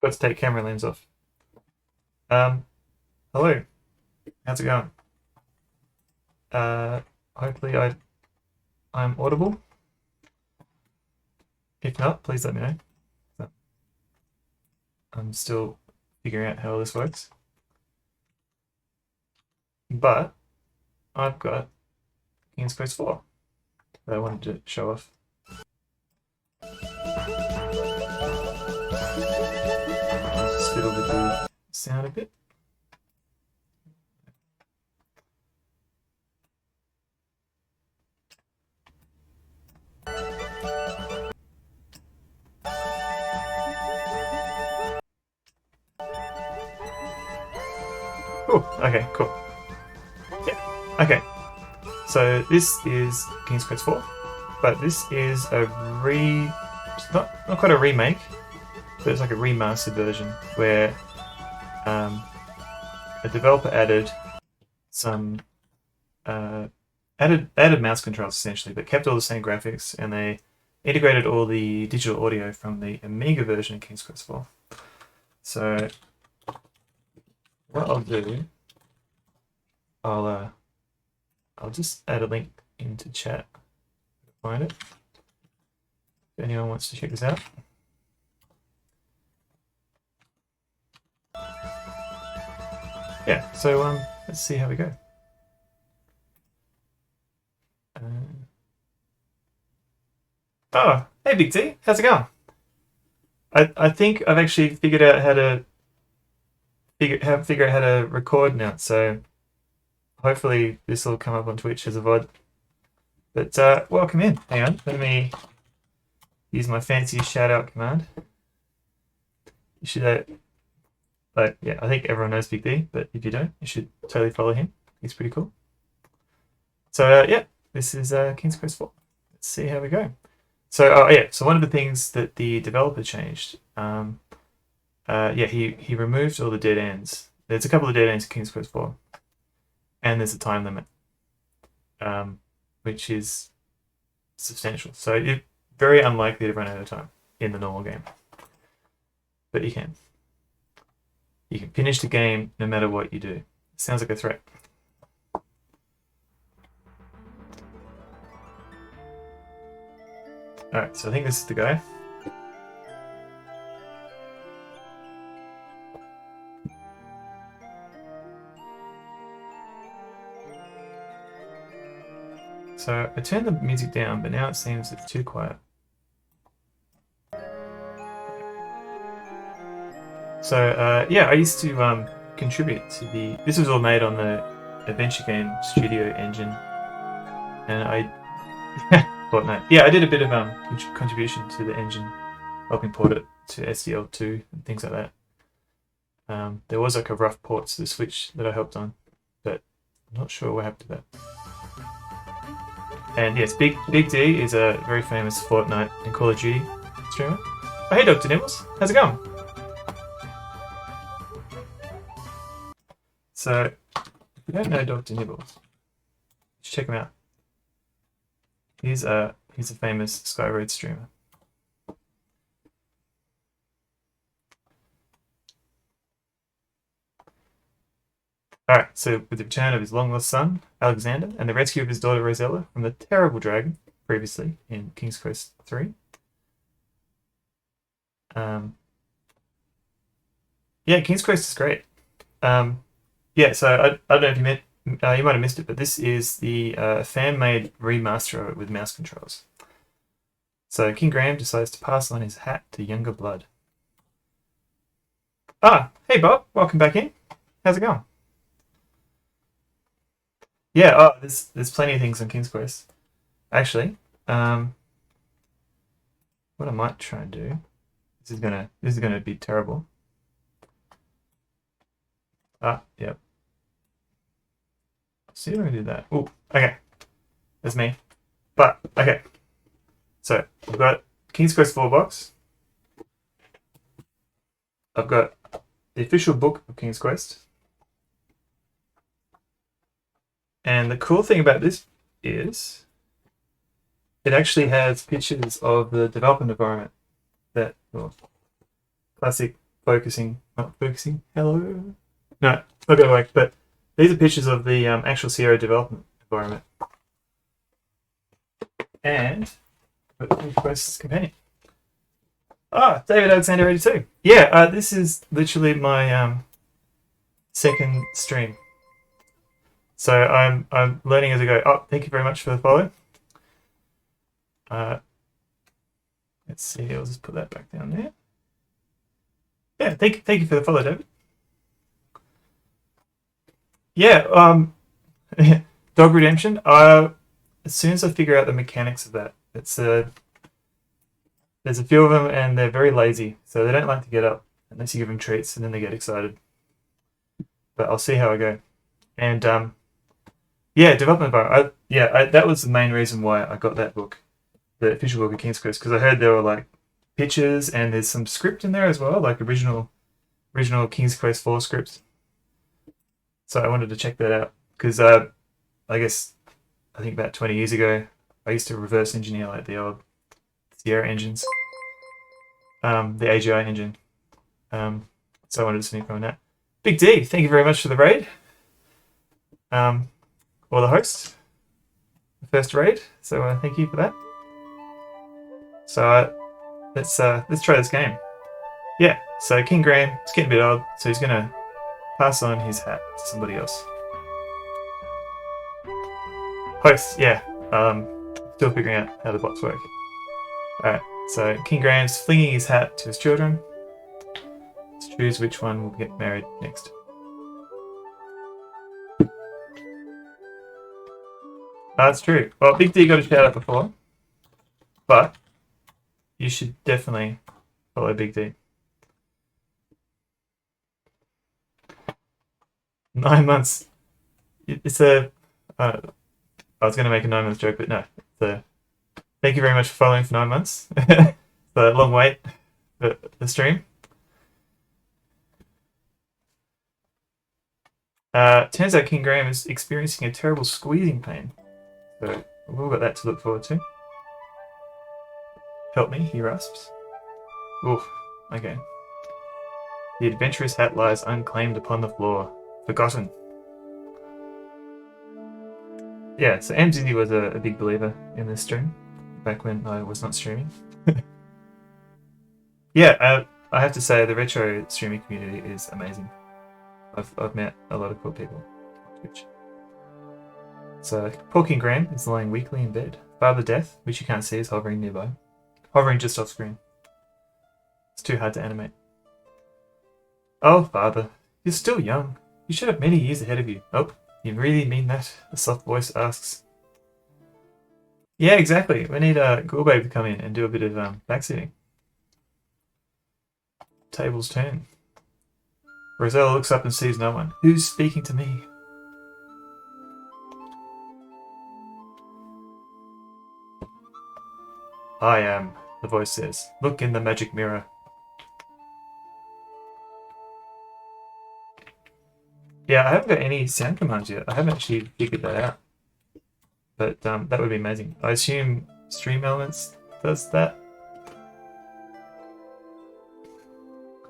Got to take camera lens off. Hello. How's it going? Hopefully I'm audible. If not, please let me know. I'm still figuring out how all this works. But I've got King's Quest 4 that I wanted to show off. Just fiddle with the sound a bit. Oh, okay, cool. Yeah, okay. So this is King's Quest 4, but this is a not quite a remake, but it's like a remastered version where a developer added some added mouse controls essentially, but kept all the same graphics, and they integrated all the digital audio from the Amiga version of King's Quest 4. So what I'll do, I'll just add a link into chat. Find it. If anyone wants to check this out. Yeah, so let's see how we go. Oh, hey Big T, how's it going? I think I've actually figured out how to figure out how to record now, so hopefully this will come up on Twitch as a VOD. But welcome in. Hang on, let me use my fancy shout out command. You should, yeah, I think everyone knows Big D, but if you don't, you should totally follow him. He's pretty cool. So yeah, this is King's Quest 4. Let's see how we go. So yeah, so one of the things that the developer changed, yeah, he removed all the dead ends. There's a couple of dead ends in King's Quest 4, and there's a time limit, which is substantial. So it's very unlikely to run out of time in the normal game, but you can. You can finish the game no matter what you do. Sounds like a threat. Alright, so I think this is the guy. So I turned the music down, but now it seems it's too quiet. So yeah, I used to contribute to the. This was all made on the Adventure Game Studio engine, and I Fortnite. Yeah, I did a bit of contribution to the engine, helping port it to SDL2 and things like that. There was like a rough port to the Switch that I helped on, but I'm not sure what happened to that. And yes, Big D is a very famous Fortnite and Call of Duty streamer. Oh, hey, Dr. Nibbles, how's it going? So, if you don't know Dr. Nibbles, check him out. He's a famous Skyroad streamer. Alright, so with the return of his long-lost son, Alexander, and the rescue of his daughter Rosella from the terrible dragon, previously in King's Quest 3. Yeah, King's Quest is great. Yeah, so I don't know if you might have missed it, but this is the fan-made remaster of it with mouse controls. So King Graham decides to pass on his hat to younger blood. Ah, hey Bob, welcome back in. How's it going? Yeah, oh, there's plenty of things on King's Quest. Actually, what I might try and do. This is gonna be terrible. Ah, yep. See if I can do that. Oh, okay. That's me. But okay. So I've got King's Quest 4 box. I've got the official book of King's Quest. And the cool thing about this is it actually has pictures of the development environment that classic focusing. Not focusing. Hello. No, not gonna work. But these are pictures of the actual Sierra development environment. And Quest companion. Ah, David Alexander 82. Yeah, this is literally my second stream. So I'm learning as I go. Oh, thank you very much for the follow. Let's see. I'll just put that back down there. Yeah, thank you for the follow, David. Yeah, Dog Redemption. As soon as I figure out the mechanics of that, it's there's a few of them and they're very lazy, so they don't like to get up unless you give them treats, and then they get excited. But I'll see how I go. And yeah, development bar. That was the main reason why I got that book, the official book of King's Quest, because I heard there were like pictures and there's some script in there as well, like original King's Quest 4 scripts. So I wanted to check that out because I think about 20 years ago I used to reverse engineer like the old Sierra engines, the AGI engine. So I wanted to sneak on that. Big D, thank you very much for the raid. Or the host, the first raid. So thank you for that. So let's try this game. Yeah. So King Graham, it's getting a bit old, so he's gonna pass on his hat to somebody else. Host, yeah. Still figuring out how the bots work. Alright, so King Graham's flinging his hat to his children. Let's choose which one will get married next. That's true. Well, Big D got a shout out before, but you should definitely follow Big D. 9 months. It's a. I was going to make a 9 month joke, but no. So, thank you very much for following for 9 months. It's a long wait for the stream. Turns out King Graham is experiencing a terrible squeezing pain. So we've all got that to look forward to. Help me, he rasps. Oof, okay. The adventurous hat lies unclaimed upon the floor, forgotten. Yeah, so MZD was a big believer in this stream, back when I was not streaming. Yeah, I have to say the retro streaming community is amazing. I've met a lot of cool people on Twitch. So, poor King Graham is lying weakly in bed. Father Death, which you can't see, is hovering nearby. Hovering just off screen. It's too hard to animate. Oh, Father, you're still young. You should have many years ahead of you. Oh, you really mean that? A soft voice asks. Yeah, exactly. We need Ghoulbabe to come in and do a bit of backseating. Tables turn. Rosella looks up and sees no one. Who's speaking to me? I am, the voice says. Look in the magic mirror. Yeah, I haven't got any sound commands yet. I haven't actually figured that out. But that would be amazing. I assume Stream Elements does that.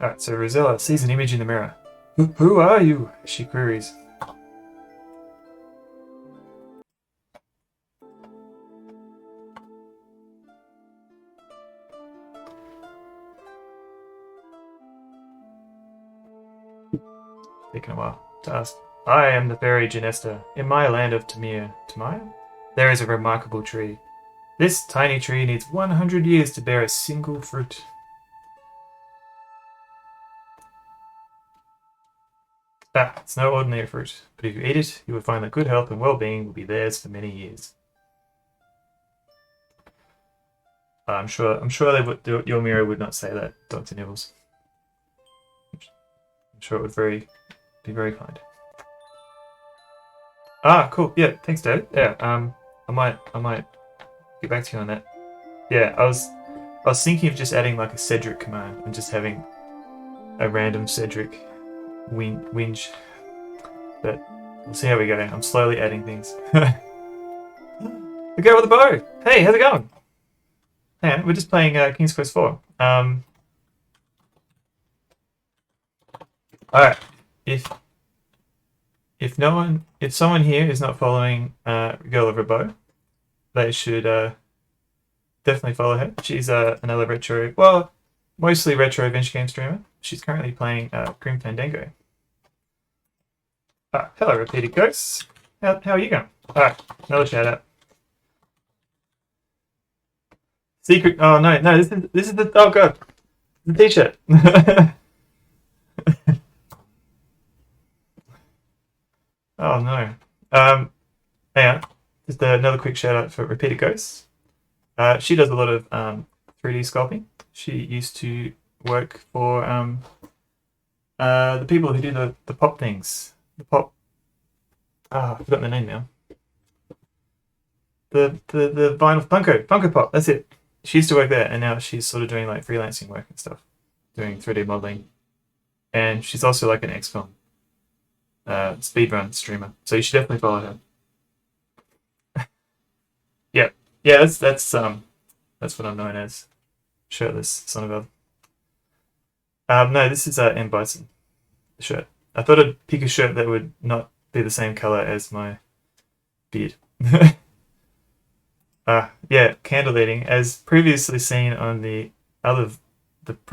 Alright, so Rosella sees an image in the mirror. Who are you? She queries. Taking a while to ask. I am the fairy Genesta. In my land of Tamir, there is a remarkable tree. This tiny tree needs 100 years to bear a single fruit. It's no ordinary fruit, but if you eat it, you will find that good health and well-being will be theirs for many years. I'm sure they would. Your mirror would not say that, Dr. Nibbles. I'm sure it would be very kind. Ah, cool. Yeah, thanks, Dad. Yeah, I might get back to you on that. Yeah, I was thinking of just adding like a Cedric command and just having a random Cedric whinge, but we'll see how we go. I'm slowly adding things. The girl with the bow. Hey, how's it going? Hey, we're just playing King's Quest 4. Alright. If someone here is not following Girl of a Bow, they should definitely follow her. She's another retro, well, mostly retro adventure game streamer. She's currently playing Grim Fandango. Hello, Repeated Ghosts. How are you going? Alright, another shout out. Secret. Oh no, this is the. Oh god, the t-shirt. Oh no. Hang on. Just another quick shout out for Repeated Ghosts. She does a lot of 3D sculpting. She used to work for the people who do the pop things. The pop. I've forgotten the name now. The vinyl Funko Pop. That's it. She used to work there, and now she's sort of doing like freelancing work and stuff, doing 3D modeling, and she's also like an XCOM speedrun streamer. So you should definitely follow her. Yeah, that's what I'm known as, shirtless son of a. No, this is M Bison shirt. I thought I'd pick a shirt that would not be the same color as my beard. Yeah, candle eating, as previously seen on the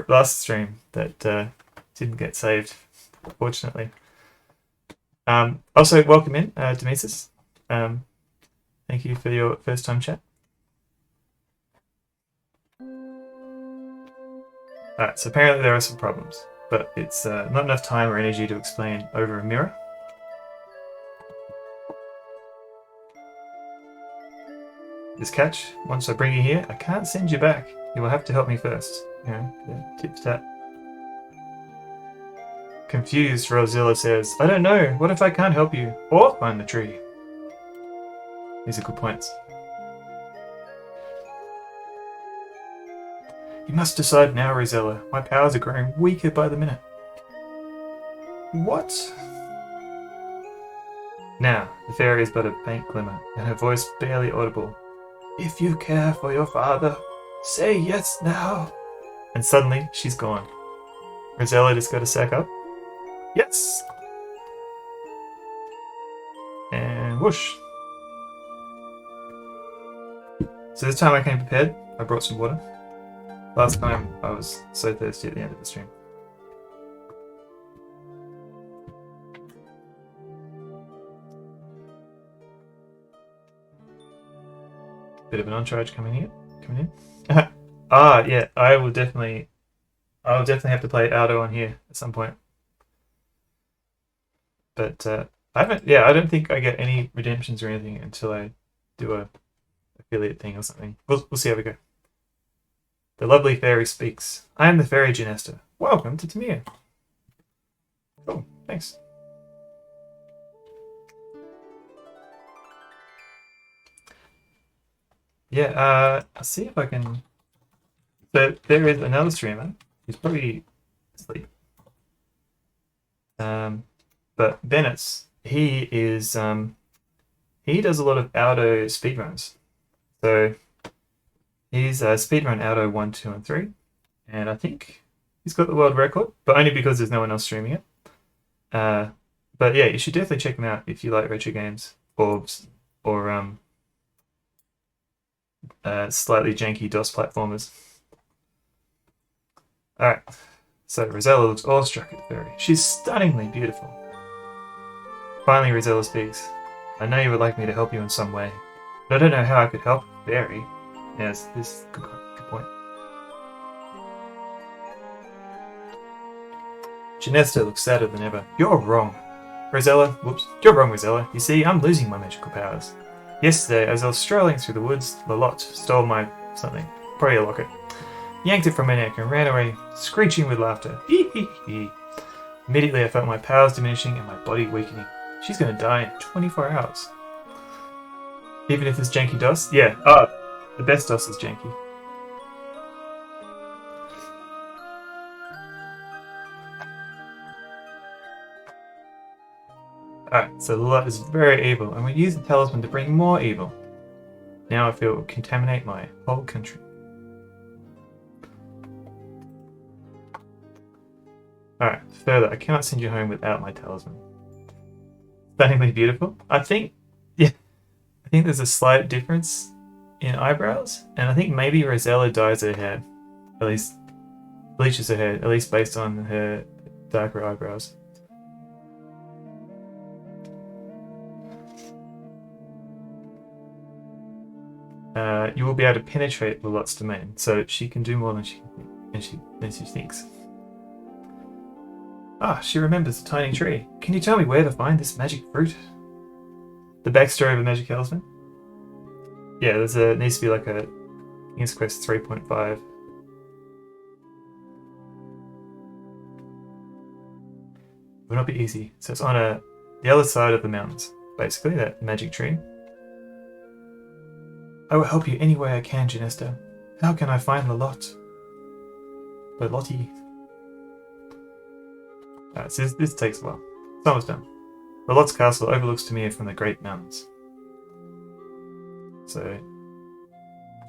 last stream that didn't get saved, fortunately. Also, welcome in, Demesis. Thank you for your first time chat. Alright, so apparently there are some problems, but it's not enough time or energy to explain over a mirror. This catch, once I bring you here, I can't send you back. You will have to help me first. Yeah, tip tap. Confused, Rosilla says, I don't know, what if I can't help you? Or find the tree? These are good points. You must decide now, Rosella. My powers are growing weaker by the minute. What? Now, the fairy is but a faint glimmer, and her voice barely audible. If you care for your father, say yes now. And suddenly, she's gone. Rosella just got to sack up. Yes! And whoosh. So this time I came prepared. I brought some water. Last time I was so thirsty at the end of the stream. Bit of an entourage coming in. Yeah, I will definitely have to play Aldo on here at some point. But I don't think I get any redemptions or anything until I do a affiliate thing or something. We'll see how we go. The lovely fairy speaks. I am the fairy Genesta. Welcome to Tamir. Oh, thanks. Yeah, I'll see if I can. So there is another streamer. He's probably asleep. But Bennett's, he is he does a lot of Aldo speedruns. So he's speedrun Aldo 1, 2, and 3, and I think he's got the world record, but only because there's no one else streaming it. But yeah, you should definitely check him out if you like retro games or slightly janky DOS platformers. Alright, so Rosella looks awestruck at the fairy. She's stunningly beautiful. Finally, Rosella speaks. I know you would like me to help you in some way, but I don't know how I could help the fairy. Yes, this is good point. Genesta looks sadder than ever. You're wrong. Rosella, whoops. You're wrong, Rosella. You see, I'm losing my magical powers. Yesterday, as I was strolling through the woods, Lalotte stole my something. Probably a locket. Yanked it from my neck and ran away, screeching with laughter. Hee hee hee. Immediately, I felt my powers diminishing and my body weakening. She's gonna die in 24 hours. Even if it's janky DOS? Yeah. The best DOS is janky. Alright, so Lalotte is very evil, and we use the talisman to bring more evil. Now I feel it will contaminate my whole country. Alright, further. I cannot send you home without my talisman. Stunningly beautiful. I think there's a slight difference in eyebrows, and I think maybe Rosella dyes her hair. At least bleaches her hair, at least based on her darker eyebrows. You will be able to penetrate Lolot's domain, so she can do more than she thinks. Ah, she remembers the tiny tree. Can you tell me where to find this magic fruit? The backstory of a magic talisman? Yeah, needs to be like a King's Quest 3.5. Will not be easy. So it's on the other side of the mountains, basically, that magic tree. I will help you any way I can, Janesta. How can I find Lolotte? Lolotte. Alright, so this takes a while. It's almost done. Lolotte's castle overlooks Tamir from the Great Mountains. So,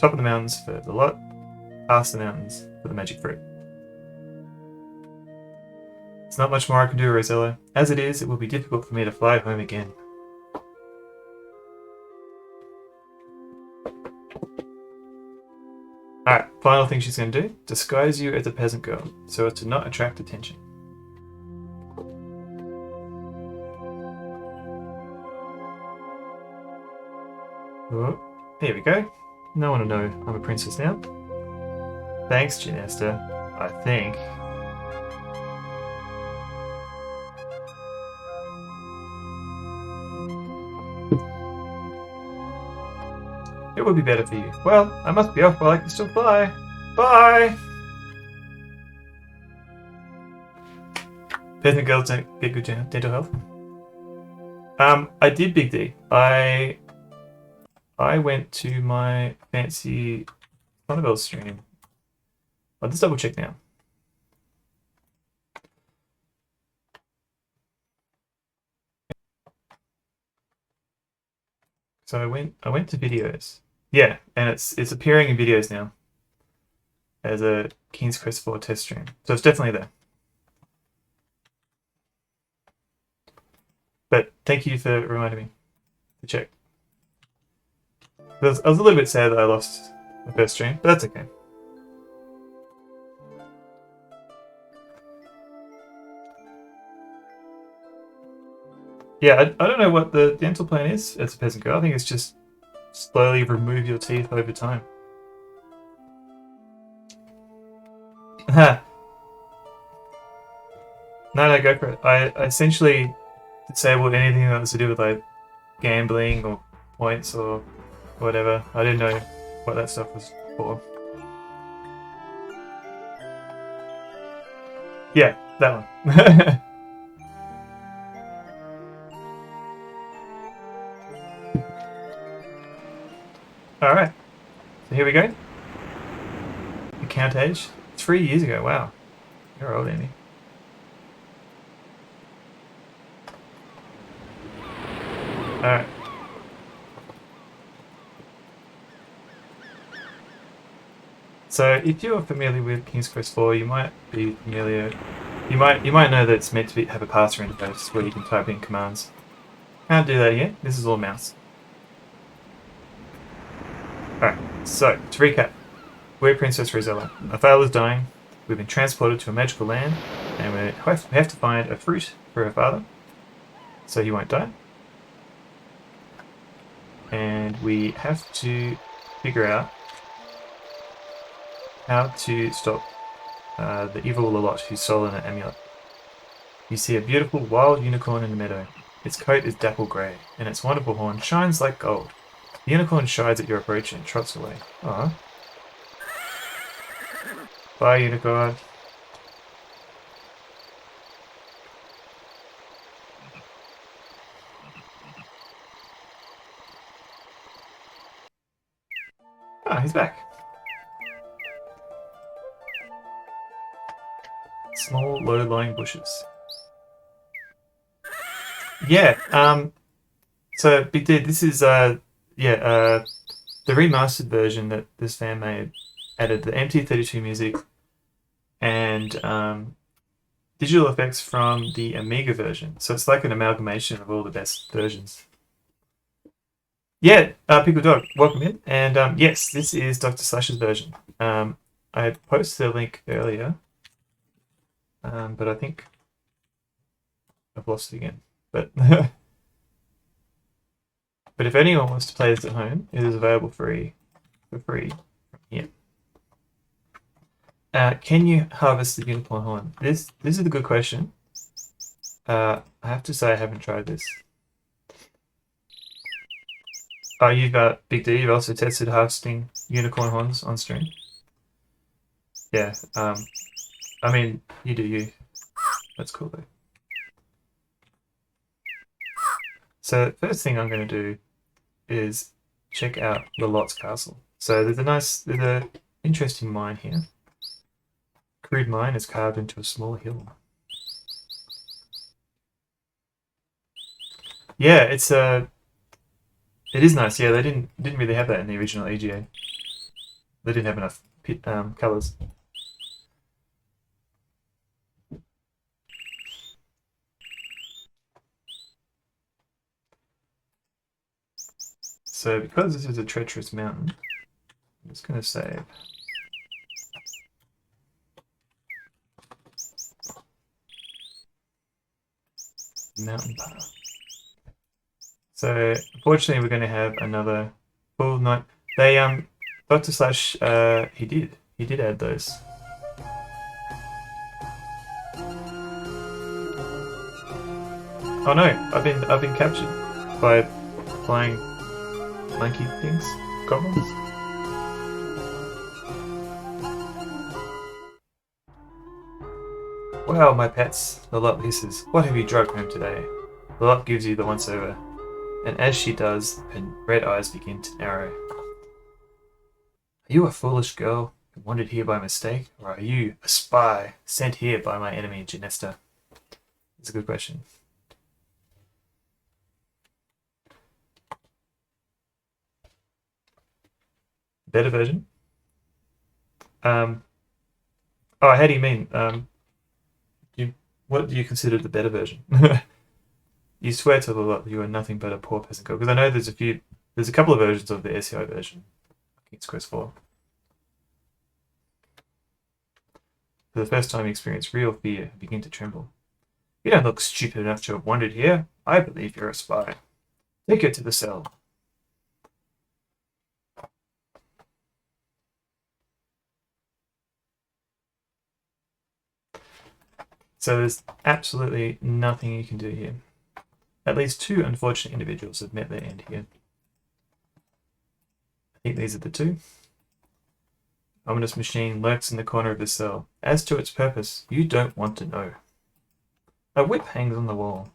top of the mountains for Lolotte, past the mountains for the magic fruit. There's not much more I can do, Rosella. As it is, it will be difficult for me to fly home again. Alright, final thing she's going to do. Disguise you as a peasant girl, so as to not attract attention. Oh, here we go. No one will know I'm a princess now. Thanks, Janesta. I think. It would be better for you. Well, I must be off while I can still fly. Bye! Peasant girls don't get good dental health. I did Big D. I went to my fancy Carnival stream. I'll just double check now. So I went to videos. Yeah, and it's appearing in videos now as a King's Quest 4 test stream. So it's definitely there. But thank you for reminding me to check. I was a little bit sad that I lost the first stream, but that's okay. Yeah, I don't know what the dental plan is as a peasant girl. I think it's just slowly remove your teeth over time. No, go for it. I essentially disabled anything that was to do with like gambling or points or whatever. I didn't know what that stuff was for. Yeah, that one. Alright, so here we go. Account age, 3 years ago, wow. You're old, Andy. Alright. So if you're familiar with King's Quest 4, you might be familiar. You might know that it's meant to have a parser interface where you can type in commands. Can't do that here. This is all mouse. Alright, so to recap, we're Princess Rosella. Our father's dying. We've been transported to a magical land, and we have to find a fruit for her father, so he won't die. And we have to figure out how to stop the evil Lolotte who's stolen an amulet. You see a beautiful wild unicorn in the meadow. Its coat is dapple grey, and its wonderful horn shines like gold. The unicorn shies at your approach and trots away. Aww. Bye, unicorn. Ah, he's back. Small, low-lying bushes. Yeah, so Big D, this is the remastered version that this fan made added the MT32 music and digital effects from the Amiga version. So it's like an amalgamation of all the best versions. Yeah, Pickle Dog, welcome in. And yes, this is Dr. Slash's version. I posted a link earlier, but I think I've lost it again. But but if anyone wants to play this at home, it is available for free. Yeah. Can you harvest the unicorn horn? This is a good question. I have to say I haven't tried this. Oh, you've Big D. You've also tested harvesting unicorn horns on stream. Yeah. I mean, you do you. That's cool though. So first thing I'm going to do is check out the Lot's castle. So there's an interesting mine here. Crude mine is carved into a small hill. Yeah, it is nice. Yeah, they didn't really have that in the original EGA. They didn't have enough colors. So because this is a treacherous mountain, I'm just going to save. Mountain path. So unfortunately, we're going to have another full night. They Dr. Slash he did add those. Oh no, I've been captured by flying monkey things, goblins. Wow, my pets, the Lot hisses. What have you drugged home today? The Lot gives you the once over, and as she does, her red eyes begin to narrow. Are you a foolish girl who wandered here by mistake, or are you a spy sent here by my enemy Genesta? That's a good question. Better version? Oh, how do you mean? What do you consider the better version? You swear to the Lot that you are nothing but a poor peasant girl. Because I know there's a couple of versions of the SEI version. King's Quest 4. For the first time you experience real fear and begin to tremble. You don't look stupid enough to have wandered here. I believe you're a spy. Take her to the cell. So there's absolutely nothing you can do here. At least two unfortunate individuals have met their end here. I think these are the two. Ominous machine lurks in the corner of the cell. As to its purpose, you don't want to know. A whip hangs on the wall.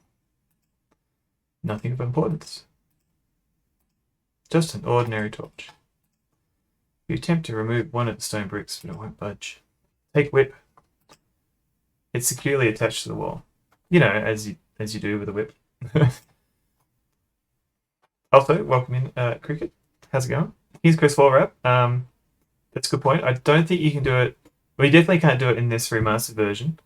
Nothing of importance. Just an ordinary torch. You attempt to remove one of the stone bricks, but it won't budge. Take whip. It's securely attached to the wall. You know, as you do with a whip. Also, welcome in, Cricket. How's it going? Here's Chris 4 wrap. That's a good point. I don't think you can do it. Well, you definitely can't do it in this remastered version,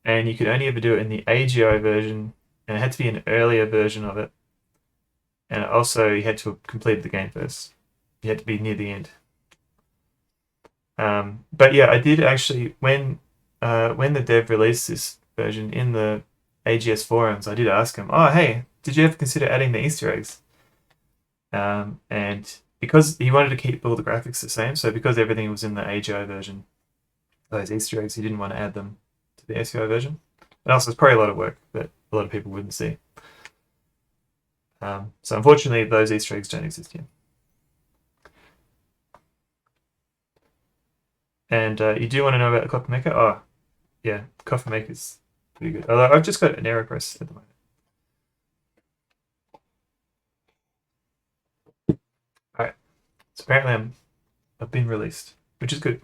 and you could only ever do it in the AGI version, and it had to be an earlier version of it. And also, you had to have completed the game first. You had to be near the end. But yeah, I did actually when the dev released this version in the AGS forums, I did ask him, "Oh, hey, did you ever consider adding the Easter eggs?" And because he wanted to keep all the graphics the same, so because everything was in the AGI version, those Easter eggs, he didn't want to add them to the SEI version. And also, it's probably a lot of work that a lot of people wouldn't see. So unfortunately, those Easter eggs don't exist here. And you do want to know about the coffee maker? Oh, yeah, coffee maker's pretty good. Although I've just got an AeroPress at the moment. Alright, so apparently I've been released, which is good.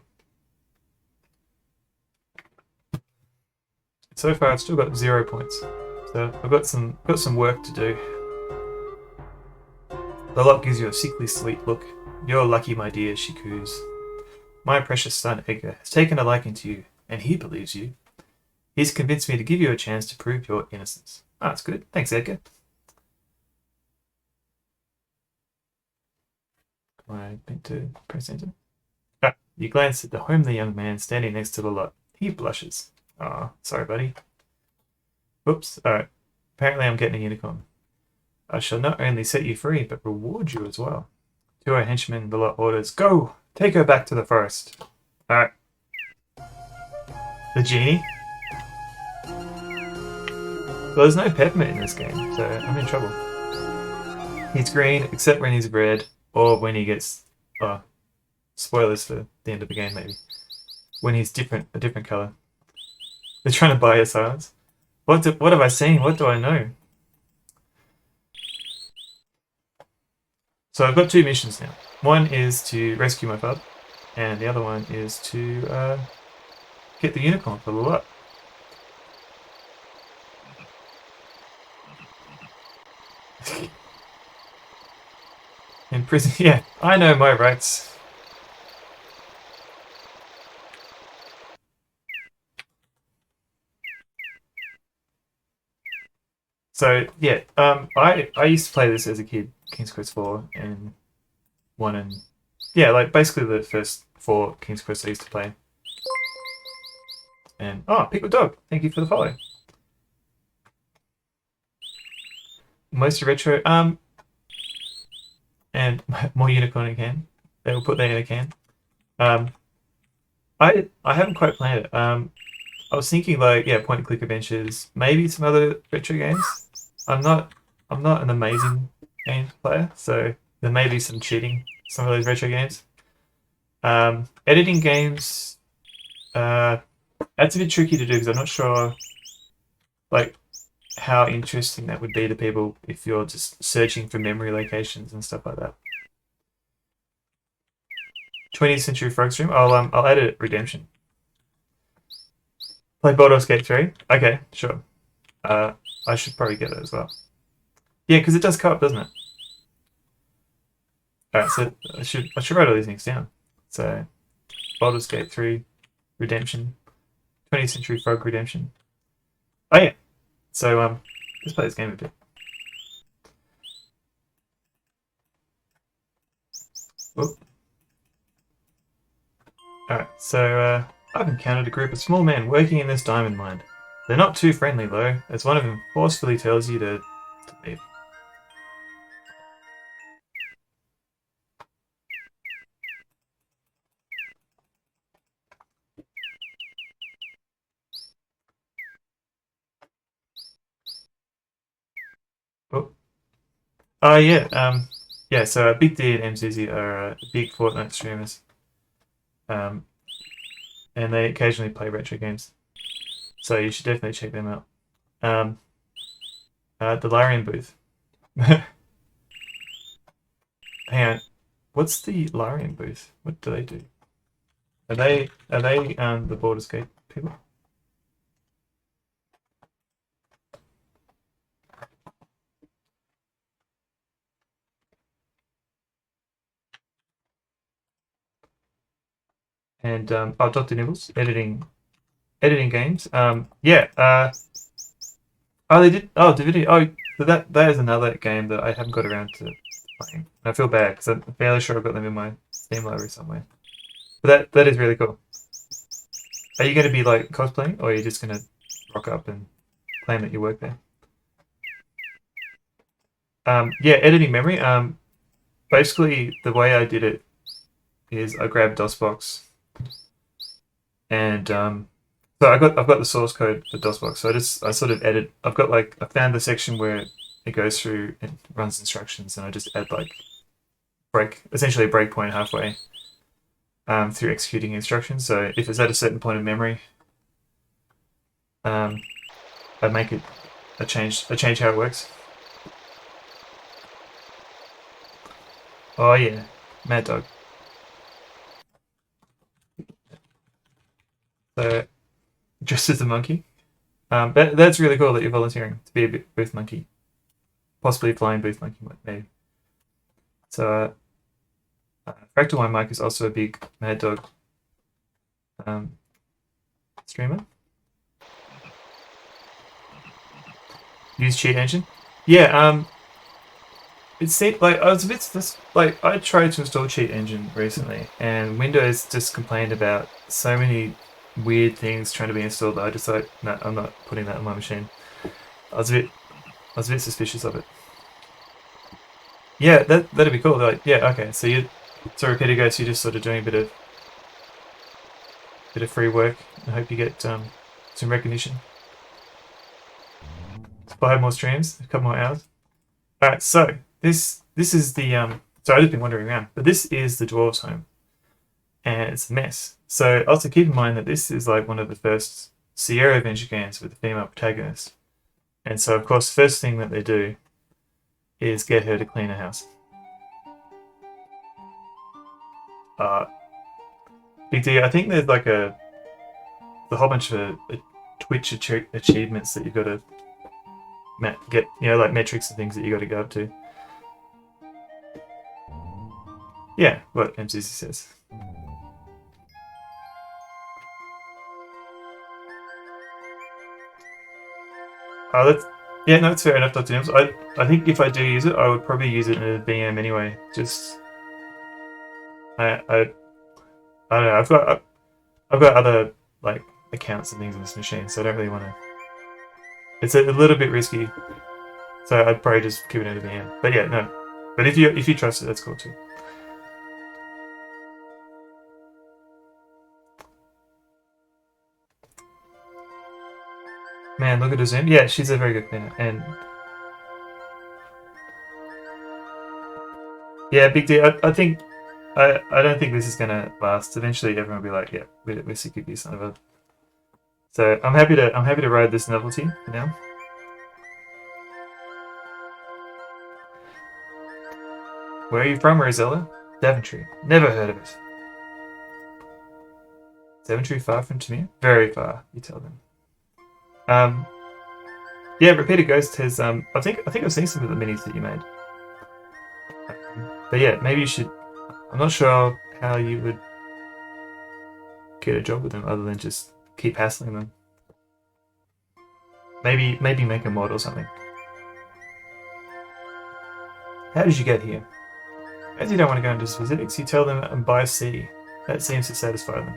So far I've still got 0 points. So I've got some work to do. The Lot gives you a sickly sweet look. You're lucky, my dear, she coos. My precious son Edgar has taken a liking to you, and he believes you. He's convinced me to give you a chance to prove your innocence. Oh, that's good. Thanks, Edgar. I meant to press enter. Ah, you glance at the homely young man standing next to the lot. He blushes. Oh, sorry, buddy. Whoops. Alright. Apparently I'm getting a unicorn. I shall not only set you free, but reward you as well. To our henchmen, the lot orders, go! Take her back to the forest. Alright. The genie? Well, there's no peppermint in this game, so I'm in trouble. He's green, except when he's red, or when he gets... Oh, spoilers for the end of the game, maybe. When he's a different colour. They're trying to buy your silence. What have I seen? What do I know? So I've got 2 missions now. One is to rescue my bub, and the other one is to get the unicorn for the lot. In prison, yeah, I know my rights. So yeah, I used to play this as a kid, King's Quest 4 and 1 and yeah, like basically the first 4 King's Quest I used to play. And oh, Pickle Dog, thank you for the follow. Most retro, and more unicorn in a can. They will put that in a can. I haven't quite planned it. I was thinking like yeah, point and click adventures, maybe some other retro games. I'm not an amazing game player, so there may be some cheating some of those retro games. Editing games, that's a bit tricky to do because I'm not sure like how interesting that would be to people if you're just searching for memory locations and stuff like that. 20th Century Frog Stream. I'll add it Redemption. Play Baldur's Gate 3. Okay, sure. I should probably get it as well. Yeah, because it does co-op, doesn't it? Alright, so I should write all these things down. So Baldur's Gate 3, Redemption, 20th Century Frog Redemption. Oh yeah. So let's play this game a bit. Whoop. Alright, so I've encountered a group of small men working in this diamond mine. They're not too friendly though, as one of them forcefully tells you to leave. Oh, yeah, so Big D and MZZ are big Fortnite streamers. And they occasionally play retro games. So you should definitely check them out. The Larian booth. Hang on. What's the Larian booth? What do they do? Are they the Baldur's Gate people? And oh, Dr. Nibbles, editing games. Yeah. Oh, they did. Oh, Divinity. Oh, so that is another game that I haven't got around to playing. I feel bad because I'm fairly sure I've got them in my Steam library somewhere. But that is really cool. Are you going to be like cosplaying, or are you just going to rock up and claim that you work there? Yeah, editing memory. Basically the way I did it is I grabbed DOSBox and so I've got the source code for DOSBox. So I sort of edit. I found the section where it goes through and runs instructions, and I just add like essentially a breakpoint halfway through executing instructions. So if it's at a certain point of memory, I make it I change how it works. Oh yeah, Mad Dog. So dressed as a monkey. That's really cool that you're volunteering to be a booth monkey, possibly flying booth monkey, maybe. So Fractal One Mike is also a big Mad Dog streamer. Use cheat engine. Yeah, it seemed like I was a bit like I tried to install cheat engine recently, and Windows just complained about so many weird things trying to be installed that I just like, no, I'm not putting that on my machine. I was a bit, I was a bit suspicious of it. Yeah, that'd be cool. Like, yeah, okay. So Repeater Ghost, you're just sort of doing a bit of free work. I hope you get some recognition. 5 more streams, a couple more hours. All right, so this is the So I've just been wandering around, but this is the dwarves' home, and it's a mess. So also keep in mind that this is like one of the first Sierra adventure games with a female protagonist, and so of course, the first thing that they do is get her to clean a house. Uh, Big D, I think there's like a whole bunch of Twitch achievements that you've got to get, like metrics and things that you got to go up to. Yeah, what MCC says. Yeah, no, it's fair enough, Dr. Nims. I think if I do use it, I would probably use it in a VM anyway. Just I don't know. I've got other like accounts and things on this machine, so I don't really want to. It's a little bit risky, so I'd probably just keep it in a VM. But yeah, no. But if you trust it, that's cool too. Man, look at her zoom. Yeah, she's a very good cleaner. And yeah, Big D. I think I don't think this is gonna last. Eventually, everyone will be like, yeah, we're sick of you, son of a. So I'm happy to ride this novelty for now. Where are you from, Rosella? Daventry. Never heard of it. Daventry far from Tamir? Very far, you tell them. Yeah, Repeater Ghost has I think I've seen some of the minis that you made. But yeah, maybe you should. I'm not sure how you would get a job with them other than just keep hassling them. Maybe make a mod or something. How did you get here? As you don't want to go into specifics, you tell them and buy C. That seems to satisfy them.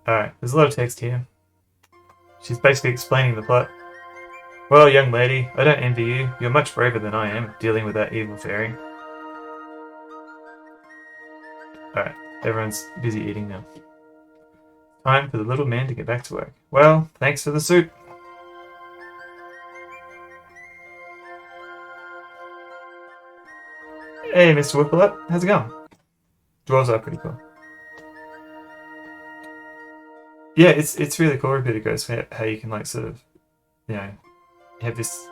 Alright, there's a lot of text here. She's basically explaining the plot. Well, young lady, I don't envy you. You're much braver than I am, dealing with that evil fairy. Alright, everyone's busy eating now. Time for the little man to get back to work. Well, thanks for the soup. Hey, Mr. Whippleut, how's it going? Dwarves are pretty cool. Yeah, it's really cool, Repeater Ghost, how you can like sort of, have this.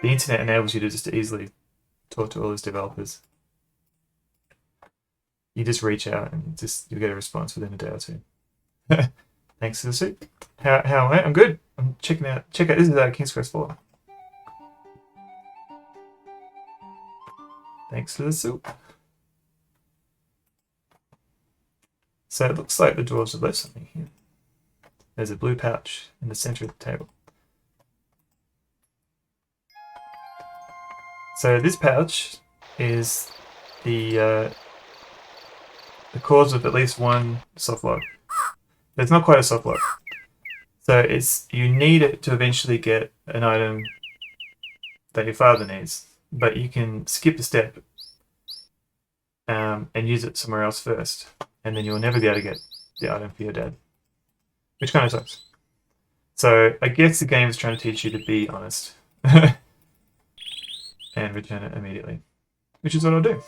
The internet enables you to just easily talk to all these developers. You just reach out and you'll get a response within a day or two. Thanks for the soup. How am I? I'm good. I'm checking out. Check out. This is King's Quest 4. Thanks for the soup. So it looks like the dwarves have left something here. There's a blue pouch in the center of the table. So this pouch is the cause of at least one soft lock. It's not quite a soft lock. So you need it to eventually get an item that your father needs, but you can skip the step and use it somewhere else first, and then you'll never be able to get the item for your dad, which kind of sucks. So I guess the game is trying to teach you to be honest and return it immediately, which is what I'll do.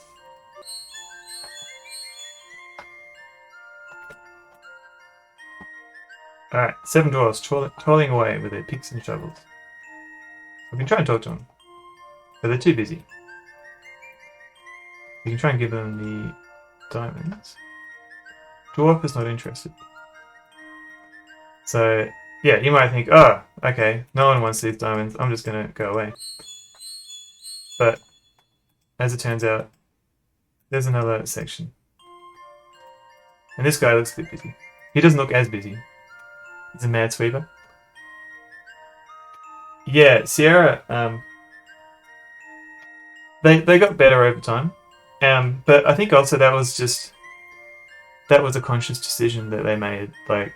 Alright, 7 dwarves toiling away with their picks and shovels. I can try and talk to them, but they're too busy. You can try and give them the diamonds. Dwarf is not interested. So, yeah, you might think, oh, okay, no one wants these diamonds, I'm just going to go away. But, as it turns out, there's another section. And this guy looks a bit busy. He doesn't look as busy. He's a mad sweeper. Yeah, Sierra. They got better over time. But I think also that was a conscious decision that they made. Like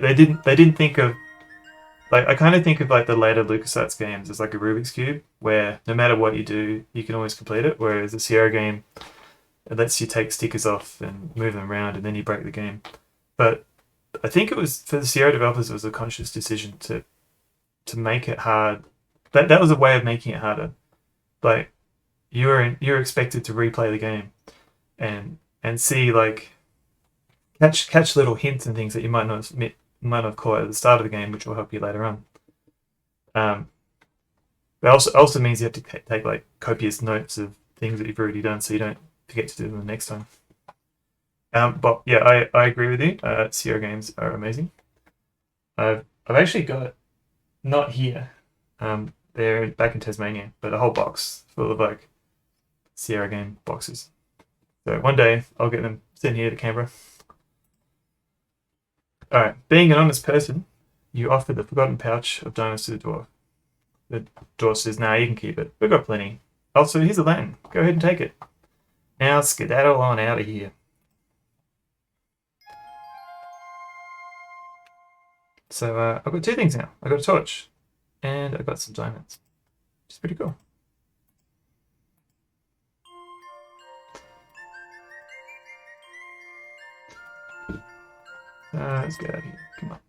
they didn't think of like I kind of think of like the later LucasArts games as like a Rubik's cube where no matter what you do, you can always complete it. Whereas the Sierra game, it lets you take stickers off and move them around, and then you break the game. But I think it was for the Sierra developers, it was a conscious decision to make it hard. That was a way of making it harder. Like you're expected to replay the game and see like catch little hints and things that you might not have caught at the start of the game, which will help you later on. Um, but also means you have to take like copious notes of things that you've already done, so you don't forget to do them the next time. But yeah, I agree with you. Sierra games are amazing. I've actually got not here. They're back in Tasmania, but a whole box full of like Sierra game boxes. So one day I'll get them sent here to Canberra. All right, being an honest person, you offered the forgotten pouch of diamonds to the dwarf. The dwarf says, "Nah, you can keep it. We've got plenty. Also, here's a lantern. Go ahead and take it. Now skedaddle on out of here." So I've got two things now. I got a torch, and I got some diamonds, which is pretty cool. Let's get out of here. Come on.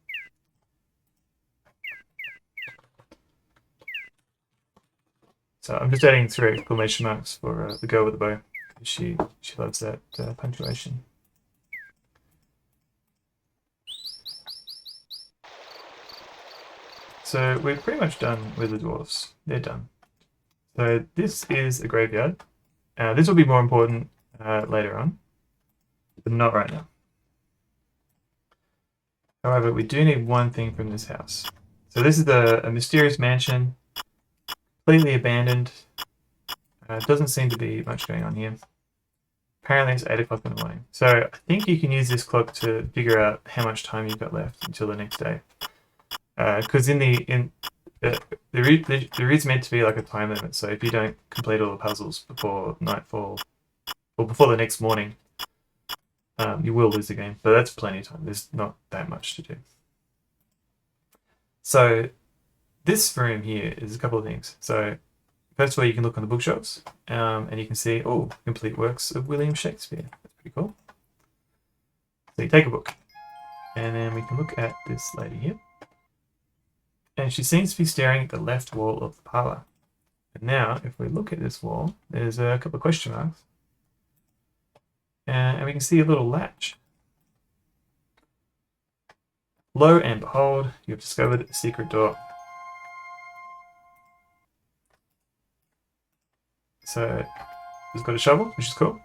So I'm just adding 3 exclamation marks for the girl with the bow. She loves that punctuation. So we're pretty much done with the dwarves. They're done. So this is a graveyard. This will be more important later on, but not right now. However, we do need one thing from this house. So this is a mysterious mansion, completely abandoned. Doesn't seem to be much going on here. Apparently it's 8 o'clock in the morning. So I think you can use this clock to figure out how much time you've got left until the next day. Because there is meant to be like a time limit. So if you don't complete all the puzzles before nightfall or before the next morning, you will lose the game. But that's plenty of time. There's not that much to do. So this room here is a couple of things. So first of all, you can look on the bookshelves, and you can see complete works of William Shakespeare. That's pretty cool. So you take a book, and then we can look at this lady here. And she seems to be staring at the left wall of the parlour. And now, if we look at this wall, there's a couple of question marks. And we can see a little latch. Lo and behold, you have discovered a secret door. So it's got a shovel, which is cool.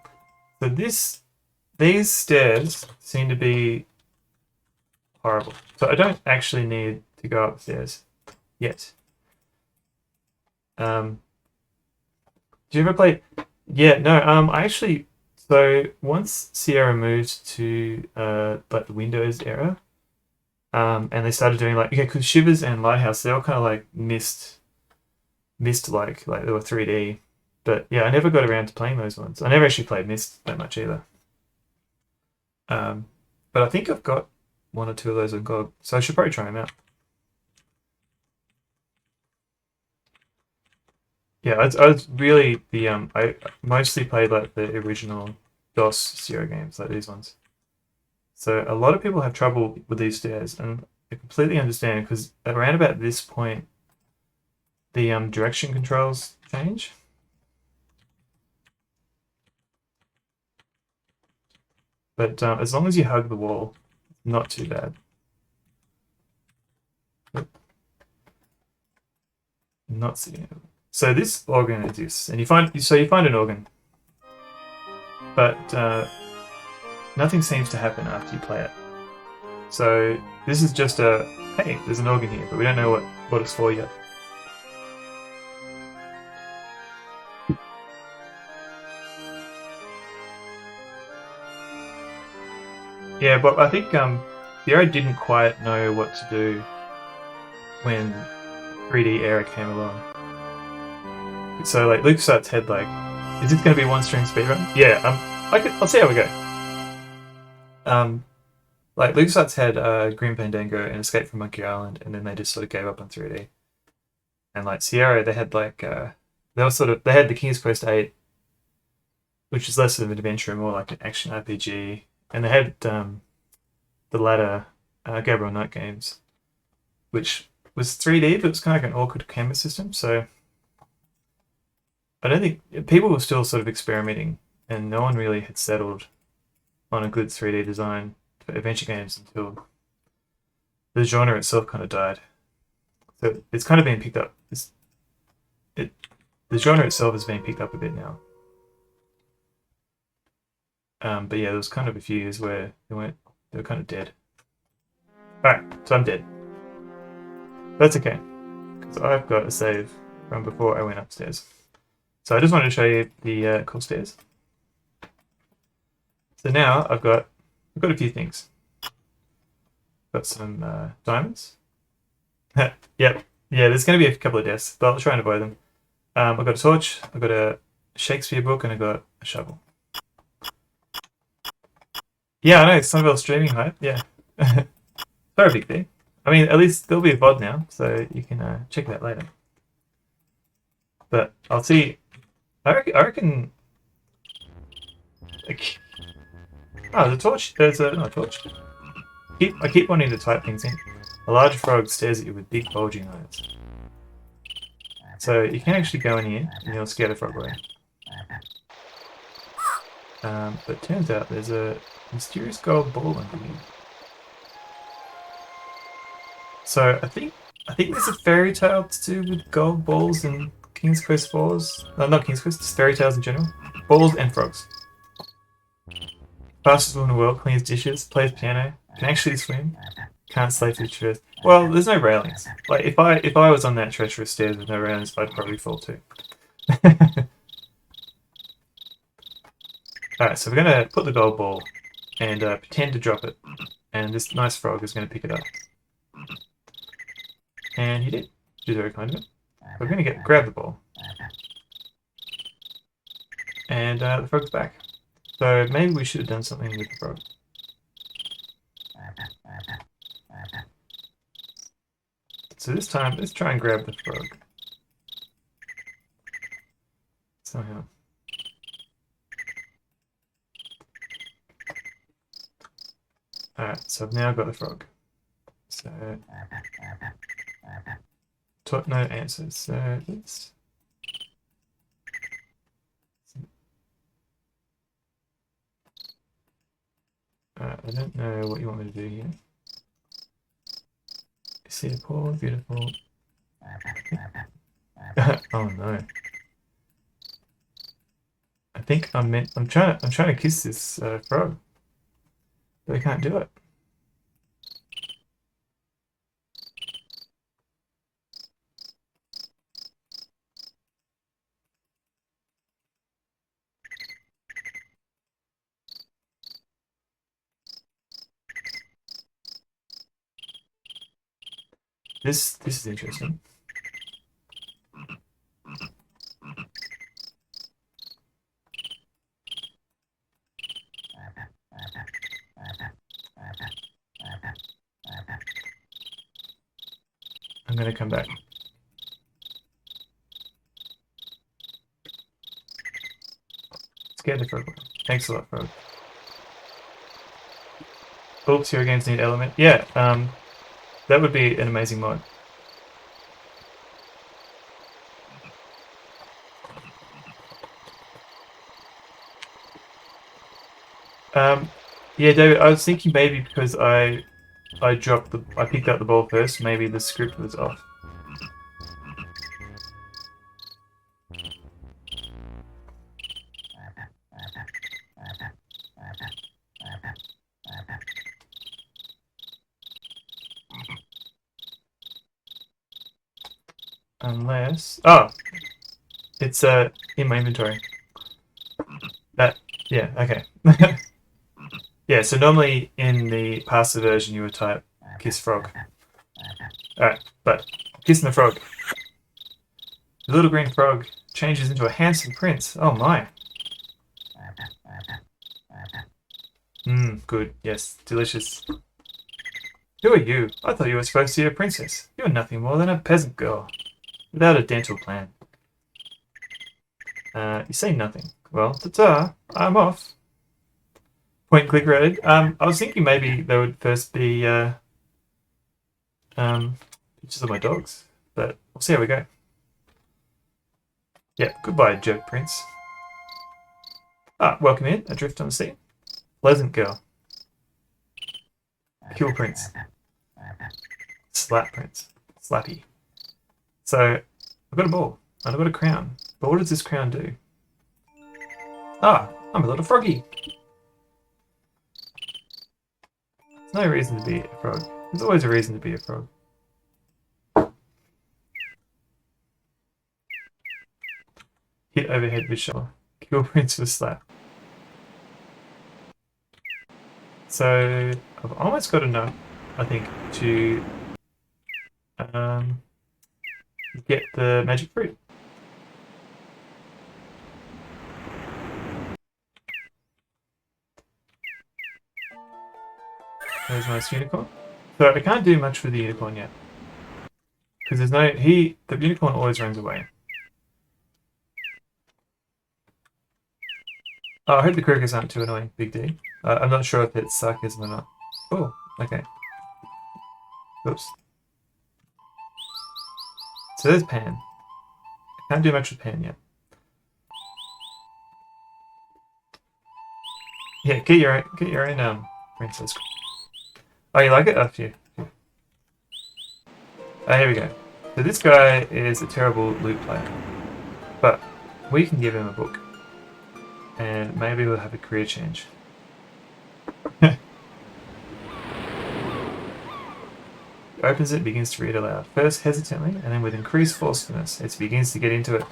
So these stairs seem to be horrible. So I don't actually need to go upstairs yet. Do you ever play? Yeah, no. I actually. So once Sierra moved to like the Windows era, and they started doing like because Shivers and Lighthouse, they're all kind of like missed like they were 3D. But yeah, I never got around to playing those ones. I never actually played Myst that much either. But I think I've got 1 or 2 of those on GOG, so I should probably try them out. Yeah, I was really I mostly played like the original DOS Sierra games, like these ones. So a lot of people have trouble with these stairs, and I completely understand because around about this point, the direction controls change. But as long as you hug the wall, not too bad. Not seeing it. So this organ exists, and you find an organ, but nothing seems to happen after you play it. So this is just hey, there's an organ here, but we don't know what it's for yet. Yeah, but I think Sierra didn't quite know what to do when 3D era came along. So like LucasArts had like, is this going to be one string speedrun? Yeah, I'll see how we go. Like LucasArts had Grim Fandango and Escape from Monkey Island, and then they just sort of gave up on 3D. And like Sierra, they had like they had the King's Quest 8, which is less of an adventure, more like an action RPG, and they had the latter Gabriel Knight games, which was 3D, but it was kind of like an awkward camera system. So I don't think people were still sort of experimenting, and no one really had settled on a good 3D design for adventure games until the genre itself kind of died. So it's kind of being picked up. The genre itself is being picked up a bit now. But yeah, there was kind of a few years where they were kind of dead. Alright, so I'm dead. That's okay, because I've got a save from before I went upstairs. So I just wanted to show you the cool stairs. So now I've got a few things. Got some diamonds. Yep, yeah. There's going to be a couple of deaths, but I'll try and avoid them. I've got a torch. I've got a Shakespeare book, and I've got a shovel. Yeah, I know, Sunnyvale streaming hype, yeah. Very big thing. I mean, at least there'll be a VOD now, so you can check that later. But I'll see. I reckon. Oh, there's a torch. There's no torch. I keep wanting to type things in. A large frog stares at you with big bulging eyes. So you can actually go in here and you'll scare the frog away. But turns out there's a mysterious gold ball under here. So I think there's a fairy tale to do with gold balls in King's Quest 4s. No, not King's Quest, just fairy tales in general. Balls and frogs. Fastest in the world, cleans dishes, plays piano, can actually swim, can't slay through treasures. Well, there's no railings. Like if I was on that treacherous stairs with no railings, I'd probably fall too. Alright, so we're gonna put the gold ball and pretend to drop it, and this nice frog is gonna pick it up. And he did. Which is very kind of him. We're going to grab the ball. And the frog's back. So maybe we should have done something with the frog. So this time, let's try and grab the frog. Somehow. Alright, so I've now got the frog. So... no answers. So let's... I don't know what you want me to do here. See a poor, beautiful... oh no. I think I'm trying to kiss this frog. But I can't do it. This is interesting. I'm gonna come back. Scared the frog. Thanks a lot, frog. Oops, your games need element. Yeah, that would be an amazing mod. Yeah, David, I was thinking maybe because I picked up the ball first, maybe the script was off. Unless... Oh! It's in my inventory. Yeah, okay. Yeah, so normally in the pasta version you would type kiss frog. Alright, but Kissing the frog. The little green frog changes into a handsome prince. Oh my. Good. Yes, delicious. Who are you? I thought you were supposed to be a princess. You're nothing more than a peasant girl. Without a dental plan. You say nothing. Well, ta-ta. I'm off. Point click rated. I was thinking maybe there would first be pictures of my dogs, but we'll see how we go. Yeah, goodbye, jerk prince. Welcome in. Adrift on the sea. Pleasant girl. Kill prince. Slap prince. Slappy. So, I've got a ball, and I've got a crown. But what does this crown do? I'm a little froggy. There's no reason to be a frog. There's always a reason to be a frog. Hit overhead with shovel. Kill prince with slap. So I've almost got enough, I think, to get the magic fruit. There's my nice unicorn. So I can't do much with the unicorn yet. Because there's no... the unicorn always runs away. Oh, I hope the crickets aren't too annoying, Big D. I'm not sure if it's sarcasm or not. Oh, okay. Oops. So there's Pan. I can't do much with Pan yet. Yeah, get your own princess. Oh, you like it? Oh, phew. Oh, here we go. So this guy is a terrible loot player. But we can give him a book. And maybe we'll have a career change. Opens it, begins to read aloud. First hesitantly, and then with increased forcefulness, it begins to get into it.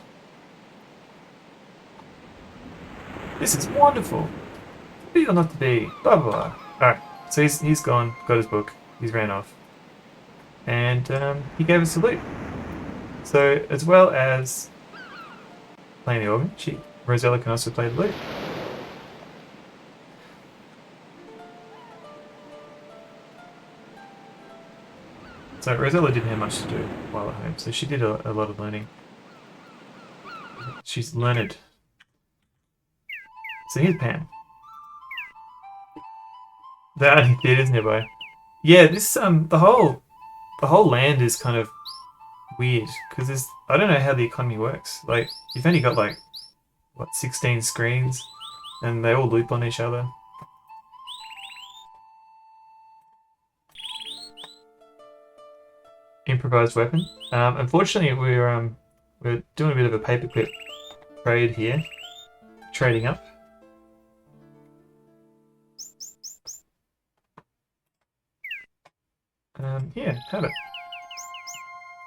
This is wonderful! Be or not to be, blah blah blah. Alright, so he's gone, got his book, he's ran off. And he gave us a loot. So, as well as playing the organ, Rosella can also play the lute. So Rosella didn't have much to do while at home, so she did a lot of learning. She's learned. So here's Pan. There are any theatres nearby. Yeah, this the whole land is kind of weird because I don't know how the economy works. Like you've only got like what 16 screens, and they all loop on each other. Improvised weapon. Unfortunately, we're doing a bit of a paperclip trade here, trading up. Yeah, have it.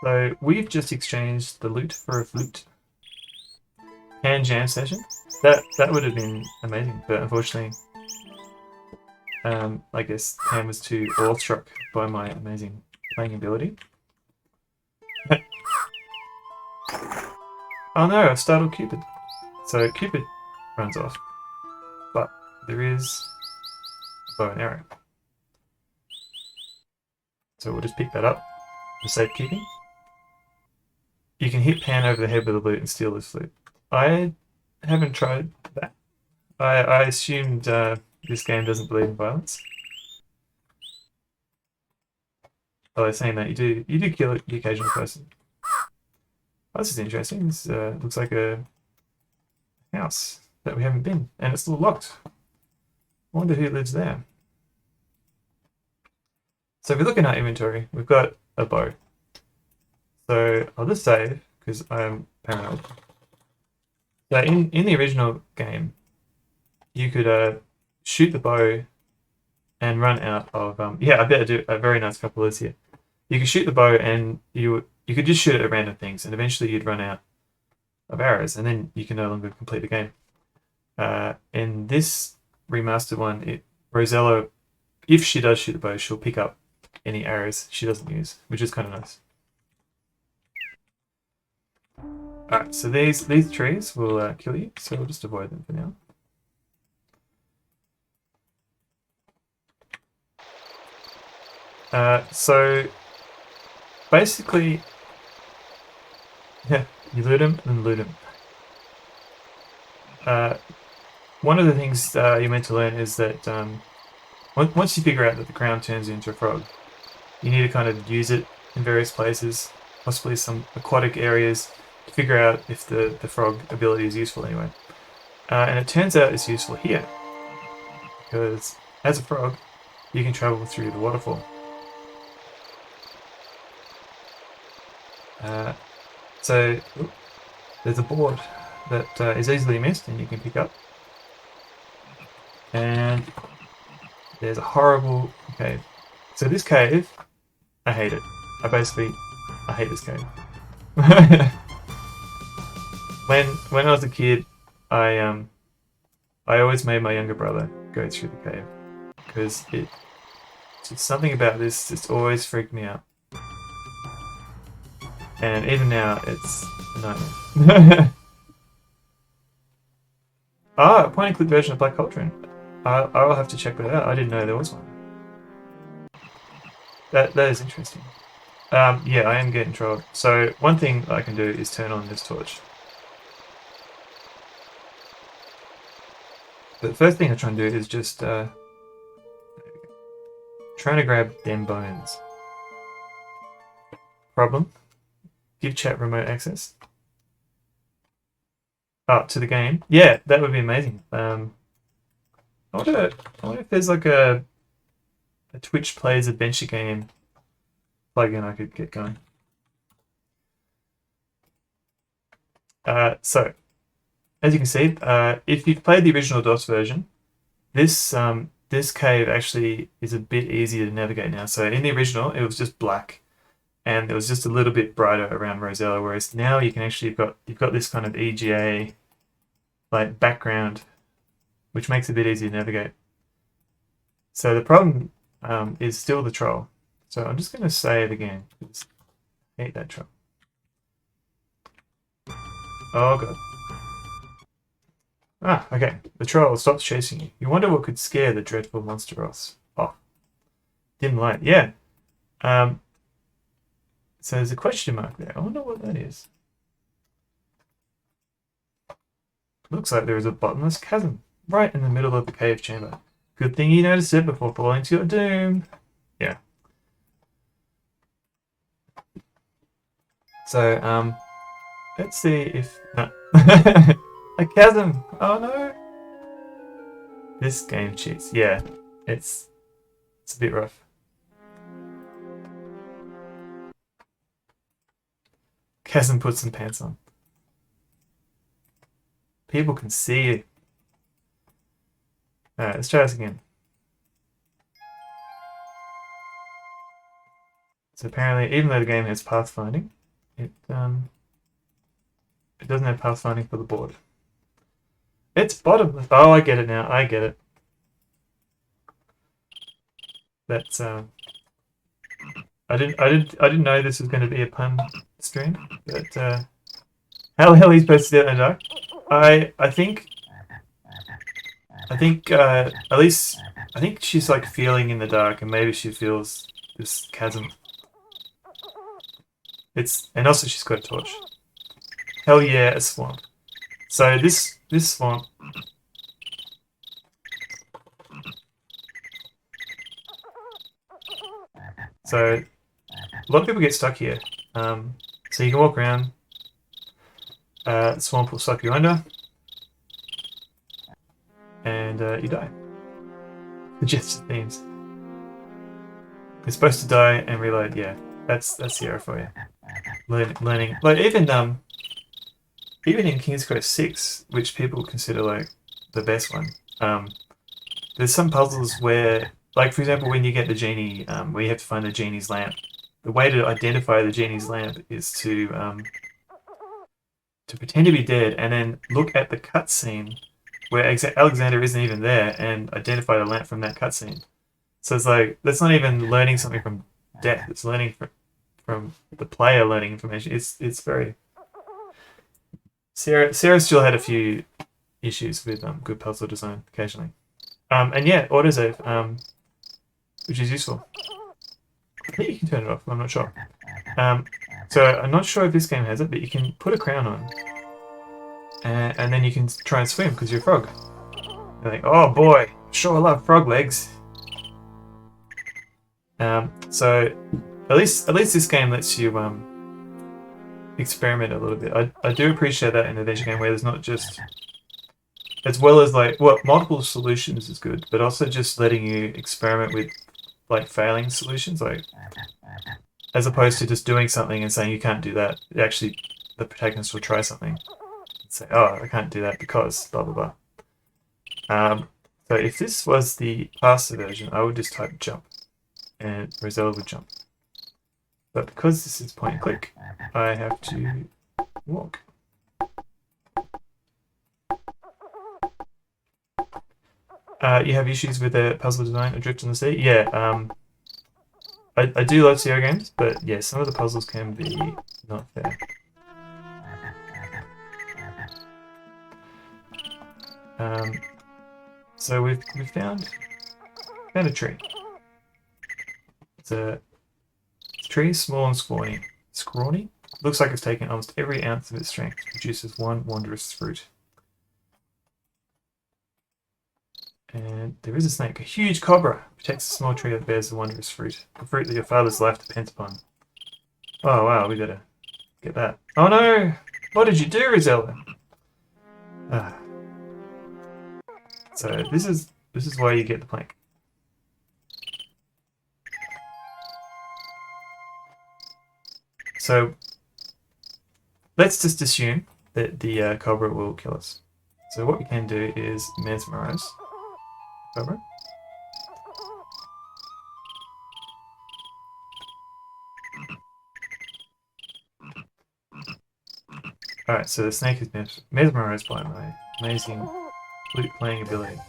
So we've just exchanged the loot for a flute. And jam session. That would have been amazing, but unfortunately, I guess Pam was too awestruck by my amazing playing ability. Oh no, I've startled Cupid. So Cupid runs off. But there is a bow and arrow. So we'll just pick that up for safekeeping. You can hit Pan over the head with a lute and steal his flute. I haven't tried that. I assumed this game doesn't believe in violence. Although saying that, you do kill the occasional person. Oh, this is interesting. This looks like a house that we haven't been, and it's still locked. I wonder who lives there. So if we look in our inventory, we've got a bow. So I'll just save because I'm paranoid. So in the original game, you could shoot the bow and run out of yeah, I better do a very nice couple of words here. You could shoot the bow and you could just shoot it at random things, and eventually you'd run out of arrows, and then you can no longer complete the game. In this remastered one, Rosella, if she does shoot the bow, she'll pick up any arrows she doesn't use, which is kind of nice. Alright, so these trees will kill you, so we'll just avoid them for now. So basically, yeah, you loot them and loot them. One of the things you're meant to learn is that once you figure out that the crown turns into a frog, you need to kind of use it in various places, possibly some aquatic areas, to figure out if the frog ability is useful anyway. And it turns out it's useful here, because as a frog, you can travel through the waterfall. So there's a board that is easily missed and you can pick up. And there's a horrible cave. So this cave, I hate it. I hate this cave. when I was a kid, I always made my younger brother go through the cave because just something about this just always freaked me out. And even now, it's a nightmare. A point-and-click version of Black Cauldron. I'll have to check that out. I didn't know there was one. That is interesting. Yeah, I am getting trolled. So one thing I can do is turn on this torch. But the first thing I try and do is just trying to grab them bones. Problem. Give chat remote access. To the game. Yeah, that would be amazing. I wonder if there's like a Twitch Plays adventure game plugin I could get going. So, as you can see, if you've played the original DOS version, this cave actually is a bit easier to navigate now. So in the original, it was just black, and it was just a little bit brighter around Rosella. Whereas now you can actually you've got this kind of EGA like background, which makes it a bit easier to navigate. So the problem is still the troll. So I'm just going to save again. I hate that troll. Oh god. Okay. The troll stops chasing you. You wonder what could scare the dreadful monster off. Dim light. Yeah. So there's a question mark there. I wonder what that is. Looks like there is a bottomless chasm right in the middle of the cave chamber. Good thing you noticed it before falling to your doom. Yeah. So, let's see if... No. A chasm! Oh no! This game cheats. Yeah, it's a bit rough. Chasm put some pants on. People can see you. Alright, let's try this again. So apparently, even though the game has pathfinding, it doesn't have pathfinding for the board. It's bottomless. Oh, I get it now. I get it. That's I didn't know this was going to be a pun stream. But how the hell are you supposed to do it in the dark? I think at least I think she's like feeling in the dark, and maybe she feels this chasm. And also she's got a torch. Hell yeah, a swamp. So this swamp. So a lot of people get stuck here. So you can walk around. The swamp will suck you under, and you die. Suggested themes. You're supposed to die and reload. Yeah, that's the error for you. Learning, like even in King's Quest 6, which people consider like the best one. There's some puzzles where, like for example, when you get the genie, where you have to find the genie's lamp. The way to identify the genie's lamp is to pretend to be dead and then look at the cutscene where Alexander isn't even there and identify the lamp from that cutscene. So it's like, that's not even learning something from death. It's learning from the player learning information. It's very... Sarah still had a few issues with good puzzle design occasionally. And yeah, autosave, which is useful. I think you can turn it off. I'm not sure. So I'm not sure if this game has it, but you can put a crown on, and then you can try and swim because you're a frog. You're like, oh boy, sure love frog legs. So at least this game lets you experiment a little bit. I do appreciate that in an adventure game where there's not just, as well as like multiple solutions is good, but also just letting you experiment with like failing solutions, like as opposed to just doing something and saying you can't do that. Actually, the protagonist will try something and say, oh, I can't do that because blah blah blah. So if this was the faster version, I would just type jump, and Rosella would jump. But because this is point and click, I have to walk. You have issues with the puzzle design, Adrift on the Sea? Yeah, I do love Sierra games, but yeah, some of the puzzles can be not fair. So we've found a tree. It's a tree, small and scrawny. Looks like it's taken almost every ounce of its strength. Produces one wondrous fruit. And there is a snake, a huge cobra. Protects a small tree that bears the wondrous fruit. A fruit that your father's life depends upon. Oh wow, we gotta get that. Oh no! What did you do, Rosella? So this is why you get the plank. So let's just assume that the cobra will kill us. So what we can do is mesmerize cobra. Alright, so the snake is mesmerized by my amazing flute playing ability.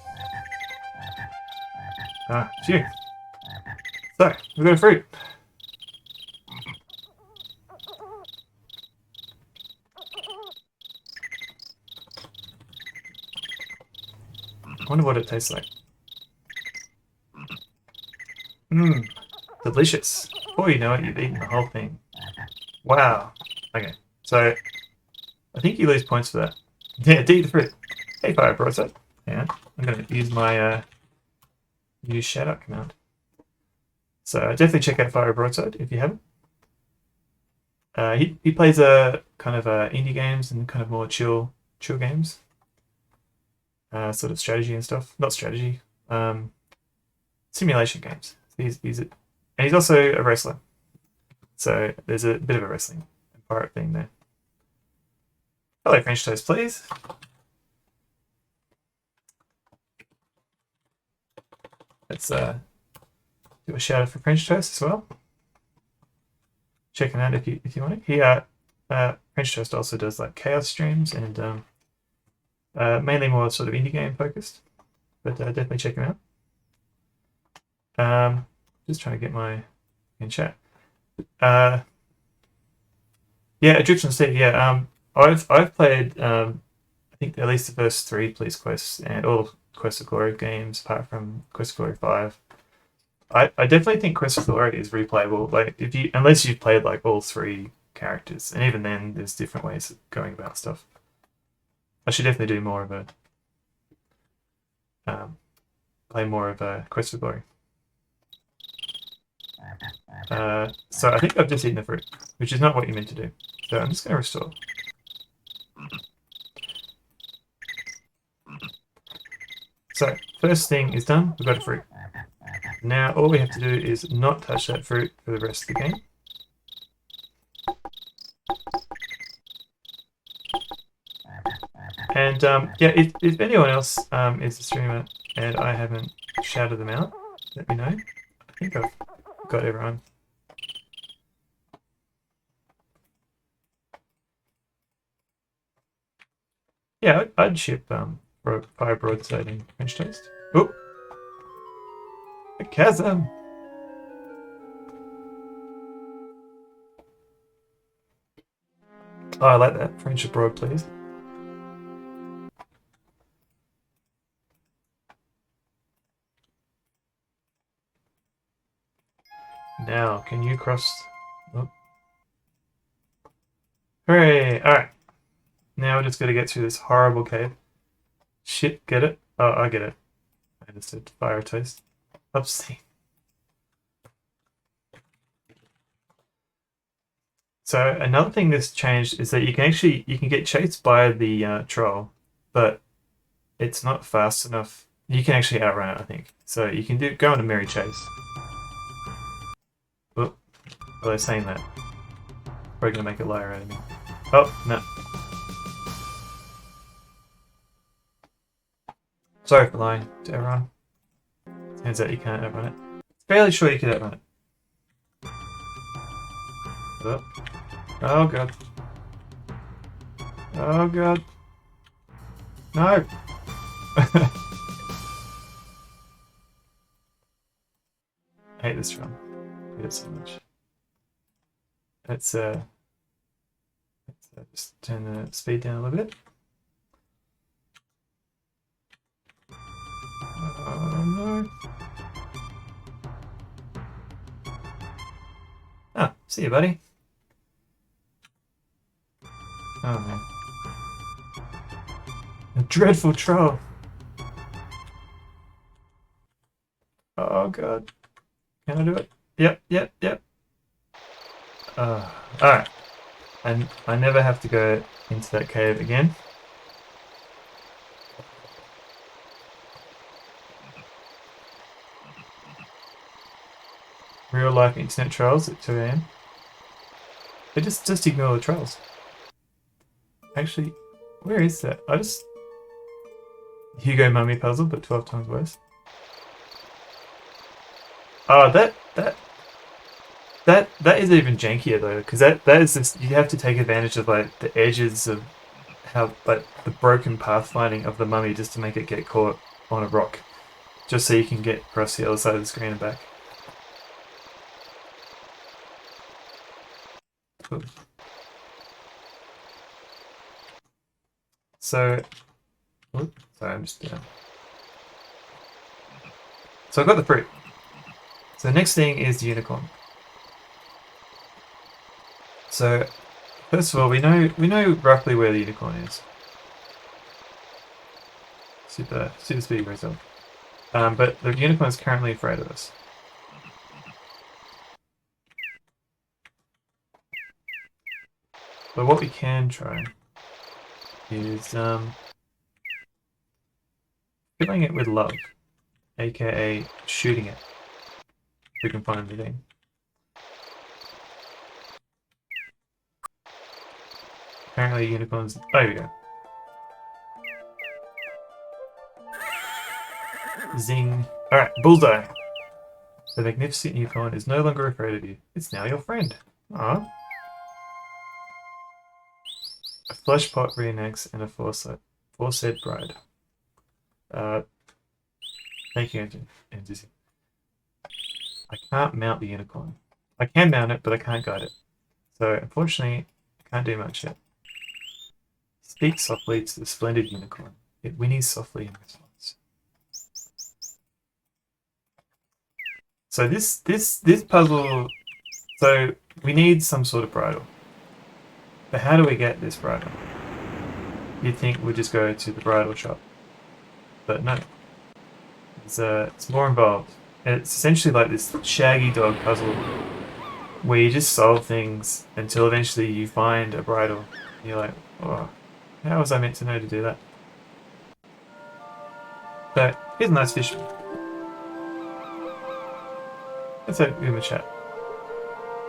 Ah, phew. So, we've got a fruit. I wonder what it tastes like. Mmm, delicious. Before you know it, you've eaten the whole thing. Wow. Okay, so I think you lose points for that. Yeah, eat the fruit. Hey, fire broadside. Yeah, I'm going to use my use shout out command. So definitely check out Fire Broadside if you haven't. He plays a kind of indie games and kind of more chill games. Sort of strategy and stuff. Not strategy. Simulation games. And he's also a wrestler. So there's a bit of a wrestling and pirate thing there. Hello, French toast, please. Let's do a shout out for French toast as well. Check him out if you want it. He French toast also does like chaos streams and mainly more sort of indie game focused. But definitely check him out. Just trying to get my in chat. Yeah, Adrift on the Sea. Yeah, I've played I think at least the first 3 police quests and all Quest of Glory games apart from Quest of Glory 5. I definitely think Quest of Glory is replayable. Like unless you've played like all 3 characters, and even then there's different ways of going about stuff. I should definitely do more of a play more of a Quest of Glory. So I think I've just eaten the fruit, which is not what you meant to do. So I'm just going to restore. So first thing is done. We've got a fruit. Now all we have to do is not touch that fruit for the rest of the game. And yeah, if anyone else is a streamer and I haven't shouted them out, let me know. I think I've got everyone. Yeah, I'd ship Fire Broadside and French toast. Oh, a chasm. Oh, I like that. French abroad, please. Now, can you cross? Oh. Hooray! Alright. Now we're just gonna get through this horrible cave. Shit, get it? Oh, I get it. I understood. Fire toast. Upsy. So another thing that's changed is that you can get chased by the troll, but it's not fast enough. You can actually outrun it, I think. So you can go on a merry chase. Oh, well, they're saying that. Probably gonna make a liar out of me. Oh, no. Sorry for lying to everyone. Turns out you can't outrun it. Fairly sure you can outrun it. Oh, oh god. Oh god. No! I hate this run. I hate it so much. Let's just turn the speed down a little bit. Oh no. Ah, see you, buddy. Oh man. A dreadful troll. Oh god. Can I do it? Yep. Alright. And I never have to go into that cave again. Real life internet trolls at 2 AM. They just ignore the trolls. Actually, where is that? Hugo Mummy puzzle, but 12 times worse. Oh, that is even jankier though, because that is just, you have to take advantage of like the edges of how like the broken pathfinding of the mummy just to make it get caught on a rock, just so you can get across the other side of the screen and back. Oops. So, sorry, I'm just So I got the fruit. So the next thing is the unicorn. So first of all, we know roughly where the unicorn is. Super speed result. But the unicorn is currently afraid of us. But what we can try is filling it with love, aka shooting it. If we can find anything. Apparently unicorns. Oh, here we go. Zing. Alright, bullseye. The magnificent unicorn is no longer afraid of you. It's now your friend. Ah. A flesh pot reenacts and a foresaid bride. Thank you, Angie. I can't mount the unicorn. I can mount it, but I can't guide it. So, unfortunately, I can't do much yet. Speak softly to the splendid unicorn. It whinnies softly in response. So this puzzle, so we need some sort of bridle. But how do we get this bridle? You'd think we'd just go to the bridle shop. But no. It's more involved. And it's essentially like this shaggy dog puzzle where you just solve things until eventually you find a bridle. And you're like, oh, how was I meant to know to do that? So, here's a nice fish. Let's give him a chat.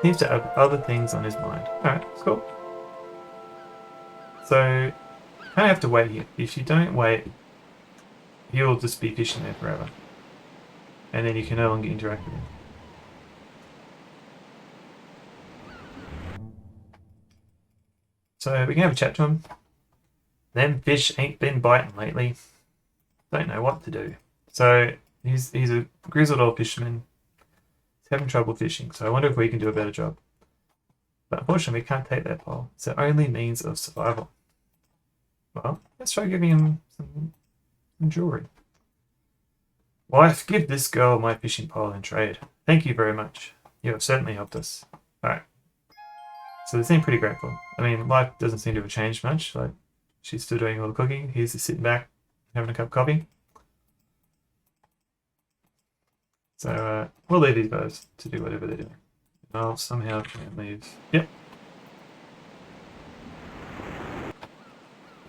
Seems to have other things on his mind. Alright, cool. So, you kind of have to wait here. If you don't wait, he'll just be fishing there forever. And then you can no longer interact with him. So we can have a chat to him. Them fish ain't been biting lately. Don't know what to do. So he's a grizzled old fisherman. He's having trouble fishing. So I wonder if we can do a better job. But unfortunately we can't take that pole. It's the only means of survival. Well, let's try giving him some jewelry. Wife, give this girl my fishing pole in trade. Thank you very much. You have certainly helped us. Alright. So they seem pretty grateful. I mean, life doesn't seem to have changed much. Like, she's still doing all the cooking. He's just sitting back, having a cup of coffee. So we'll leave these guys to do whatever they're doing. Oh, somehow can't leave. Yep.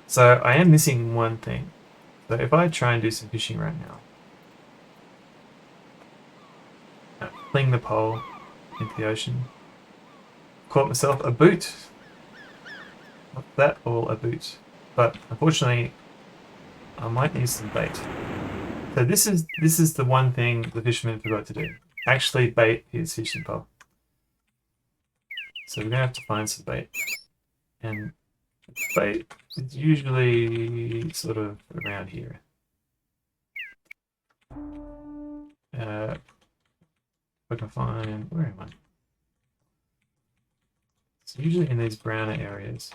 So I am missing one thing. So if I try and do some fishing right now, fling the pole into the ocean, caught myself a boot. Not that all a boot, but unfortunately, I might need some bait. So this is the one thing the fisherman forgot to do. Actually bait his fishing pole. So we're gonna have to find some bait, and bait is usually sort of around here. If I can find, where am I? It's usually in these browner areas.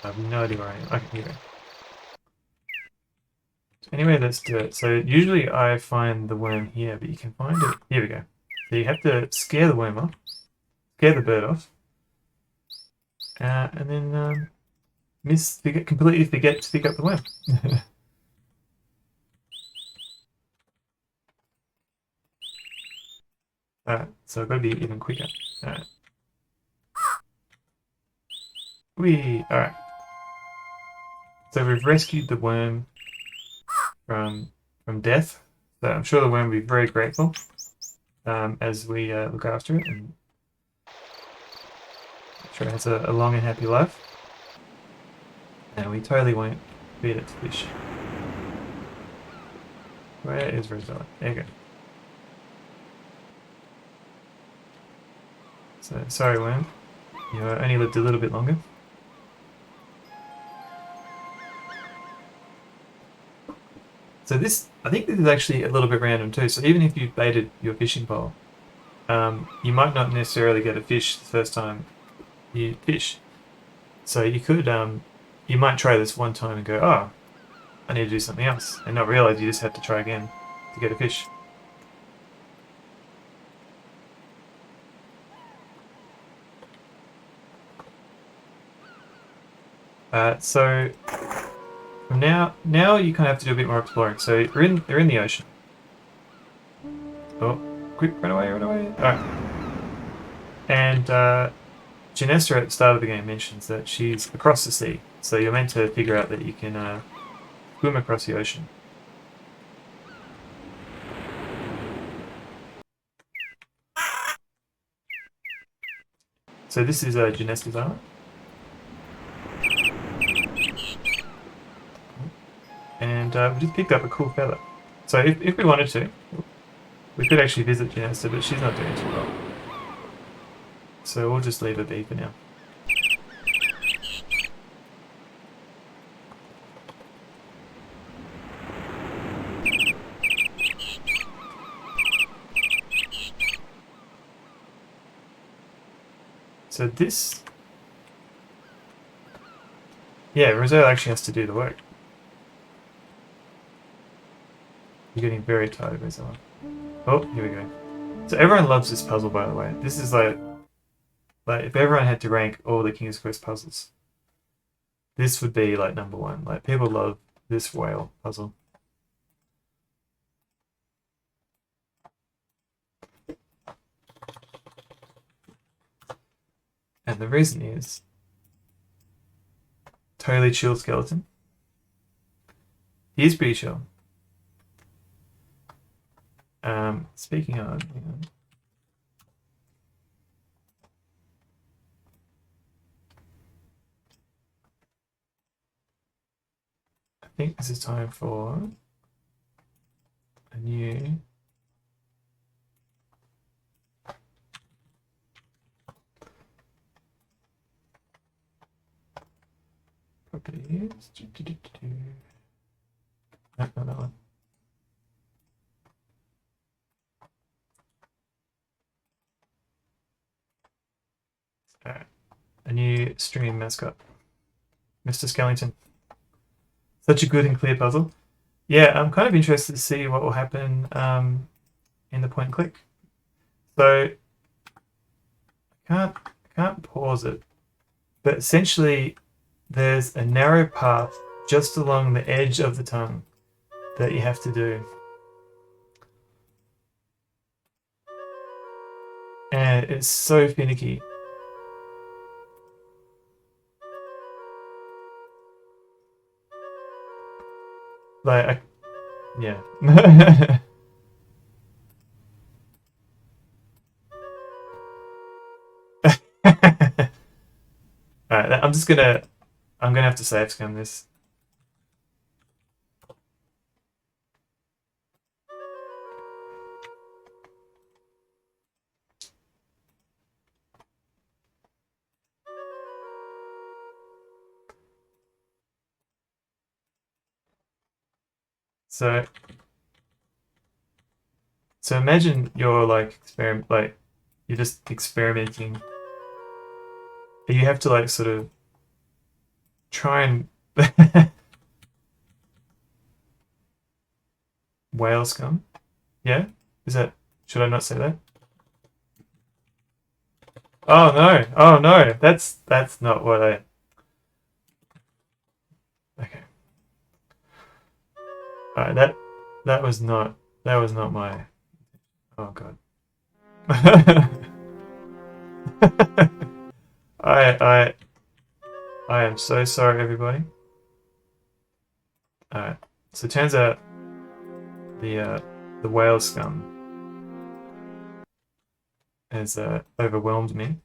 I have no idea where I am. Okay, here we go. So anyway, let's do it. So usually I find the worm here, but you can find it. Here we go. So you have to scare the worm off, scare the bird off, and then completely forget to pick up the worm. Alright, so I've got to be even quicker. Alright. Alright. So we've rescued the worm from death. So I'm sure the worm will be very grateful as we look after it, and I'm sure it has a long and happy life. And we totally won't feed it to fish. Where is Rosella? There you go. So sorry, worm. You only lived a little bit longer. So this, I think this is actually a little bit random too. So even if you baited your fishing pole, you might not necessarily get a fish the first time you fish. So you could, you might try this one time and go, oh, I need to do something else, and not realize you just have to try again to get a fish. So from now you kind of have to do a bit more exploring. So they're in the ocean. Oh, quick, run away, run away. Alright. And Janessa at the start of the game mentions that she's across the sea. So you're meant to figure out that you can swim across the ocean. So this is Janessa's island. And we just picked up a cool feather. So if we wanted to, we could actually visit Janessa, but she's not doing too well. So we'll just leave her be for now. So this... Yeah, Roselle actually has to do the work. You're getting very tired, Rosella. Oh, here we go. So everyone loves this puzzle, by the way. This is like if everyone had to rank all the King's Quest puzzles, this would be like number one. Like, people love this whale puzzle. And the reason is totally chill skeleton. He is pretty chill. Speaking of, hang on. I think this is time for a new properties. No, not that one. Alright. A new stream mascot. Mr. Skellington. Such a good and clear puzzle. Yeah, I'm kind of interested to see what will happen in the point and click. So I can't pause it, but essentially there's a narrow path just along the edge of the tongue that you have to do. And it's so finicky. Like, yeah. Alright, I'm gonna have to save scan this. So imagine you're like you're just experimenting. You have to like sort of try and whale scum. Yeah? Should I not say that? Oh no. Oh no. That's not what I Okay. Alright, that was not my oh god. I am so sorry, everybody. Alright, so it turns out the whale scum has overwhelmed me.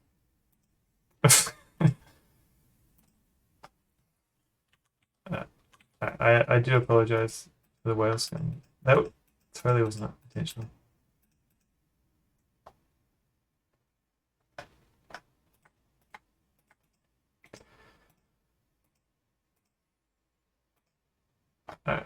I do apologize for the whale scum. That totally was not intentional. Alright.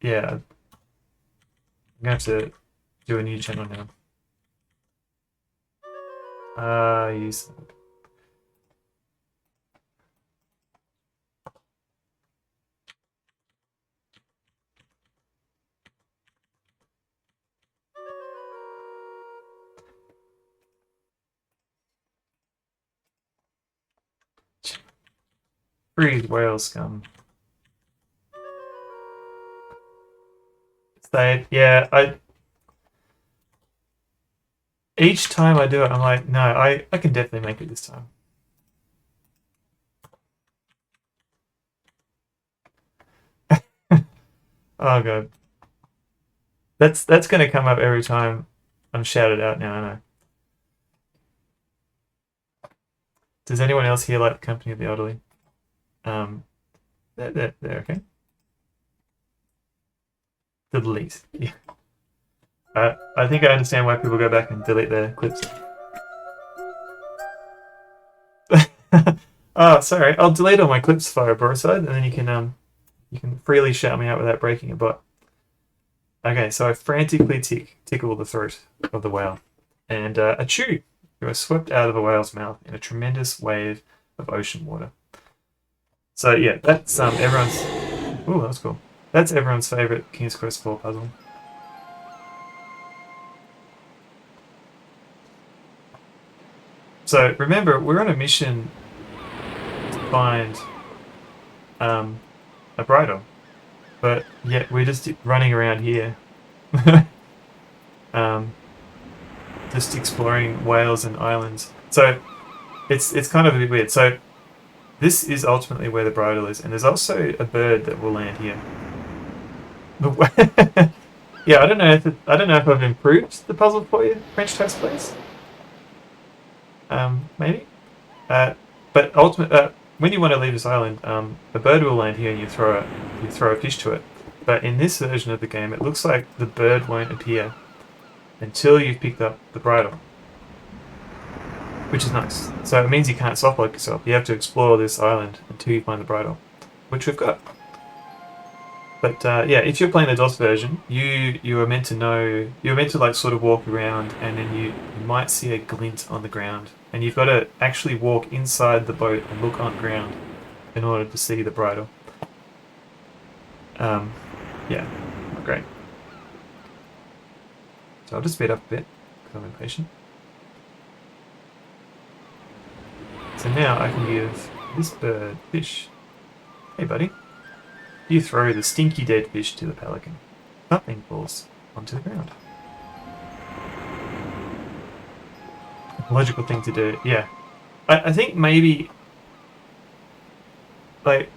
Yeah, I'm gonna have to do a new channel now. Use 3 whale scum. Yeah, each time I do it, I'm like, no, I can definitely make it this time. Oh god. That's gonna come up every time I'm shouted out now, I know. Does anyone else here like the Company of the Elderly? They're okay. Delete. Yeah. I think I understand why people go back and delete their clips. Oh, sorry. I'll delete all my clips via Broadside, and then you can freely shout me out without breaking a bot. Okay, so I frantically tickle the throat of the whale, and achoo! You are swept out of a whale's mouth in a tremendous wave of ocean water. So yeah, that's everyone's. Oh, that was cool. That's everyone's favorite King's Quest 4 puzzle. So remember, we're on a mission to find a bridle, but yet we're just running around here, just exploring whales and islands. So it's kind of a bit weird. So this is ultimately where the bridle is, and there's also a bird that will land here. Yeah, I don't know if I've improved the puzzle for you, French Toast Please. Maybe. But when you want to leave this island, a bird will land here, and you throw a fish to it. But in this version of the game, it looks like the bird won't appear until you've picked up the bridle, which is nice. So it means you can't softlock yourself. You have to explore this island until you find the bridle, which we've got. But yeah, if you're playing the DOS version, you were meant to know, you were meant to like sort of walk around, and then you might see a glint on the ground, and you've got to actually walk inside the boat and look on ground in order to see the bridle. Yeah, not great. So I'll just speed up a bit because I'm impatient. So now I can give this bird fish. Hey, buddy. You throw the stinky dead fish to the pelican. Something falls onto the ground. Logical thing to do, yeah. I think maybe, like,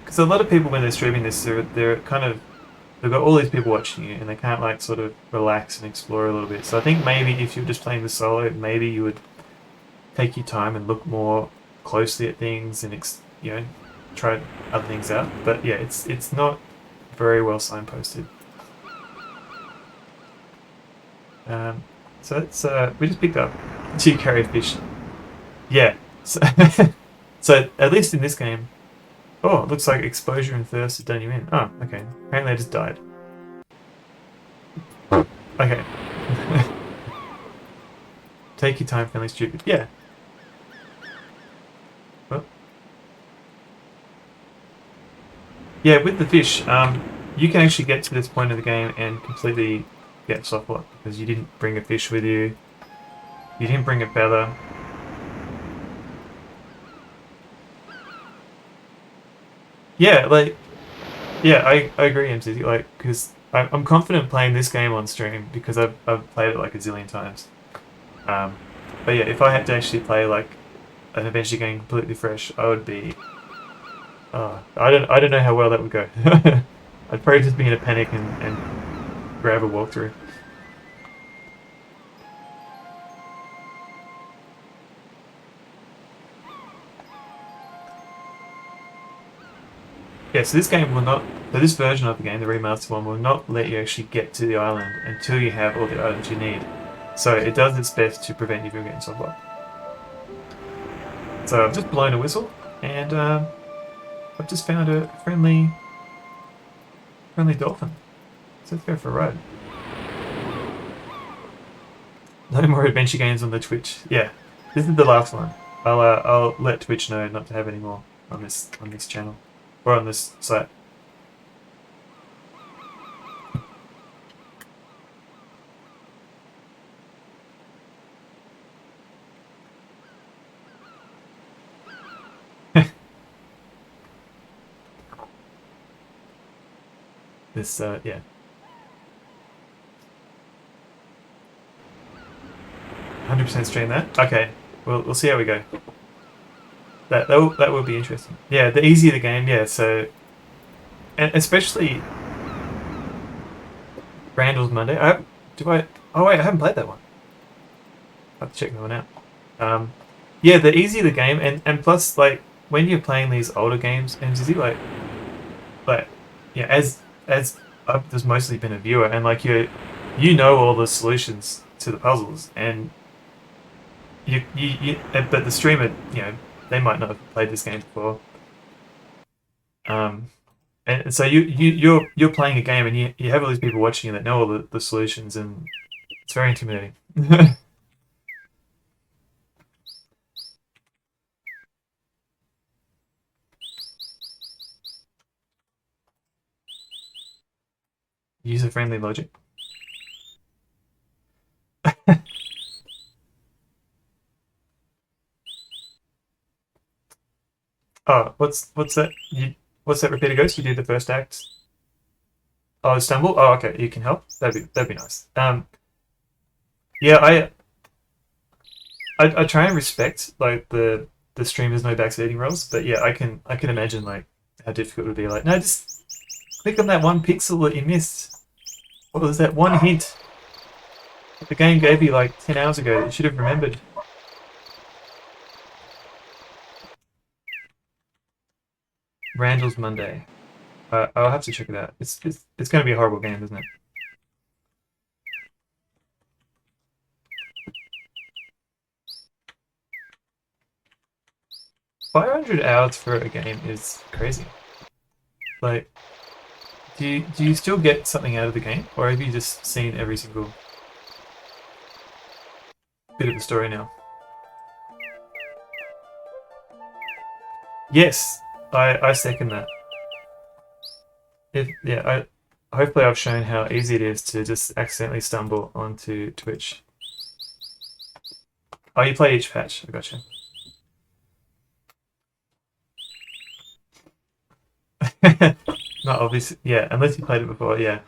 because a lot of people when they're streaming this, they're kind of, they've got all these people watching you and they can't like sort of relax and explore a little bit. So I think maybe if you're just playing the solo, maybe you would take your time and look more closely at things and try other things out. But yeah, it's not very well signposted. So it's we just picked up 2 carry fish. Yeah. So, so at least in this game, oh, it looks like exposure and thirst have done you in. Oh, okay. Apparently I just died. Okay. Take your time, feeling stupid. Yeah. Well, yeah, with the fish, you can actually get to this point of the game and completely get soft lock because you didn't bring a fish with you. You didn't bring a feather. Yeah, like, yeah, I agree, MCZ. Like, because I'm confident playing this game on stream because I've played it like a zillion times. Um, but yeah, if I had to actually play like an adventure game completely fresh, I would be. I don't know how well that would go. I'd probably just be in a panic and grab a walkthrough. Yeah, so this game will not. So this version of the game, the remastered one, will not let you actually get to the island until you have all the items you need. So it does its best to prevent you from getting soft lock. So I've just blown a whistle, and I've just found a friendly dolphin. So let's go for a ride. No more adventure games on the Twitch. Yeah, this is the last one. I'll let Twitch know not to have any more on this channel or on this site. This yeah. 100% stream that. Okay, we'll see how we go. That will be interesting. Yeah, the easier the game, yeah. So, and especially Randall's Monday. Oh wait, I haven't played that one. I have to check that one out. Yeah, the easier the game, and plus like when you're playing these older games, MCZ, like yeah, as I've just mostly been a viewer, and like you know all the solutions to the puzzles, and but the streamer, they might not have played this game before. And so you're playing a game, and you have all these people watching you that know all the solutions, and it's very intimidating. User-friendly logic. Oh, what's that? What's that repeated ghost? You do the first act. Oh, stumble. Oh, okay. You can help. That'd be nice. Yeah, I try and respect like the streamers no backseating rules, but yeah, I can imagine like how difficult it would be. Like, no, just click on that one pixel that you missed. What was that one hint that the game gave you like 10 hours ago that you should have remembered? Randall's Monday. I'll have to check it out. It's going to be a horrible game, isn't it? $500 for a game is crazy. Like, Do you still get something out of the game, or have you just seen every single bit of the story now? Yes, I second that. Hopefully I've shown how easy it is to just accidentally stumble onto Twitch. Oh, you play each patch. I gotcha. Not obvious. Yeah, unless you played it before. Yeah.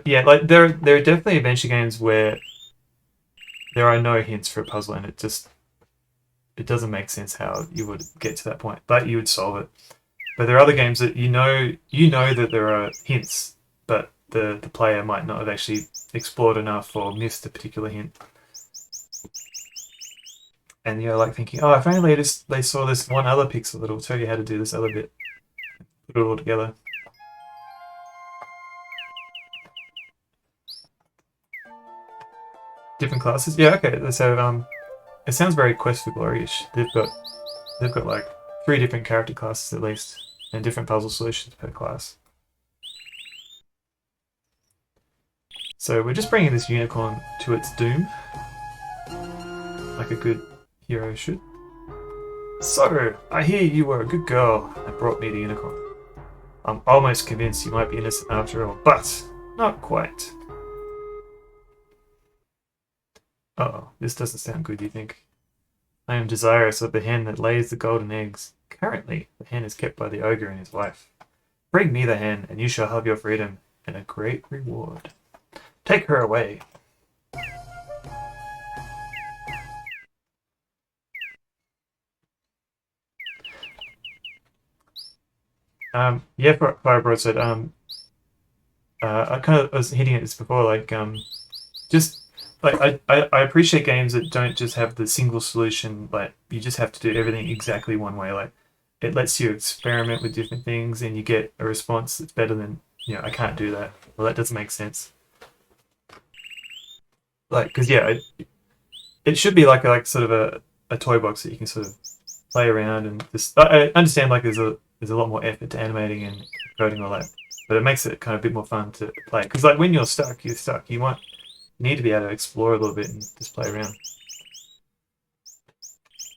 Yeah, like there are definitely adventure games where there are no hints for a puzzle, and it doesn't make sense how you would get to that point, but you would solve it. But there are other games that you know that there are hints, but the player might not have actually explored enough or missed a particular hint. And you're like thinking, oh, if only they saw this one other pixel that'll tell you how to do this other bit. Put it all together. Different classes? Yeah, okay. So it sounds very Quest for Glory-ish. They've got like 3 different character classes at least, and different puzzle solutions per class. So we're just bringing this unicorn to its doom, like a good hero should. So, I hear you were a good girl and brought me the unicorn. I'm almost convinced you might be innocent after all, but not quite. Uh-oh, this doesn't sound good, you think? I am desirous of the hen that lays the golden eggs. Currently, the hen is kept by the ogre and his wife. Bring me the hen, and you shall have your freedom and a great reward. Take her away. Yeah, Fire Broadside. I kind of was hitting at this before, like, just like I appreciate games that don't just have the single solution. Like you just have to do everything exactly one way. Like it lets you experiment with different things, and you get a response that's better than I can't do that. Well, that doesn't make sense. Like because it should be like sort of a toy box that you can sort of play around and just. I understand like there's a lot more effort to animating and coding all that, but it makes it kind of a bit more fun to play. Because like when you're stuck, you're stuck. You might need to be able to explore a little bit and just play around.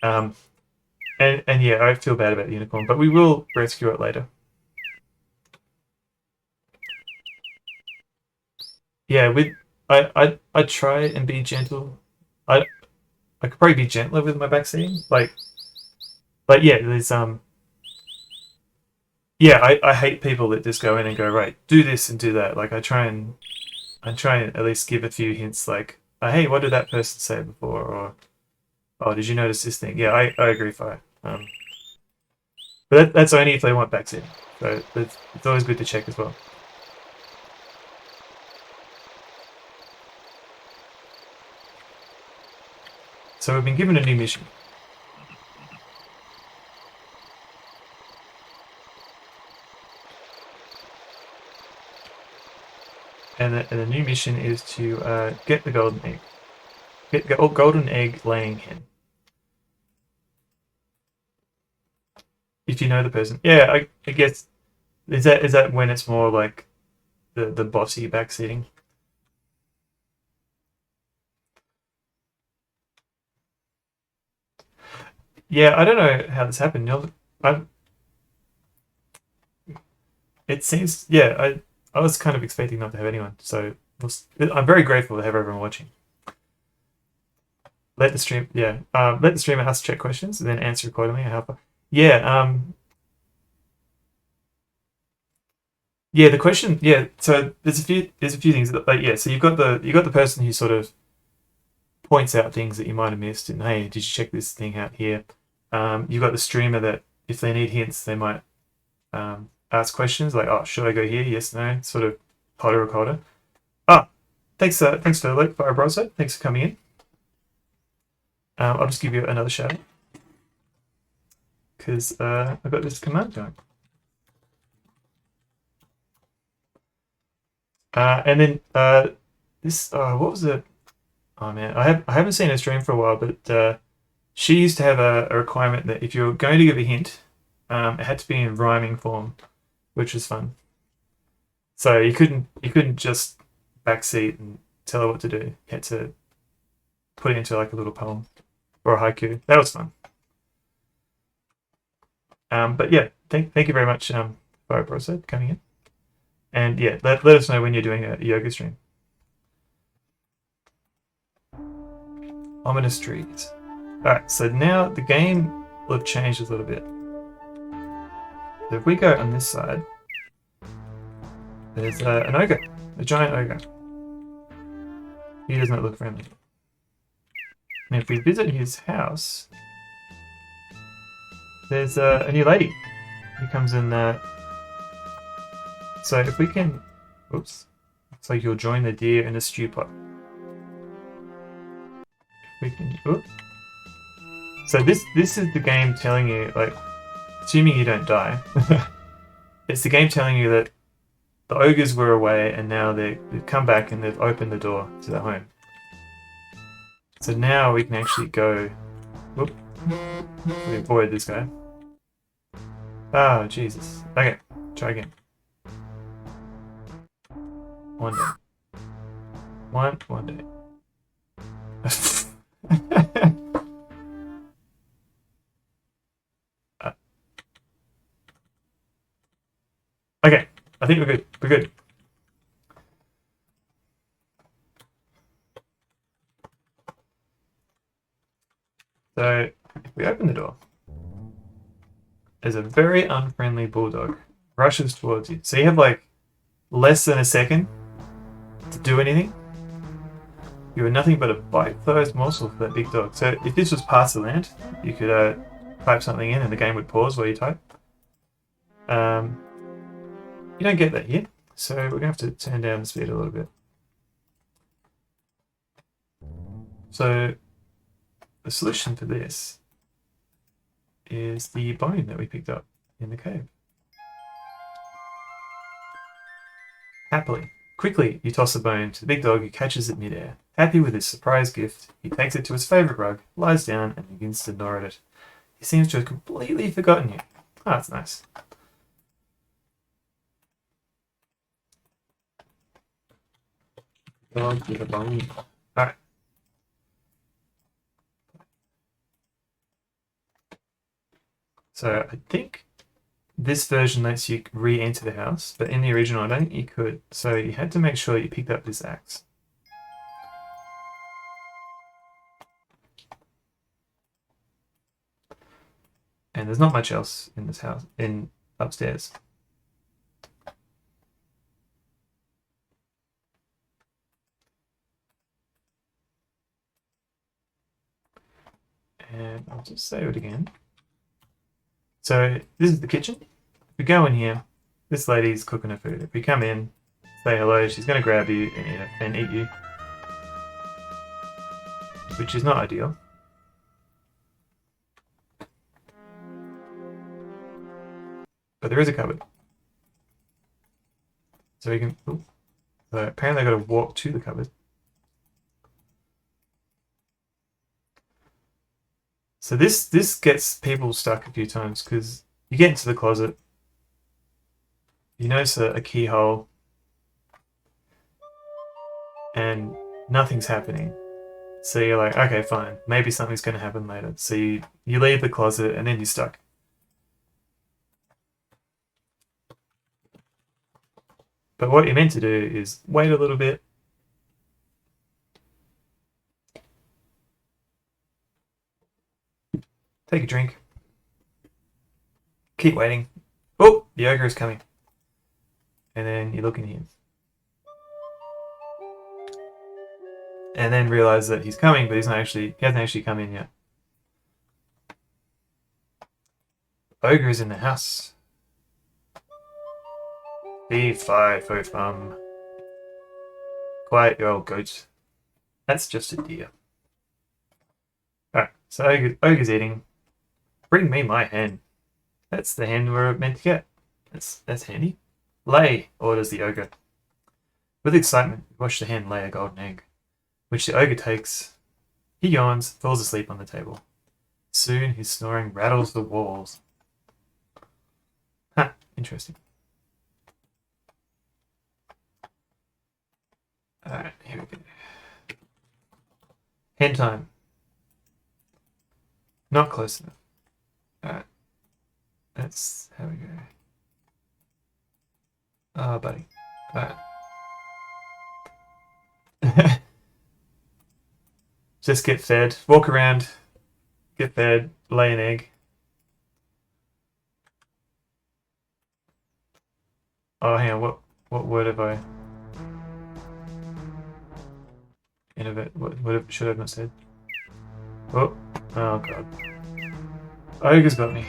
Um, and yeah, I feel bad about the unicorn, but we will rescue it later. Yeah, I try and be gentle. I I could probably be gentler with my backseating. Like yeah, there's yeah, I hate people that just go in and go right, do this and do that. Like I try and at least give a few hints like, hey, what did that person say before? Or oh, did you notice this thing? Yeah, I agree, Fire. But that's only if they want backseating. So it's always good to check as well. So we've been given a new mission. And the new mission is to get the golden egg. Get the golden egg laying hen. If you know the person. Yeah, I guess is that when it's more like the bossy backseating? Yeah, I don't know how this happened. I it seems yeah, I was kind of expecting not to have anyone, so I'm very grateful to have everyone watching. Let the streamer ask check questions and then answer accordingly. Yeah, yeah. The question, yeah. So there's a few things that, like, yeah. So you've got the person who sort of points out things that you might have missed, and hey, did you check this thing out here? You've got the streamer that if they need hints, they might ask questions like, oh, should I go here? Yes, no, sort of potter or cotter. Ah, thanks for the link, Fire Broadside. Thanks for coming in. I'll just give you another shout because I've got this command going. And then this what was it? Oh man, I haven't seen her stream for a while, but she used to have a requirement that if you're going to give a hint, it had to be in rhyming form. which was fun. So you couldn't just backseat and tell her what to do. You had to put it into like a little poem or a haiku. That was fun. But yeah, thank you very much, Fire Broadside, coming in. And yeah, let us know when you're doing a yoga stream. Ominous trees. Alright, so now the game will have changed a little bit. So if we go on this side, there's an ogre, a giant ogre. He does not look friendly. And if we visit his house, there's a new lady who comes in. So if we can, oops, looks like you'll join the deer in a stew pot. If we can, oops. So this is the game telling you, like, assuming you don't die, it's the game telling you that the ogres were away and now they've come back and they've opened the door to their home. So now we can actually go, whoop, we avoid this guy. Oh, Jesus. Okay, try again. One day. One day. Okay, I think we're good. We're good. So, if we open the door, there's a very unfriendly bulldog rushes towards you. So you have like less than a second to do anything. You are nothing but a bite-sized morsel for that big dog. So if this was Parts of Land, you could type something in and the game would pause while you type. You don't get that here, so we're going to have to turn down the speed a little bit. So the solution for this is the bone that we picked up in the cave. Happily, quickly, you toss the bone to the big dog who catches it midair. Happy with his surprise gift, he takes it to his favourite rug, lies down, and begins to gnaw at it. He seems to have completely forgotten you. Ah, that's nice. Dog with a bone. Alright. So I think this version lets you re-enter the house, but in the original I don't think you could. So you had to make sure you picked up this axe. And there's not much else in this house, upstairs. And I'll just save it again. So this is the kitchen. If we go in here, this lady's cooking her food. If we come in, say hello, she's going to grab you and eat you, which is not ideal. But there is a cupboard. So we can... Ooh. So apparently I've got to walk to the cupboard. So this gets people stuck a few times because you get into the closet, you notice a keyhole, and nothing's happening. So you're like, okay, fine, maybe something's going to happen later. So you leave the closet and then you're stuck. But what you're meant to do is wait a little bit. Take a drink. Keep waiting. Oh, the ogre is coming. And then you look in here. And then realize that he's coming, but he hasn't actually come in yet. Ogre is in the house. Be five, quiet your old goat. That's just a deer. Alright, so ogre's eating. Bring me my hen. That's the hen we're meant to get. That's handy. Lay, orders the ogre. With excitement, we watch the hen lay a golden egg, which the ogre takes. He yawns, falls asleep on the table. Soon his snoring rattles the walls. Huh, interesting. Hen time. Not close enough. Alright. That's how we go. Oh, buddy. Alright. Just get fed. Walk around. Get fed. Lay an egg. Oh, hang on. What word have I... Innovate. What should I have not said? Oh. Oh, God. Ogre's got me.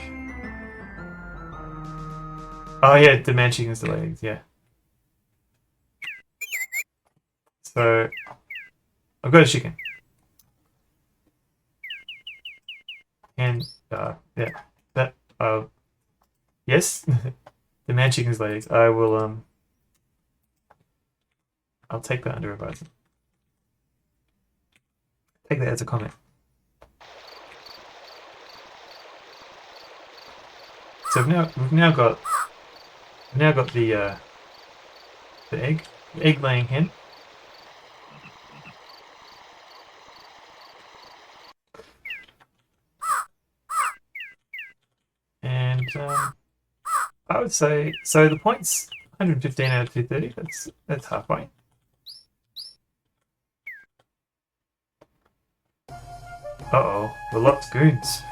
Oh, yeah. Demand chickens to lay eggs. Yeah. So... I've got a chicken. And, yeah. That, yes. The man chicken's legs. I will, I'll take that under advisement. Take that as a comment. So we've now got the egg laying hen. And I would say so. The points 115 out of 230. That's halfway. Uh-oh, the locked goons.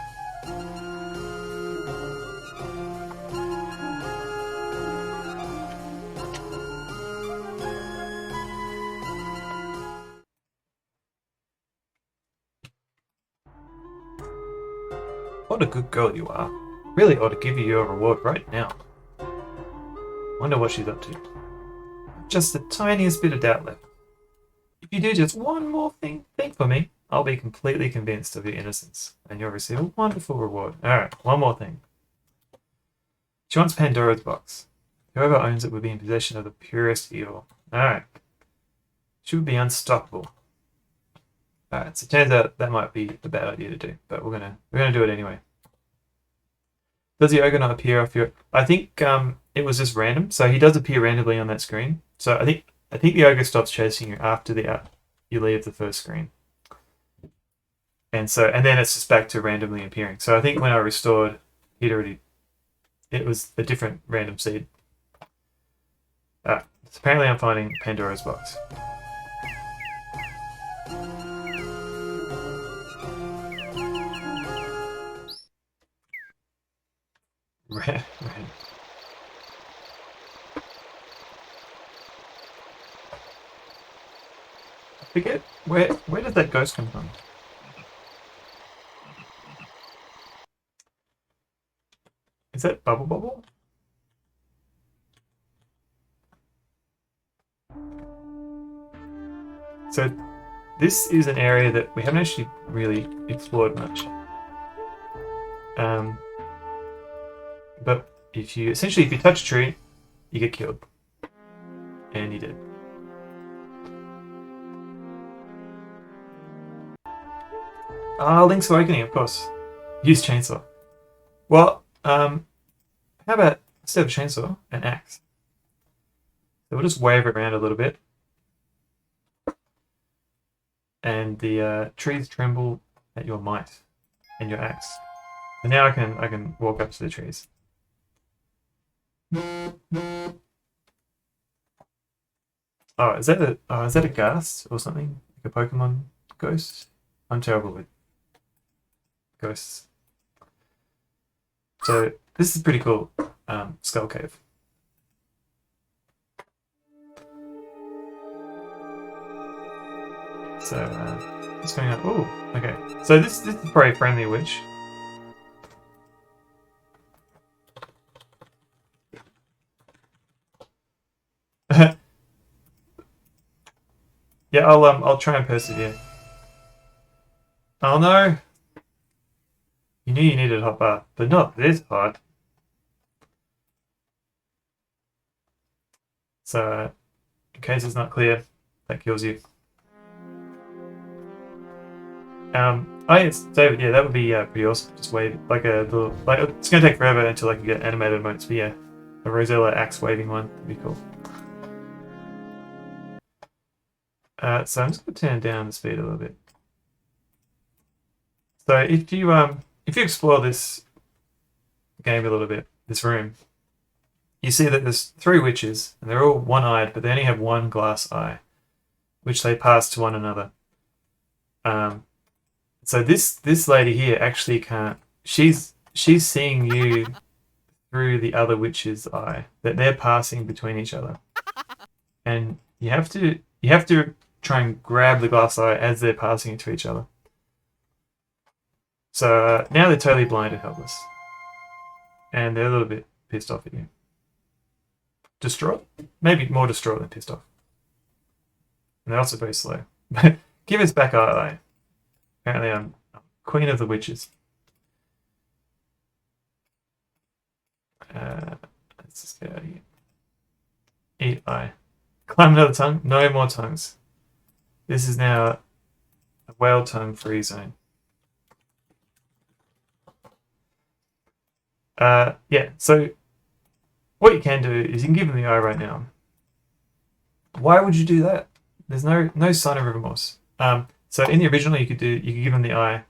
What a good girl you are. Really ought to give you your reward right now. Wonder what she's up to. Just the tiniest bit of doubt left. If you do just one more thing for me, I'll be completely convinced of your innocence, and you'll receive a wonderful reward. Alright, one more thing. She wants Pandora's box. Whoever owns it would be in possession of the purest evil. Alright. She would be unstoppable. Alright, so it turns out that might be a bad idea to do, but we're gonna do it anyway. Does the ogre not appear off your... I think it was just random, so he does appear randomly on that screen. So I think the ogre stops chasing you after you leave the first screen. And then it's just back to randomly appearing. So I think when I restored, it was a different random seed. So apparently I'm finding Pandora's box. Red. I forget where did that ghost come from? Is that Bubble Bobble? So this is an area that we haven't actually really explored much. But if you touch a tree, you get killed. And you did. Link's Awakening, of course. Use chainsaw. Well, how about instead of chainsaw, an axe? So we'll just wave it around a little bit. And the trees tremble at your might and your axe. And now I can walk up to the trees. Oh, is that a ghast or something? Like a Pokemon ghost? I'm terrible with ghosts. So this is pretty cool. Skull Cave. So what's going on? Oh, okay. So this is probably a friendly witch. Yeah, I'll try and persevere. Oh no! You knew you needed hot bath, but not this hot. So, in case it's not clear, that kills you. Oh yes, David. Yeah, that would be pretty awesome. Just wave like a little. Like it's gonna take forever until I can get animated moments. But yeah, a Rosella axe waving one would be cool. So I'm just gonna turn down the speed a little bit. So if you explore this game a little bit, this room, you see that there's 3 witches, and they're all one-eyed, but they only have one glass eye, which they pass to one another. So this lady here actually can't. She's seeing you through the other witch's eye that they're passing between each other, and you have to try and grab the glass eye as they're passing it to each other. So now they're totally blind and helpless, and they're a little bit pissed off at you. Distraught? Maybe more distraught than pissed off. And they're also very slow. Give us back our eye. Apparently I'm queen of the witches. Let's just get out of here. Eat eye. Climb another tongue? No more tongues. This is now a whale tongue free zone. Yeah, so what you can do is you can give them the eye right now. Why would you do that? There's no sign of remorse. So in the original, you could give them the eye,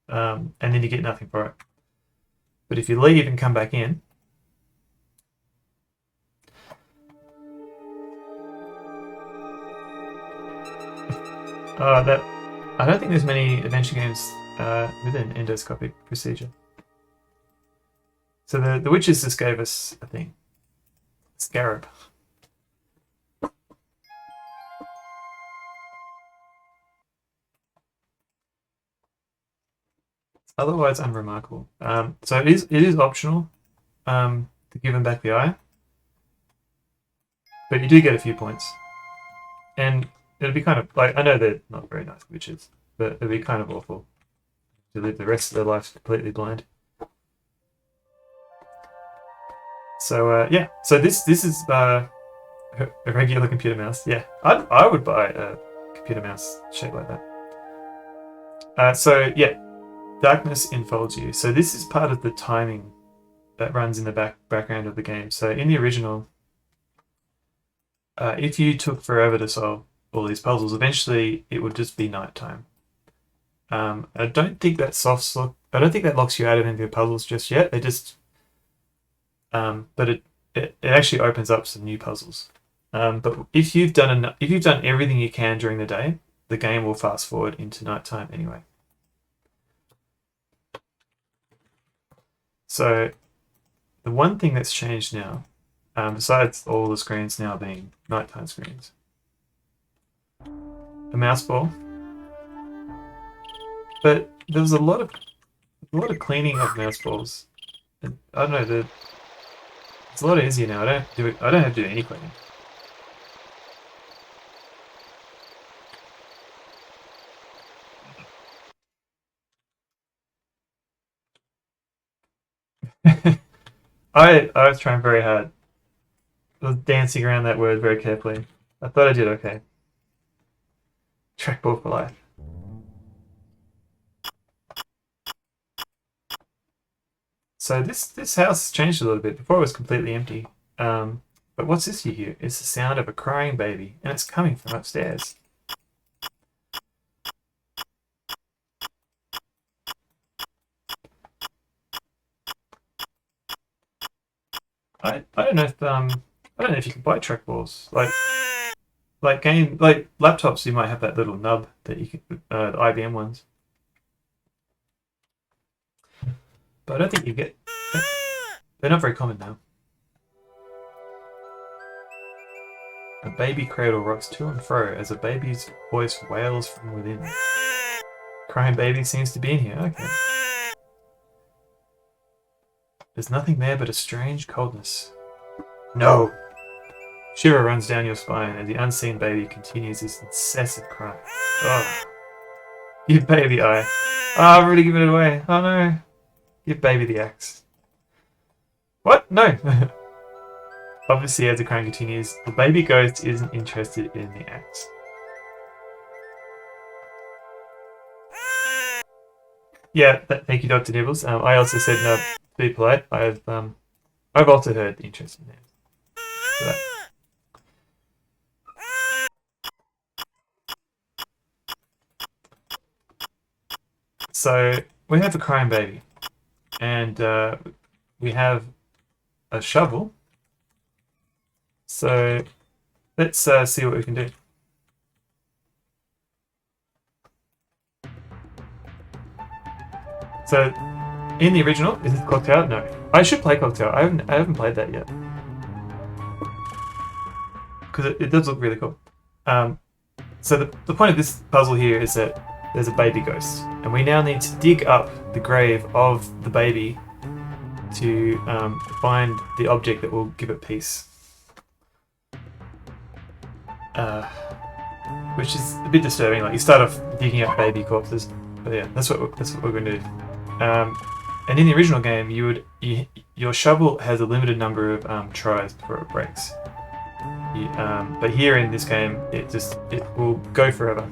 and then you get nothing for it. But if you leave and come back in, I don't think there's many adventure games with an endoscopic procedure. So the witches just gave us a thing. Scarab. Otherwise unremarkable. So it is optional to give them back the eye. But you do get a few points. And it'll be kind of like, I know they're not very nice witches, but it'll be kind of awful to live the rest of their lives completely blind. So yeah, so this is a regular computer mouse. Yeah, I would buy a computer mouse shaped like that. So yeah, darkness enfolds you. So this is part of the timing that runs in the background of the game. So in the original, if you took forever to solve all these puzzles, eventually it would just be nighttime. I don't think that locks you out of any of the puzzles just yet. They just but it actually opens up some new puzzles. But if you've done everything you can during the day, the game will fast forward into nighttime anyway. So the one thing that's changed now, besides all the screens now being nighttime screens, a mouse ball. But there was a lot of cleaning of mouse balls. And I don't know, it's a lot easier now. I don't have to do any cleaning. I was trying very hard. I was dancing around that word very carefully. I thought I did okay. Trackball for life. So this house changed a little bit. Before it was completely empty. But what's this you hear? It's the sound of a crying baby, and it's coming from upstairs. I don't know if you can buy trackballs like laptops. You might have that little nub that you can the IBM ones, but I don't think you get. They're not very common now. A baby cradle rocks to and fro as a baby's voice wails from within. Crying baby seems to be in here. Okay. There's nothing there but a strange coldness. No! Shiver runs down your spine as the unseen baby continues his incessant cry. Oh. Give baby eye. Oh, I've already given it away. Oh no. Give baby the axe. What? No. Obviously, as the crying continues, the baby ghost isn't interested in the axe. Yeah, thank you, Dr. Nibbles. I also said no, be polite. I've also heard interesting names. For that. So we have a crying baby, and we have a shovel. So let's see what we can do. So in the original, is this Clock Tower? No. I should play Clock Tower. I haven't played that yet. Because it does look really cool. So the point of this puzzle here is that there's a baby ghost, and we now need to dig up the grave of the baby to find the object that will give it peace. Which is a bit disturbing. Like, you start off digging up baby corpses, but yeah, that's what we're going to do. And in the original game, your shovel has a limited number of tries before it breaks. But here in this game, it will go forever.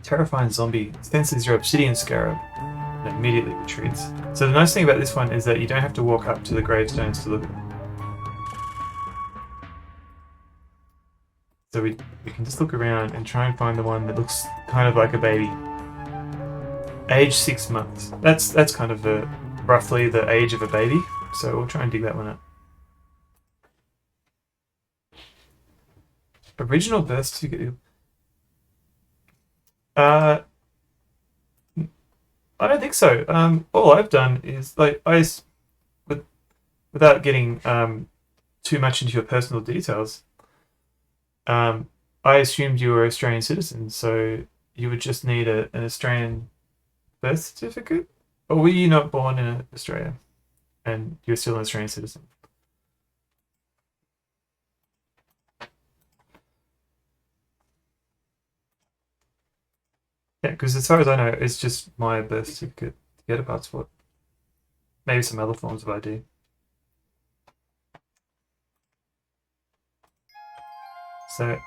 Terrifying zombie senses your obsidian scarab and immediately retreats. So the nice thing about this one is that you don't have to walk up to the gravestones to look at them. So we can just look around and try and find the one that looks kind of like a baby. Age 6 months. That's kind of roughly the age of a baby. So we'll try and dig that one up. Original birth certificate. I don't think so. All I've done is, like, without getting too much into your personal details, I assumed you were an Australian citizen, so you would just need an Australian birth certificate? Or were you not born in Australia and you're still an Australian citizen? Yeah, because as far as I know, it's just my birth certificate to get a passport. Maybe some other forms of ID. So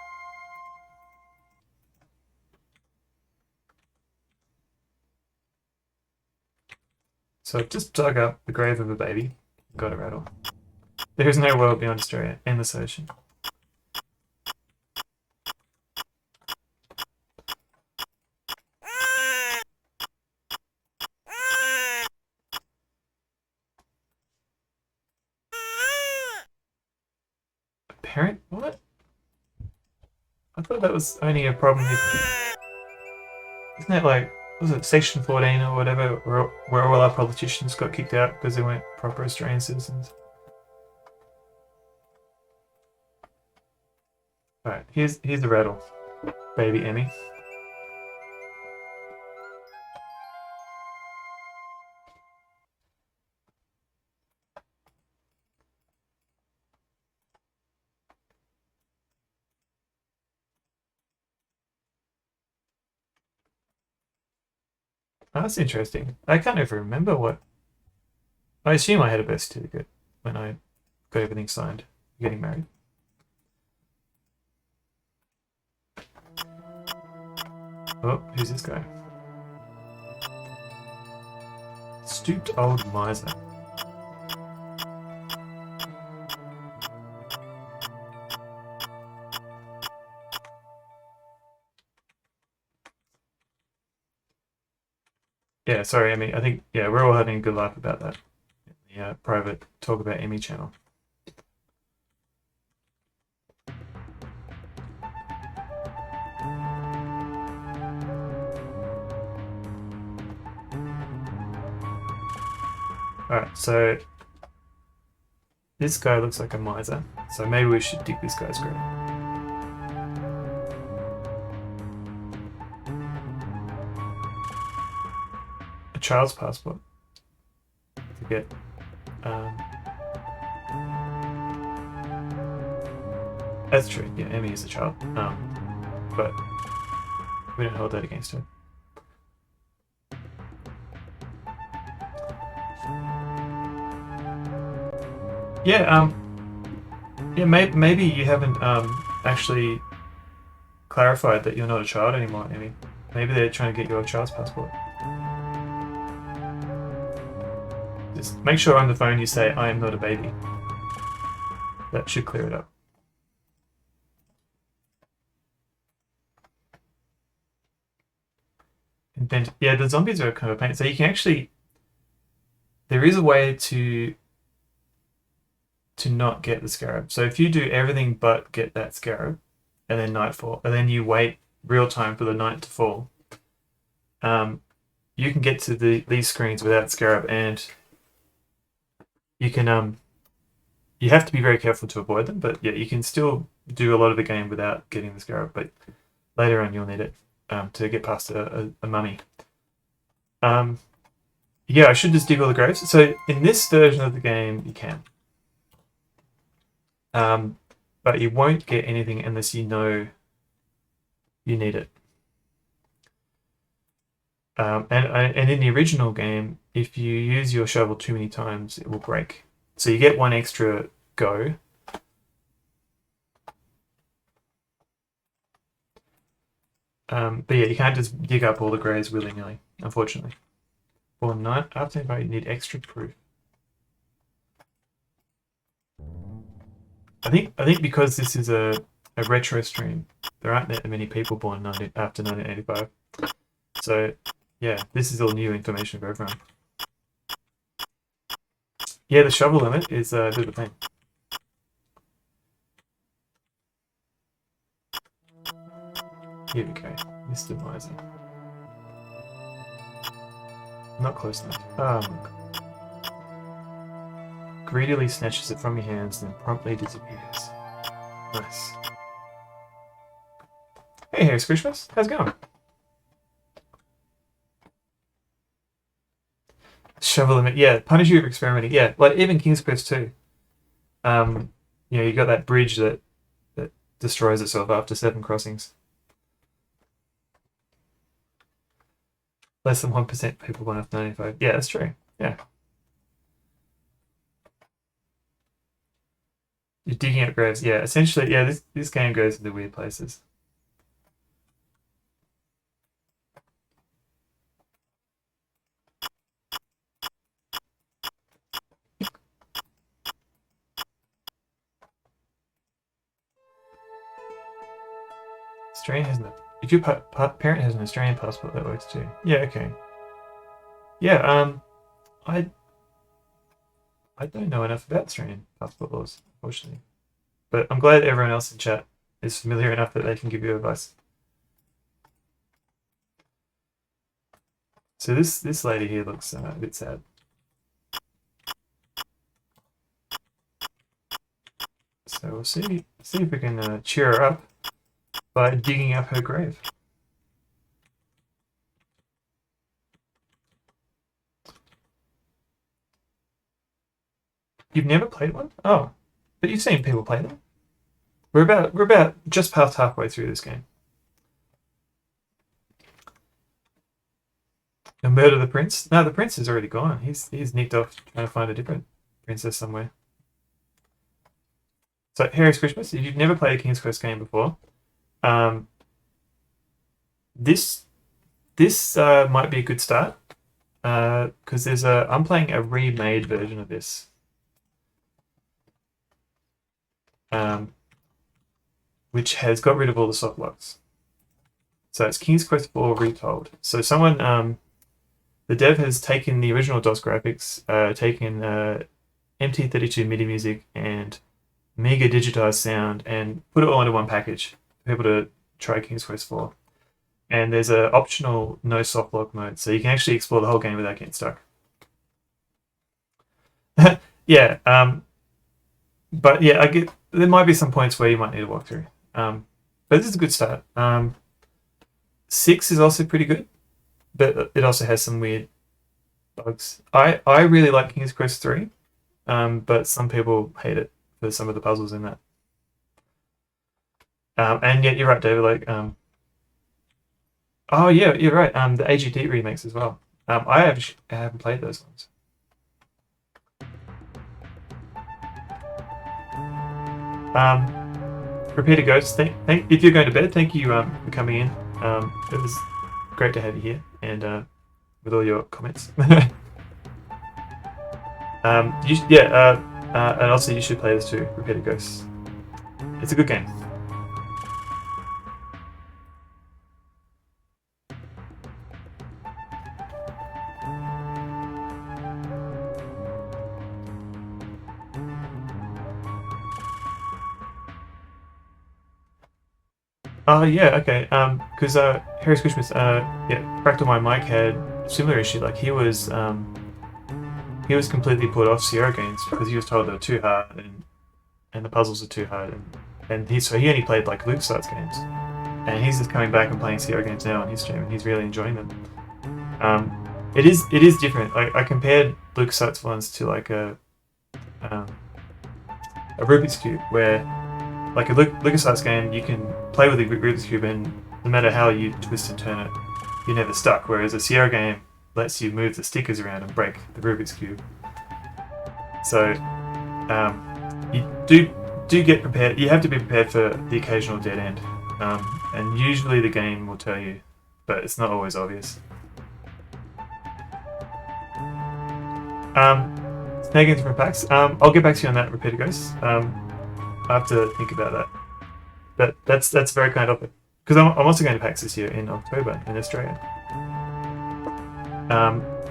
I've just dug up the grave of a baby. Got a rattle. There is no world beyond Australia. Endless ocean. Parent? What? I thought that was only a problem if... Isn't that like... Was it Section 14 or whatever, where all our politicians got kicked out because they weren't proper Australian citizens? Alright, here's the rattle. Baby Emmy. Oh, that's interesting. I can't even remember what... I assume I had a birth certificate when I got everything signed. Getting married. Oh, who's this guy? Stooped old miser. Yeah, sorry, Emmy. I think, yeah, we're all having a good laugh about that. The private Talk About Emmy channel. Alright, so this guy looks like a miser, so maybe we should dig this guy's grave. A child's passport to get that's true, yeah, Emmy is a child, but we don't hold that against her. Yeah, maybe you haven't actually clarified that you're not a child anymore, Emmy. Maybe they're trying to get you a child's passport. Just make sure on the phone you say, I am not a baby. That should clear it up. Yeah, the zombies are kind of a pain. So you can actually, there is a way to not get the scarab. So if you do everything but get that scarab, and then nightfall, and then you wait real time for the night to fall, you can get to these screens without scarab, and you can you have to be very careful to avoid them. But yeah, you can still do a lot of the game without getting the scarab. But later on, you'll need it to get past a mummy. Yeah, I should just dig all the graves. So in this version of the game, you can. But you won't get anything unless you know you need it. And in the original game, if you use your shovel too many times, it will break. So you get one extra go. But yeah, you can't just dig up all the graves willy-nilly, unfortunately. For night after you need extra proof. I think because this is a retro stream, there aren't that many people born after 1985. So yeah, this is all new information for everyone. Yeah, the shovel limit is a bit of a pain. Here we go, Mr. Miser. Not close enough. Oh my god. Greedily snatches it from your hands, then promptly disappears. Nice. Hey, Harry Squishmas, how's it going? Shovel limit, yeah. Punish you for experimenting, yeah. Like even King's Quest 2. You got that bridge that destroys itself after 7 crossings. Less than 1% people born after 95. Yeah, that's true. Yeah. You're digging up graves. Yeah, essentially, yeah, this game goes into weird places. Australian has no. If your parent has an Australian passport, that works too. Yeah, okay. Yeah, I don't know enough about Australian passport laws, unfortunately. But I'm glad everyone else in chat is familiar enough that they can give you advice. So this lady here looks a bit sad. So we'll see if we can cheer her up by digging up her grave. You've never played one? Oh, but you've seen people play them. We're about just past halfway through this game. And murder the prince? No, the prince is already gone. He's nicked off trying to find a different princess somewhere. So Harry Squishmas, if you've never played a King's Quest game before, this might be a good start because I'm playing a remade version of this. Which has got rid of all the soft locks. So it's King's Quest 4 Retold. So someone, the dev has taken the original DOS graphics, taken MT32 MIDI music and mega digitized sound and put it all into one package for people to try King's Quest 4. And there's an optional no soft lock mode, so you can actually explore the whole game without getting stuck. Yeah, but yeah, there might be some points where you might need to walk through. But this is a good start. 6 is also pretty good, but it also has some weird bugs. I really like King's Quest 3, but some people hate it for some of the puzzles in that. And yet you're right, David. Like, oh yeah, you're right. The AGT remakes as well. I haven't played those ones. Repeated Ghosts, if you're going to bed, thank you for coming in. It was great to have you here and with all your comments. And also you should play this too, Repeated Ghosts. It's a good game. Oh yeah, okay. Because Harry Squishmas, yeah, Fractal My Mike had a similar issue. Like he was completely put off Sierra games because he was told they were too hard and the puzzles are too hard and he only played like LucasArts games and he's just coming back and playing Sierra games now on his stream and he's really enjoying them. It is different. I compared LucasArts ones to like um, a Rubik's Cube where like a LucasArts game you can play with the Rubik's Cube and no matter how you twist and turn it, you're never stuck. Whereas a Sierra game lets you move the stickers around and break the Rubik's Cube. So you do get prepared. You have to be prepared for the occasional dead end, and usually the game will tell you, but it's not always obvious. Snagging from packs. I'll get back to you on that, Repeater Ghost. I have to think about that. But that's very kind of it. Because I'm also going to PAX this year in October in Australia.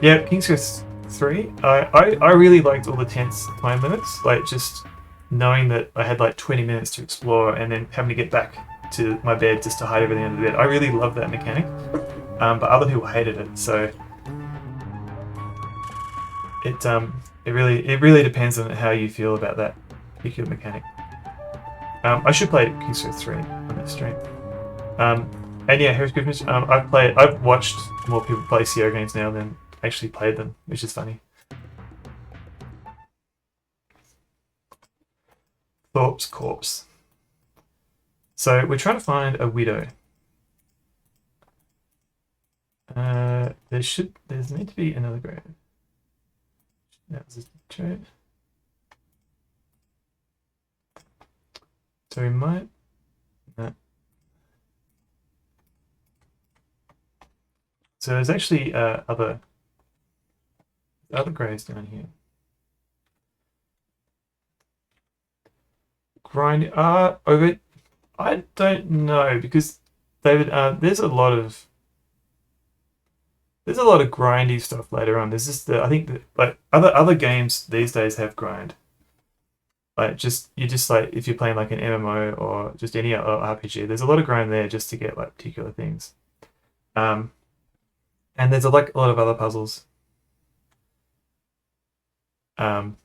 Yeah, King's Quest 3. I really liked all the tense time limits. Like just knowing that I had like 20 minutes to explore and then having to get back to my bed just to hide everything under the bed. I really love that mechanic. But other people hated it, so it really depends on how you feel about that particular mechanic. I should play King's Quest 3 on this stream. And yeah, Harris Christmas. I've watched more people play Sierra games now than actually played them, which is funny. Thorpe's corpse. So we're trying to find a widow. There's need to be another grave. That was a trade. So we might. No. So there's actually other graves down here. Grind. Over. I don't know because David. There's a lot of grindy stuff later on. There's just I think that like other games these days have grind. Like you just like if you're playing like an MMO or just any other RPG, there's a lot of grind there just to get like particular things. And there's like a lot of other puzzles. In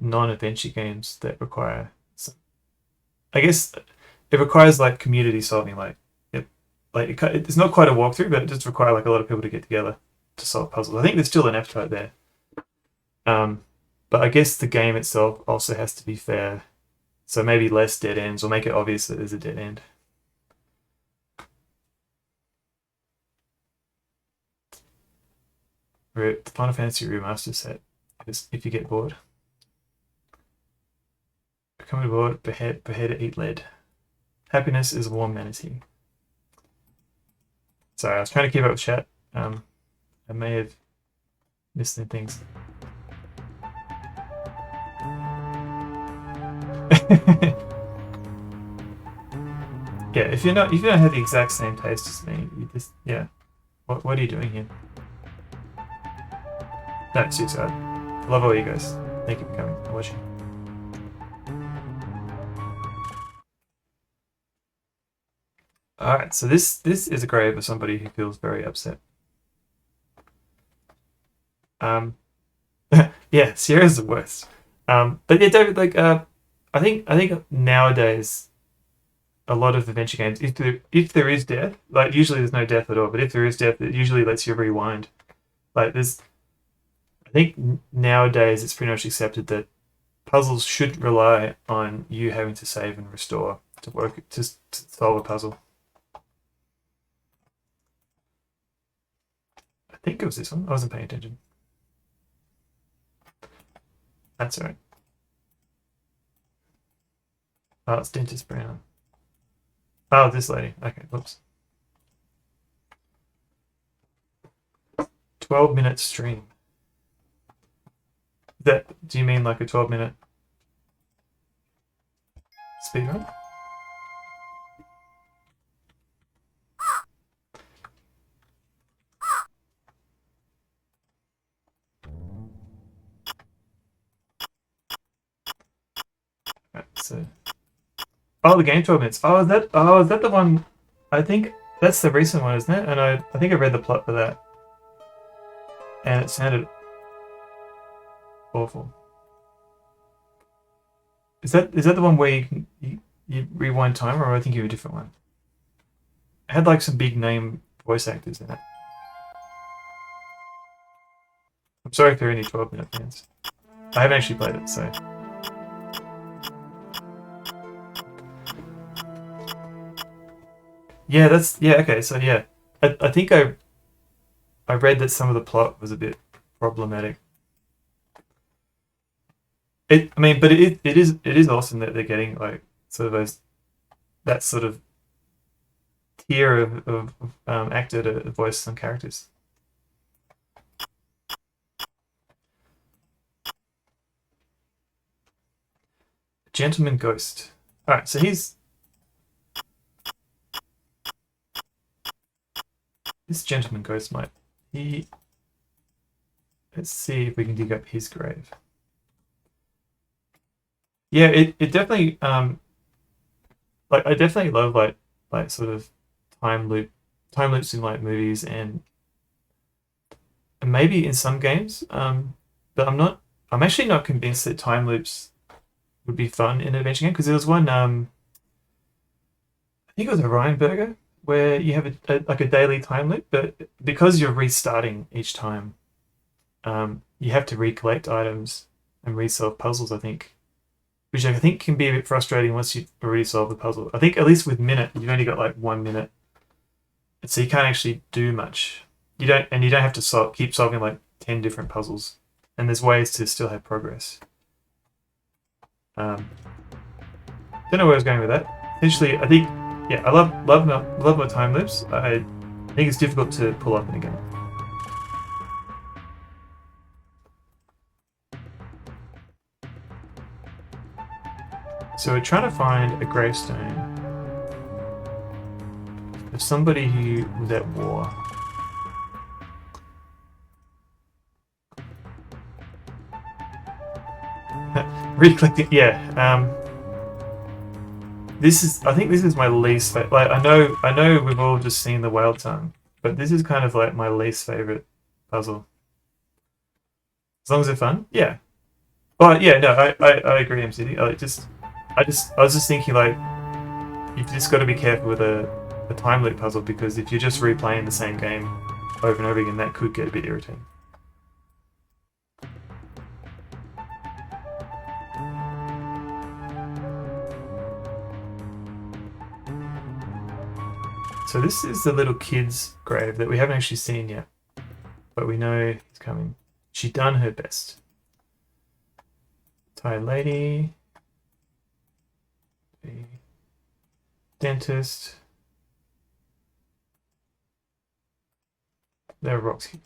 non-adventure games that require I guess it requires like community solving, it's not quite a walkthrough, but it just requires like a lot of people to get together to solve puzzles. I think there's still an appetite there. But I guess the game itself also has to be fair. So maybe less dead ends or make it obvious that there's a dead end. The Final Fantasy Remaster set is if you get bored. Become bored, behead, eat lead. Happiness is a warm manatee. Sorry, I was trying to keep up with chat. I may have missed some things. Yeah, if you don't have the exact same taste as me, you just What are you doing here? No, seriously, I love all you guys. Thank you for coming and watching. Alright, so this is a grave of somebody who feels very upset. Yeah, Sierra's the worst. But yeah, David, like I think nowadays a lot of adventure games, if there is death, like usually there's no death at all, but if there is death, it usually lets you rewind. Like I think nowadays it's pretty much accepted that puzzles should rely on you having to save and restore to solve a puzzle. I think it was this one. I wasn't paying attention. That's all right. Oh, it's Dentist Brown. Oh, this lady. Okay, whoops. 12-minute stream. Do you mean like a 12-minute speedrun? Right, so Oh, the game 12 minutes. Oh, is that the one? I think that's the recent one, isn't it? And I think I read the plot for that, and it sounded awful. Is that the one where you rewind time, or I think you have a different one? It had like some big name voice actors in it. I'm sorry if there are any 12-minute fans. I haven't actually played it, so. Yeah, okay, so yeah. I think I read that some of the plot was a bit problematic. I mean, but it is awesome that they're getting like sort of that sort of tier of actor to voice some characters. Gentleman Ghost. All right, so this Gentleman Ghost might he. Let's see if we can dig up his grave. Yeah, it definitely like I definitely love like sort of time loops in like movies and maybe in some games. But I'm actually not convinced that time loops would be fun in an adventure game because there was one I think it was a Ryan Burger where you have like a daily time loop, but because you're restarting each time, you have to recollect items and resolve puzzles. I think, which I think can be a bit frustrating once you've already solved the puzzle. I think at least with Minute, you've only got like 1 minute, so you can't actually do much. You don't have to keep solving like 10 different puzzles, and there's ways to still have progress. Um, don't know where I was going with that. Essentially, I think yeah, I love my time loops. I think it's difficult to pull off in a game. So we're trying to find a gravestone of somebody who was at war. Reclick yeah. I think this is my least favorite. Like I know we've all just seen the whale tongue, but this is kind of like my least favorite puzzle. As long as they're fun, yeah. But yeah, no, I agree, MCD. I was just thinking like you've just got to be careful with a time loop puzzle because if you're just replaying the same game over and over again, that could get a bit irritating. So this is the little kid's grave that we haven't actually seen yet, but we know he's coming. She done her best. Thai lady, a dentist. There are rocks here.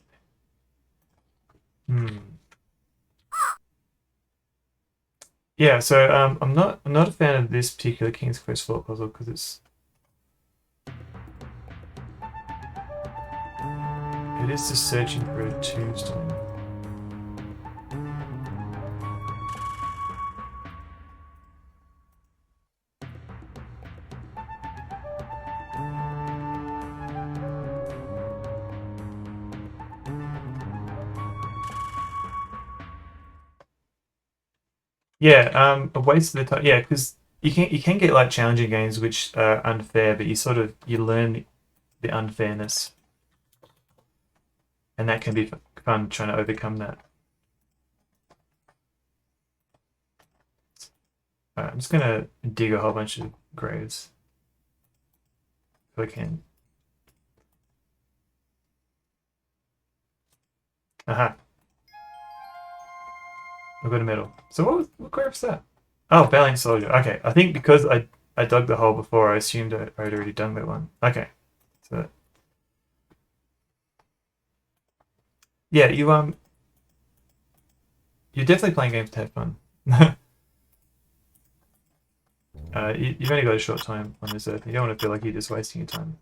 Yeah, so I'm not a fan of this particular King's Quest floor puzzle because it is just searching for a tombstone. Yeah, a waste of the time. Yeah, because you can get like challenging games which are unfair, but you learn the unfairness, and that can be fun trying to overcome that. I'm just gonna dig a whole bunch of graves if I can. Aha, I've got a medal. So what grave's that? Oh, Valiant Soldier. Okay, I think because I dug the hole before, I assumed I'd already done that one. Okay, so yeah, you're definitely playing games to have fun. You've only got a short time on this earth. You don't want to feel like you're just wasting your time.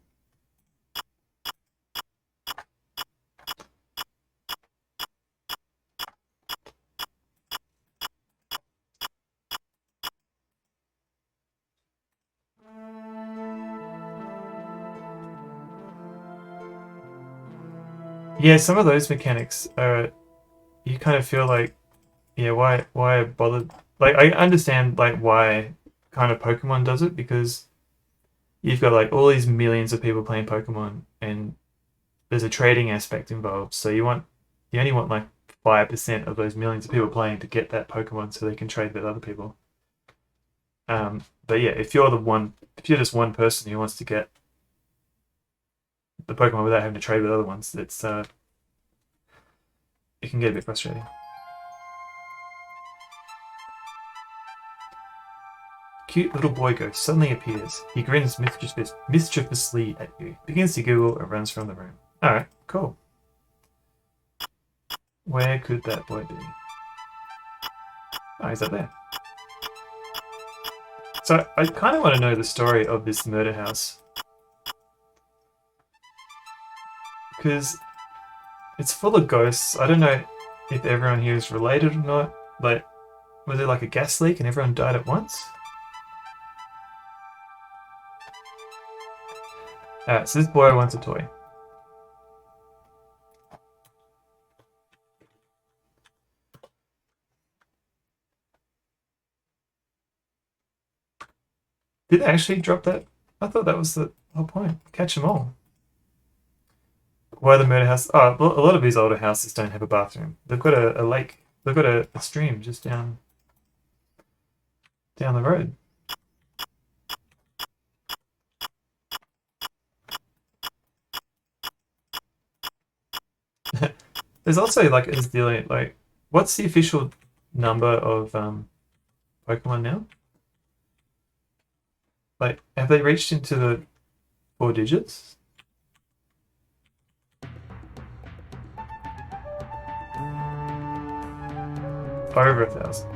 Yeah, some of those mechanics are, you kind of feel like, yeah, why bother? Like, I understand like why kind of Pokemon does it, because you've got like all these millions of people playing Pokemon, and there's a trading aspect involved. So you only want like 5% of those millions of people playing to get that Pokemon, so they can trade with other people. But yeah, if you're just one person who wants to get the Pokemon without having to trade with other ones, it can get a bit frustrating. Cute little boy ghost suddenly appears. He grins mischievously at you, begins to giggle, and runs from the room. Alright, cool. Where could that boy be? Oh, he's up there. So I kind of want to know the story of this murder house, because it's full of ghosts. I don't know if everyone here is related or not. Like, was it like a gas leak and everyone died at once? Alright, so this boy wants a toy. Did they actually drop that? I thought that was the whole point. Catch them all. Why the murder house? Oh, a lot of these older houses don't have a bathroom. They've got a lake. They've got a stream just down the road. There's also like is the like, what's the official number of Pokemon now? Like, have they reached into the 4 digits? Over 1,000.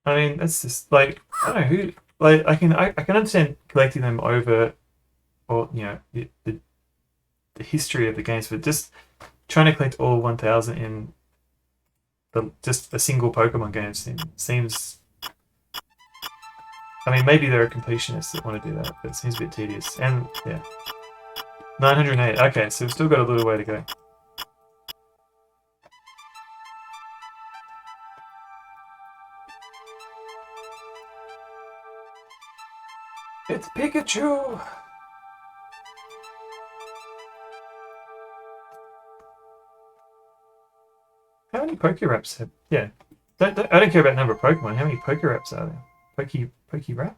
I mean, that's just like, I don't know who. Like, I can understand collecting them over, or the history of the games, but just trying to collect all 1,000 in just a single Pokemon game seems. I mean, maybe there are completionists that want to do that, but it seems a bit tedious. And yeah, 908. Okay, so we've still got a little way to go. It's Pikachu! How many Pokéraps have? Yeah, I don't care about the number of Pokemon. How many Pokéraps are there? Pokérap?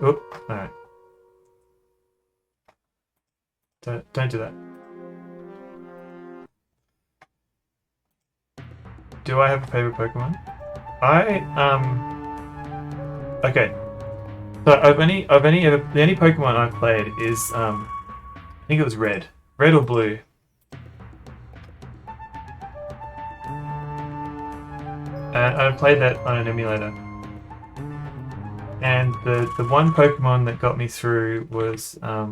Oh, all right. Don't do that. Do I have a favorite Pokemon? Okay. So the only Pokemon I've played is I think it was Red or Blue. And I played that on an emulator. And the one Pokemon that got me through was I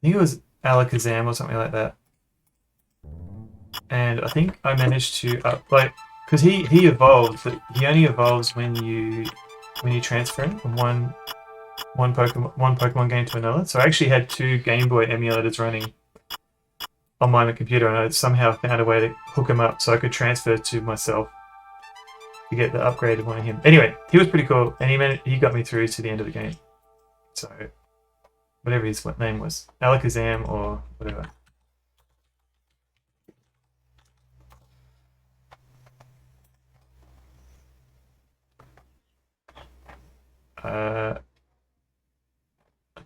think it was Alakazam or something like that. And I think I managed to because he evolved, but he only evolves when you transfer him from one Pokemon game to another. So I actually had 2 Game Boy emulators running on my computer, and I somehow found a way to hook him up so I could transfer to myself to get the upgraded one of him. Anyway, he was pretty cool, and he got me through to the end of the game. So whatever his name was, Alakazam or whatever. I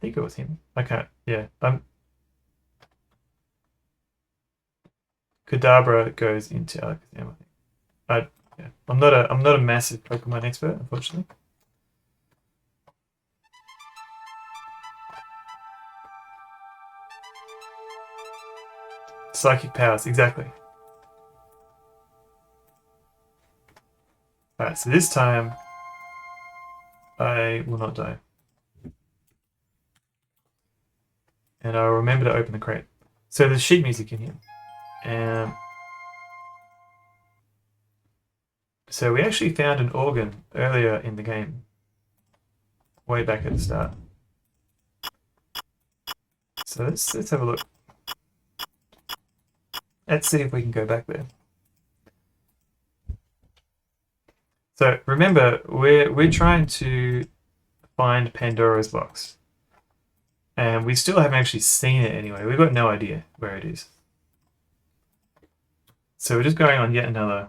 think it was him. I can't. Yeah, Kadabra goes into Alakazam. I think. Yeah, I'm not a massive Pokemon expert, unfortunately. Psychic powers, exactly. Alright, so this time I will not die. And I'll remember to open the crate. So there's sheet music in here. So we actually found an organ earlier in the game, way back at the start. So let's have a look. Let's see if we can go back there. So remember, we're trying to find Pandora's box, and we still haven't actually seen it anyway. We've got no idea where it is. So we're just going on yet another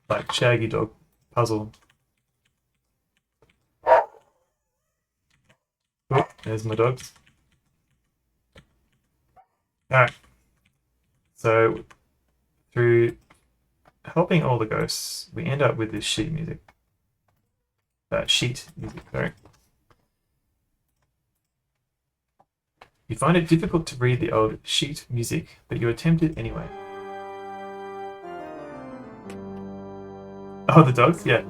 like Shaggy Dog puzzle. Oh, there's my dogs. Alright. So through helping all the ghosts, we end up with this sheet music. Sheet music, sorry. You find it difficult to read the old sheet music, but you attempt it anyway. Oh, the dogs? Yeah.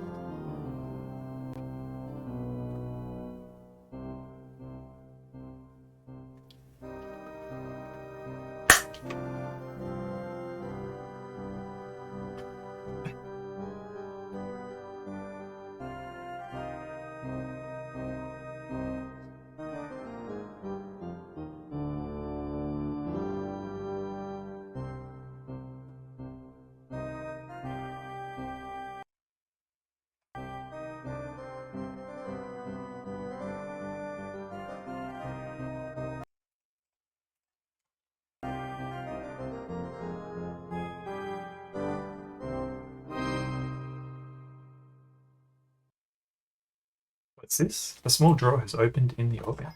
What's this? A small drawer has opened in the organ.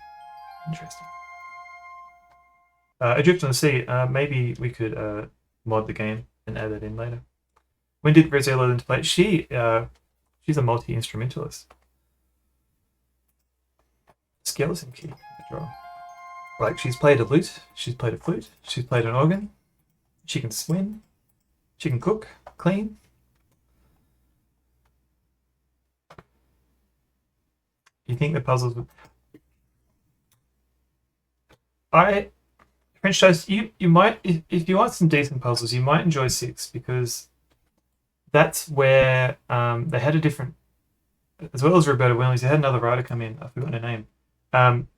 Interesting. Adrift on the Sea. Maybe we could mod the game and add it in later. When did Rosella learn to play? She's a multi-instrumentalist. Skeleton key in the drawer. Like, she's played a lute, she's played a flute, she's played an organ, she can swim, she can cook, clean. You think the puzzles would... French Toast, you might, if you want some decent puzzles, you might enjoy 6, because that's where they had a different, as well as Roberta Williams, they had another writer come in, I forgot her name.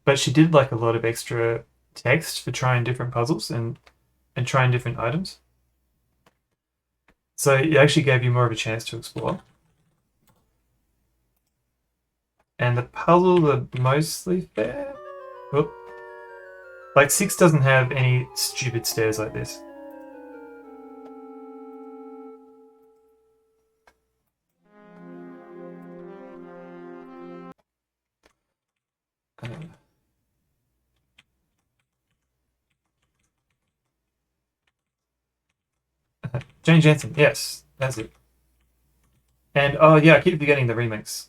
But she did like a lot of extra text for trying different puzzles and trying different items. So it actually gave you more of a chance to explore. And the puzzles are mostly fair. Oh. Like 6 doesn't have any stupid stairs like this. Jane Jensen, yes, that's it. And oh yeah, I keep forgetting the remix.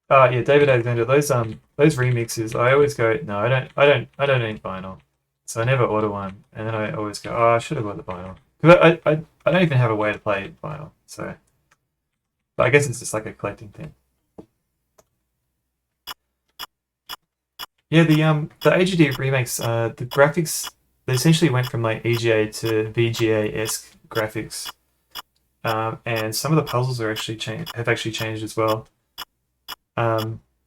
Yeah, David Alexander. Those remixes, I always go, no, I don't need vinyl, so I never order one. And then I always go, oh, I should have got the vinyl, because I don't even have a way to play vinyl. So, but I guess it's just like a collecting thing. Yeah, the AGD remakes, the graphics, they essentially went from like EGA to VGA-esque graphics, and some of the puzzles are actually have actually changed as well,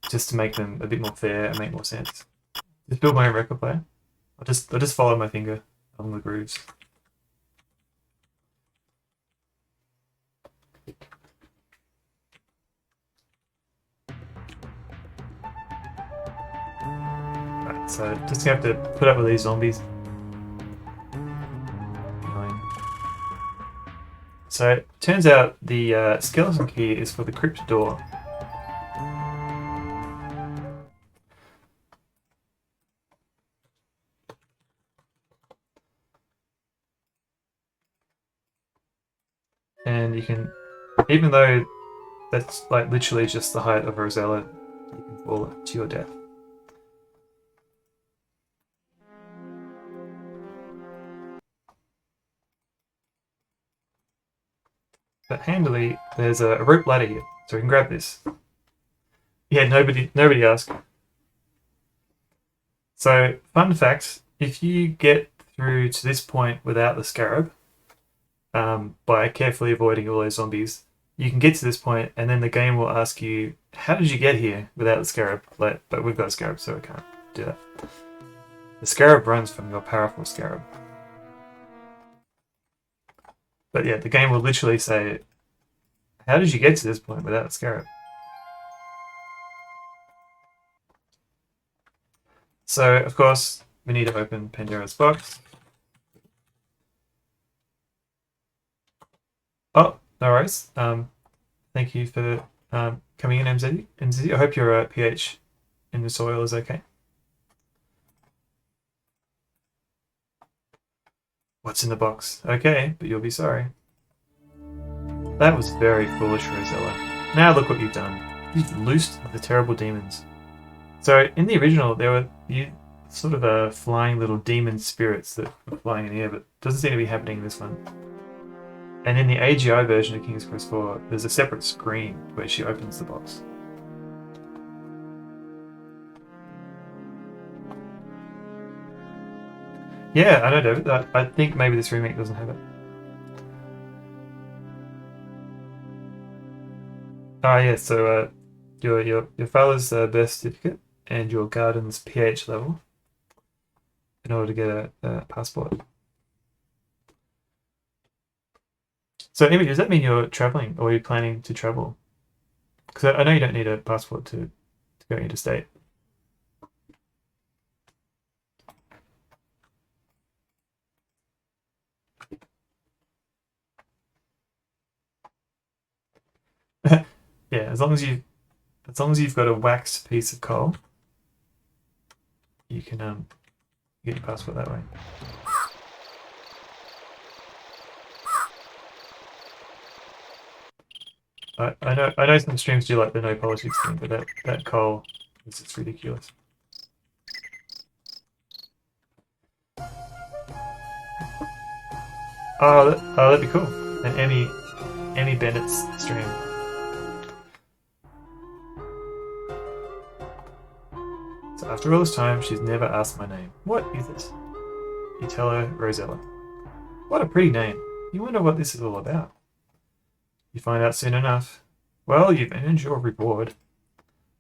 just to make them a bit more fair and make more sense. Just build my own record player. I just follow my finger along the grooves. Right, so just gonna have to put up with these zombies. So it turns out the skeleton key is for the crypt door. And you can, even though that's like literally just the height of Rosella, you can fall to your death. But handily, there's a rope ladder here, so we can grab this. Yeah, nobody asked. So, fun fact, if you get through to this point without the scarab, by carefully avoiding all those zombies, you can get to this point, and then the game will ask you, how did you get here without the scarab? But we've got a scarab, so we can't do that. The scarab runs from your powerful scarab. But yeah, the game will literally say, how did you get to this point without the scarab? So, of course, we need to open Pandora's box. Oh, no worries. Thank you for coming in, MZ. I hope your pH in the soil is okay. What's in the box? Okay, but you'll be sorry. That was very foolish, Rosella. Now look what you've done. You've loosed the terrible demons. So in the original, there were sort of flying little demon spirits that were flying in the air, but doesn't seem to be happening in this one. And in the AGI version of King's Quest IV, there's a separate screen where she opens the box. Yeah, I know, David. I think maybe this remake doesn't have it. Yeah. So your father's birth certificate and your garden's pH level in order to get a passport. So, Amy, does that mean you're traveling, or are you planning to travel? Because I know you don't need a passport to go interstate. Yeah, as long as you've got a waxed piece of coal, you can get your passport that way. I know some streams do like the no politics thing, but that coal is just ridiculous. Oh, that'd be cool. An Emmy Bennett's stream. So after all this time, she's never asked my name. What is it? You tell her, Rosella. What a pretty name. You wonder what this is all about. You find out soon enough. Well, you've earned your reward.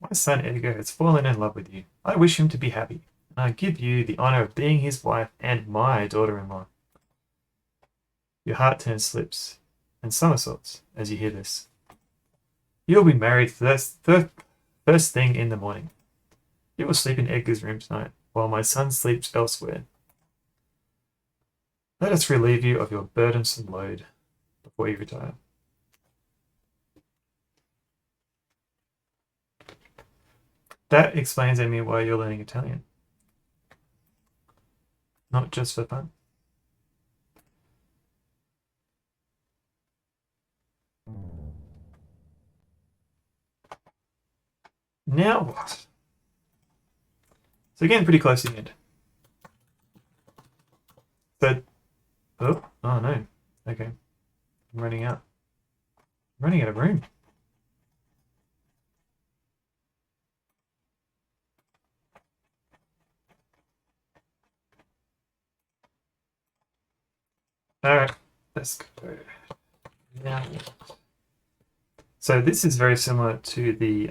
My son Edgar has fallen in love with you. I wish him to be happy, and I give you the honor of being his wife and my daughter-in-law. Your heart turns slips and somersaults as you hear this. You'll be married first thing in the morning. You will sleep in Edgar's room tonight, while my son sleeps elsewhere. Let us relieve you of your burdensome load before you retire. That explains, Amy, why you're learning Italian. Not just for fun. Now what? So again, pretty close to the end. But, oh no. Okay. I'm running out. I'm running out of room. Alright, let's go. Now, so this is very similar to the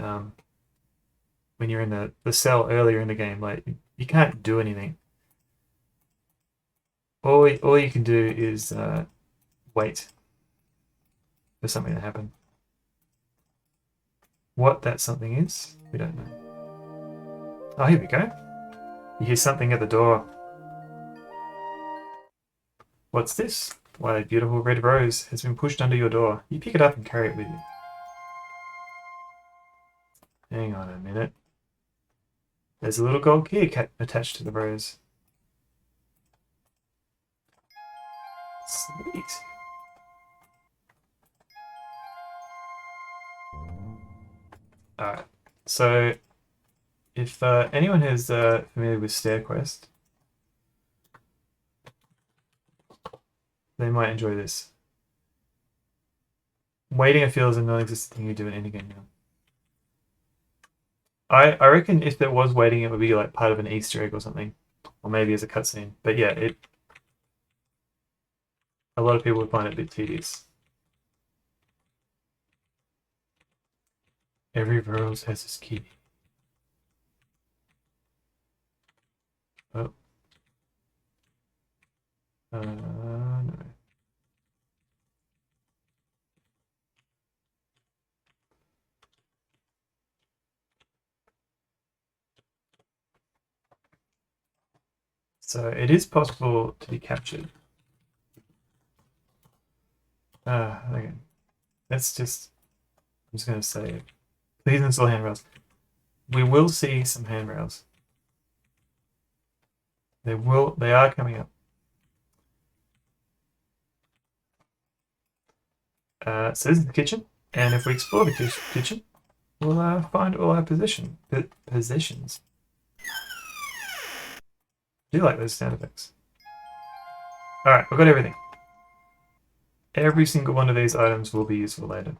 when you're in the cell earlier in the game. Like, you can't do anything. All you can do is wait for something to happen. What that something is, we don't know. Oh, here we go. You hear something at the door. What's this? Why, a beautiful red rose has been pushed under your door. You pick it up and carry it with you. Hang on a minute. There's a little gold key attached to the rose. Sweet. Alright, so if anyone is familiar with StairQuest, they might enjoy this. Waiting, I feel, is a non-existent thing you do in any game now. I reckon if there was waiting, it would be like part of an Easter egg or something, or maybe as a cutscene. But yeah, a lot of people would find it a bit tedious. Every rose has its key. Oh. No. So it is possible to be captured. Okay. Let's just, I'm just going to say, please install handrails. We will see some handrails. They are coming up. So this is the kitchen, and if we explore the kitchen, we'll find all our possessions. I do like those sound effects. Alright, I've got everything. Every single one of these items will be useful later.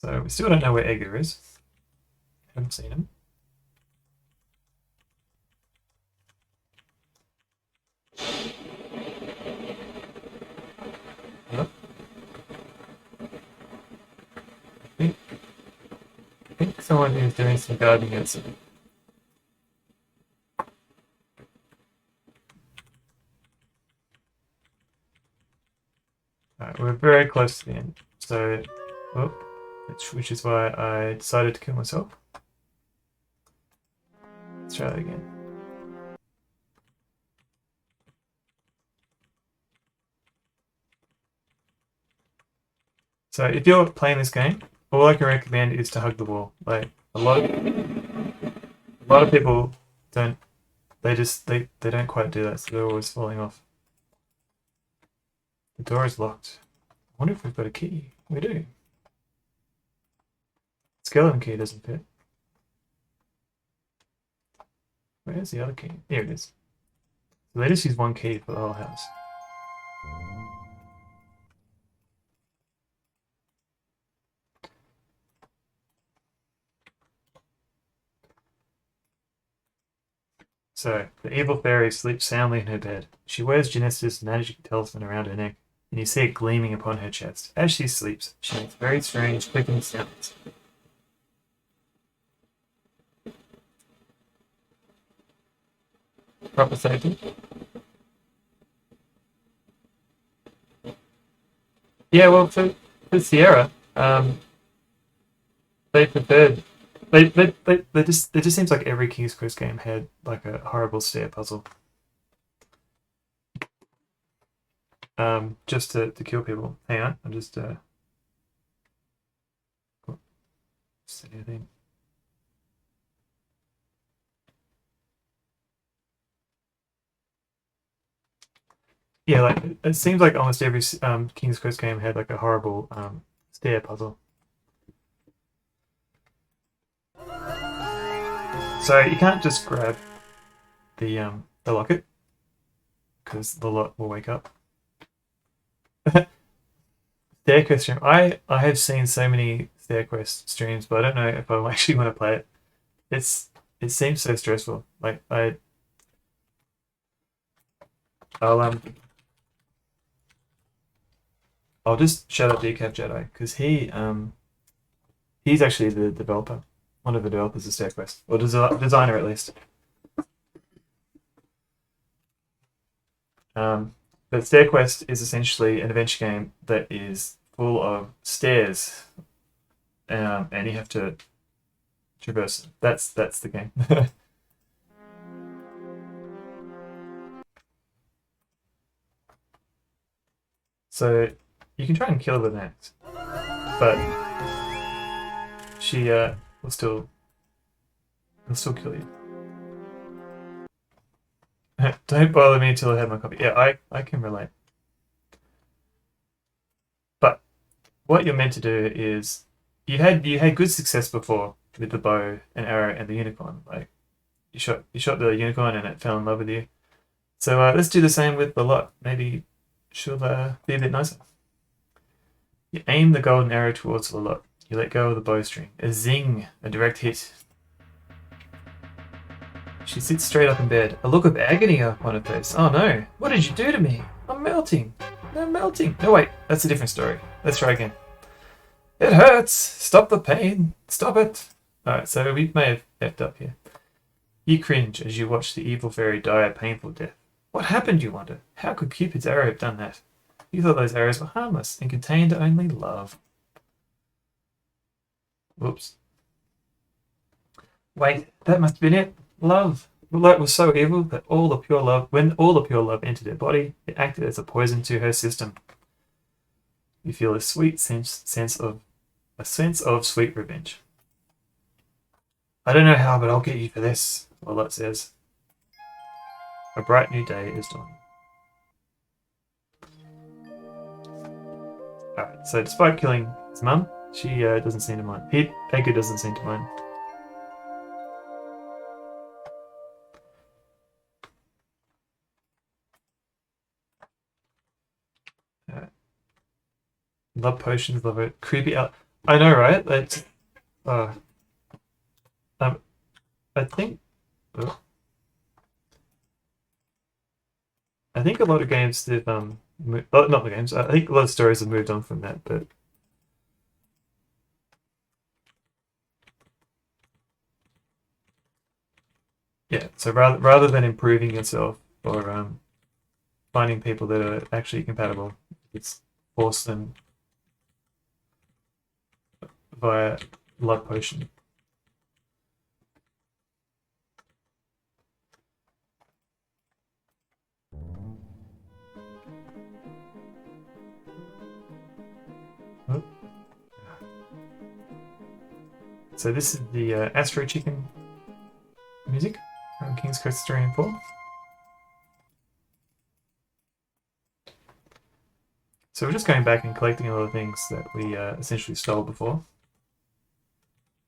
So we still don't know where Edgar is. Haven't seen him. Nope. I think someone is doing some gardening outside. Alright, we're very close to the end. So, which is why I decided to kill myself. Let's try that again. So if you're playing this game, all I can recommend is to hug the wall. Like a lot of people don't. They don't quite do that, so they're always falling off. The door is locked. I wonder if we've got a key. We do. Skeleton key doesn't fit. Where's the other key? Here it is. So they just use one key for the whole house. So, the evil fairy sleeps soundly in her bed. She wears Genesis' magic talisman around her neck, and you see it gleaming upon her chest. As she sleeps, she makes very strange clicking sounds. Proper safety? Yeah, well, for Sierra, they preferred. They just it just seems like every King's Quest game had like a horrible stair puzzle. Just to kill people. Hang on, I'm just say anything. Yeah, like it seems like almost every King's Quest game had like a horrible stair puzzle. So you can't just grab the locket because the lot will wake up. Stairquest stream. I have seen so many Stairquest streams, but I don't know if I actually want to play it. It seems so stressful. Like I'll just shout out Decaf Jedi because he's actually the developer, one of the developers of Stairquest, or designer at least. But Stairquest is essentially an adventure game that is full of stairs, and you have to traverse them. That's the game. So you can try and kill her with an axe, but she will still kill you. Don't bother me until I have my copy. Yeah, I can relate. But what you're meant to do is you had good success before with the bow and arrow and the unicorn. Like you shot the unicorn and it fell in love with you. So let's do the same with the lot. Maybe she'll be a bit nicer. You aim the golden arrow towards the lot. You let go of the bowstring. A zing, a direct hit. She sits straight up in bed, a look of agony upon her face. Oh no, what did you do to me? I'm melting. I'm melting. No, wait, that's a different story. Let's try again. It hurts. Stop the pain. Stop it. Alright, so we may have effed up here. You cringe as you watch the evil fairy die a painful death. What happened, you wonder? How could Cupid's arrow have done that? You thought those arrows were harmless and contained only love. Whoops. Wait, that must have been it. Love. The light was so evil that when all the pure love entered her body, it acted as a poison to her system. You feel a sweet sense of sweet revenge. I don't know how, but I'll get you for this, Lolot says. A bright new day is dawning. Alright, so despite killing his mum, she doesn't seem to mind. Edgar doesn't seem to mind. Love potions, love it. Creepy out. I know, right? That's. I think. I think a lot of games that not the games. I think a lot of stories have moved on from that, but. Yeah, so rather than improving yourself or finding people that are actually compatible, it's force them via love potion. Oh. So this is the Astro Chicken music from King's Quest 3 and 4. So we're just going back and collecting a lot of things that we essentially stole before.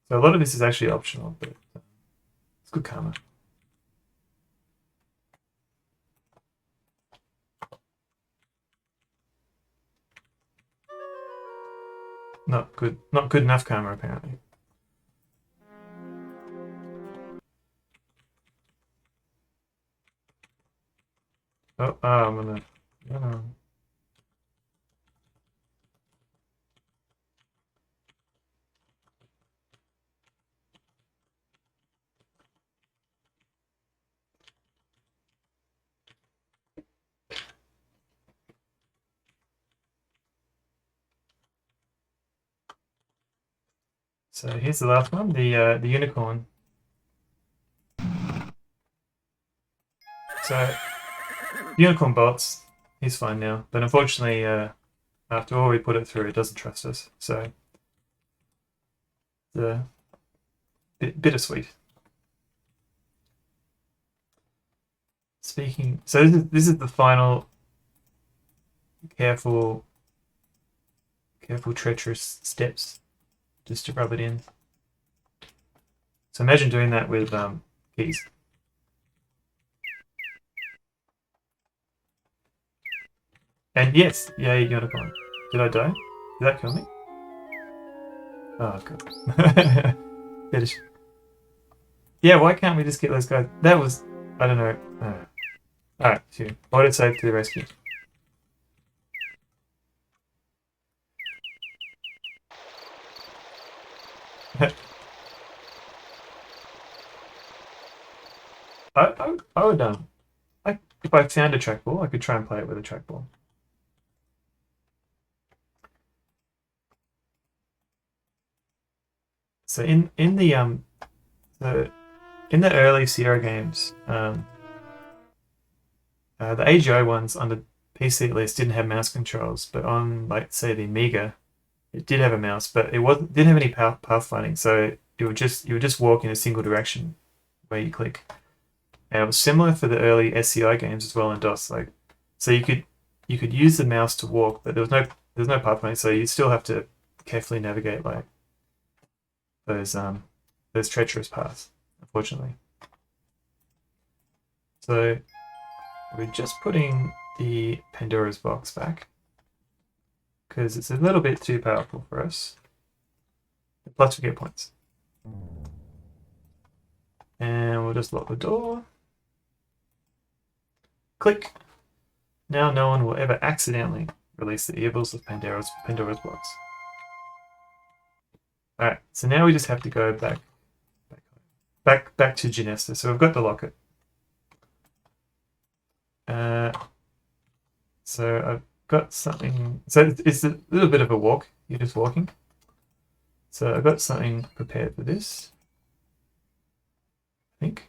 So a lot of this is actually optional, but it's good karma. Not good enough karma apparently. Oh, I'm gonna. No. So here's the last one, the unicorn. So unicorn bolts. He's fine now, but unfortunately, after all we put it through, it doesn't trust us. So it's a bittersweet. Speaking, so this is the final careful, treacherous steps just to rub it in. So imagine doing that with keys. And yes, yay, unicorn. Did I die? Did that kill me? Oh, god. Yeah, why can't we just get those guys? That was... I don't know. Alright, phew. Ordered safe to the rescue. I would if I found a trackball, I could try and play it with a trackball. So in the early Sierra games, the AGI ones on the PC at least didn't have mouse controls, but on like say the Amiga, it did have a mouse, but didn't have any pathfinding, so you would just walk in a single direction where you click. And it was similar for the early SCI games as well in DOS. Like, so you could use the mouse to walk, but there's no pathfinding, so you still have to carefully navigate like those treacherous paths, unfortunately. So We're just putting the Pandora's box back because it's a little bit too powerful for us. Plus we get points. And we'll just lock the door. Click. Now no one will ever accidentally release the evils of Pandora's box. Alright, so now we just have to go back to Genesta. So we've got the locket. So I've got something. So it's a little bit of a walk. You're just walking. So I've got something prepared for this. I think.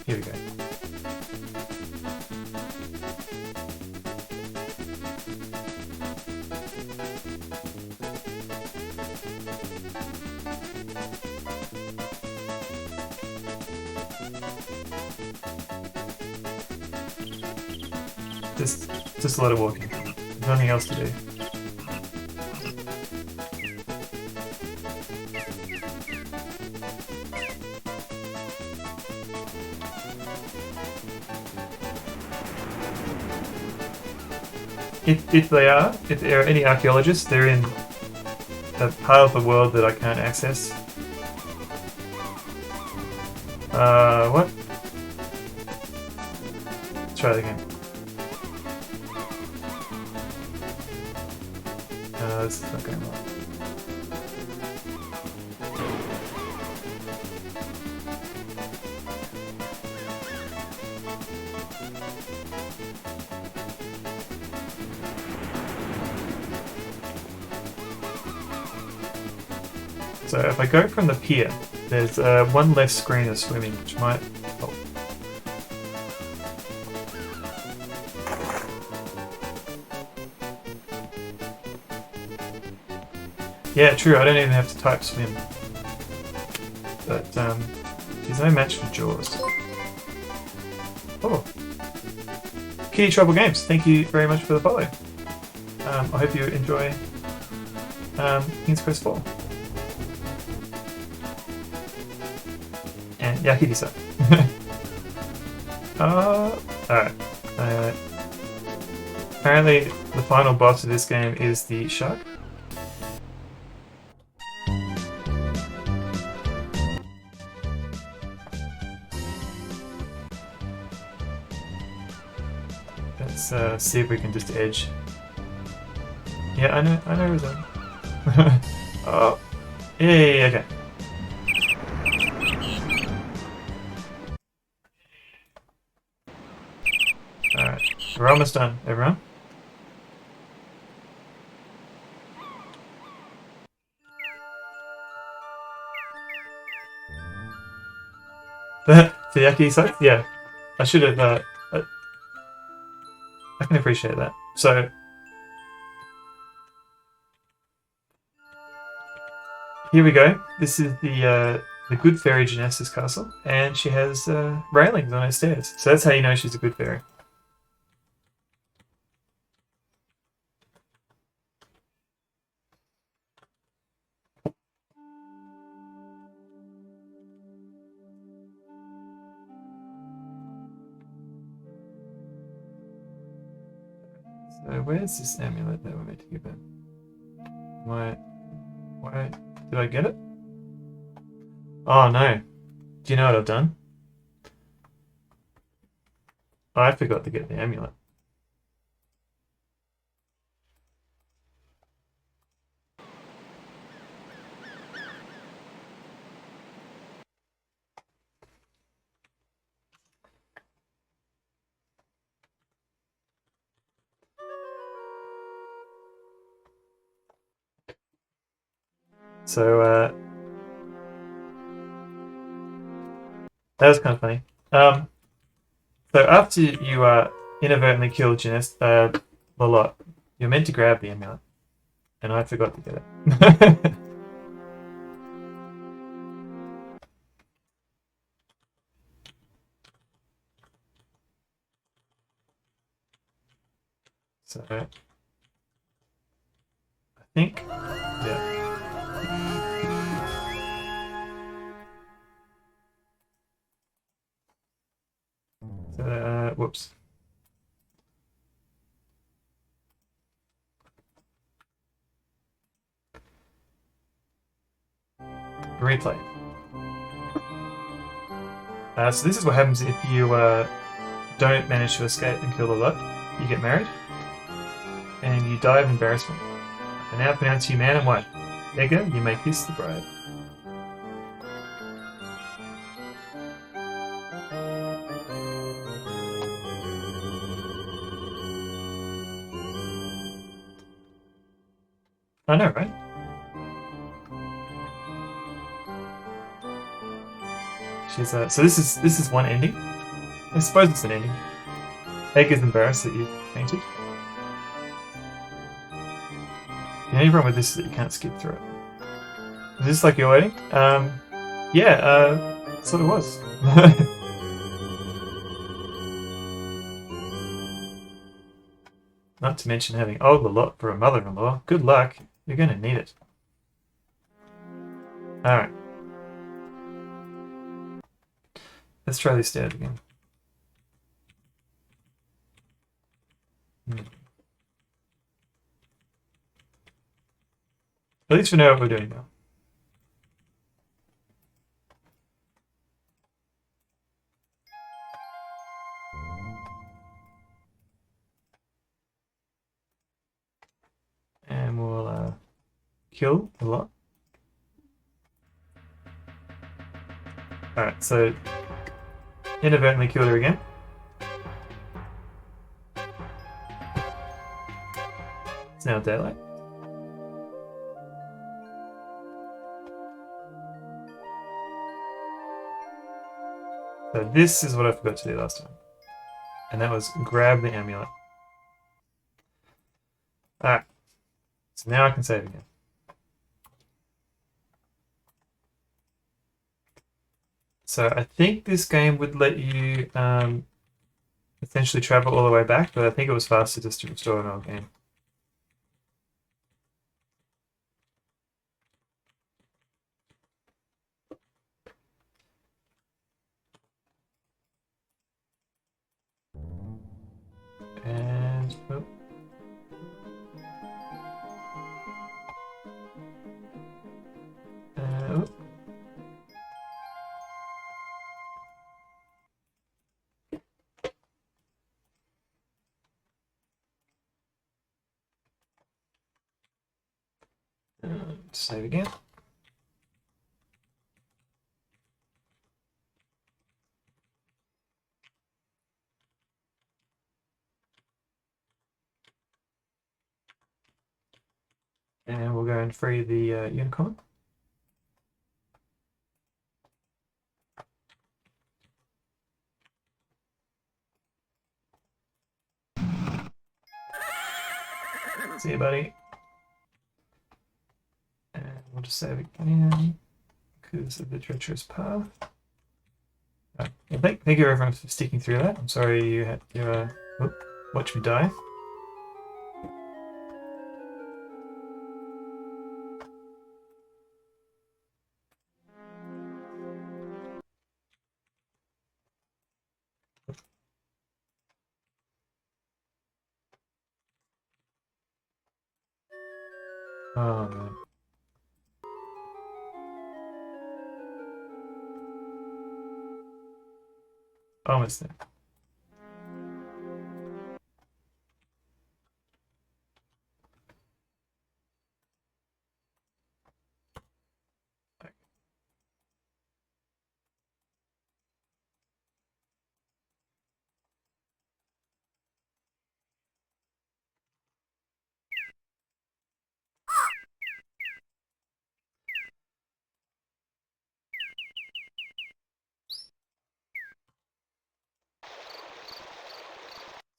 Here we go. Just a lot of walking. There's nothing else to do. If there are any archaeologists, they're in a part of the world that I can't access. What? Let's try it again. This is not going well. So if I go from the pier, there's one less screen of swimming, which might help. Yeah, true, I don't even have to type swim. But, she's no match for Jaws. Oh. Kitty Trouble Games, thank you very much for the follow. I hope you enjoy King's Quest 4. And Yakiti-san. Alright. Apparently the final boss of this game is the shark. Let's see if we can just edge. Yeah, I know Rizzo. Oh, yeah, okay. Alright, we're almost done, everyone. The Yaki side? Yeah. I should have, I can appreciate that. So, here we go. This is the good fairy Genesta's castle, and she has railings on her stairs. So that's how you know she's a good fairy. So where's this amulet that we're meant to give her? Why did I get it? Oh no. Do you know what I've done? I forgot to get the amulet. So, that was kind of funny. So after you inadvertently kill Genesta, Lolot, you're meant to grab the amulet, and I forgot to get it. So, I think, yeah. Whoops. Replay. So this is what happens if you don't manage to escape and kill the lot. You get married, and you die of embarrassment. I now pronounce you man and wife. Edgar, you may kiss the bride. I know, right? She's so this is one ending. I suppose it's an ending. Edgar's embarrassed that you fainted. The only problem with this is that you can't skip through it. Is this like you're waiting? Yeah, that's what it was. Not to mention having a lot for a mother-in-law. Good luck. You're going to need it. Alright. Let's try this stairs again. At least we know what we're doing now. And we'll kill a lot. Alright, so inadvertently killed her again. It's now daylight. So this is what I forgot to do last time. And that was grab the amulet. Alright. So now I can save again. So I think this game would let you essentially travel all the way back, but I think it was faster just to restore an old game. And oh. Oh. Save again. And we'll go and free the unicorn. See you, buddy. And we'll just save again because of the treacherous path. Right. Well, thank you everyone for sticking through that. I'm sorry you had to watch me die. Oh man. Almost there.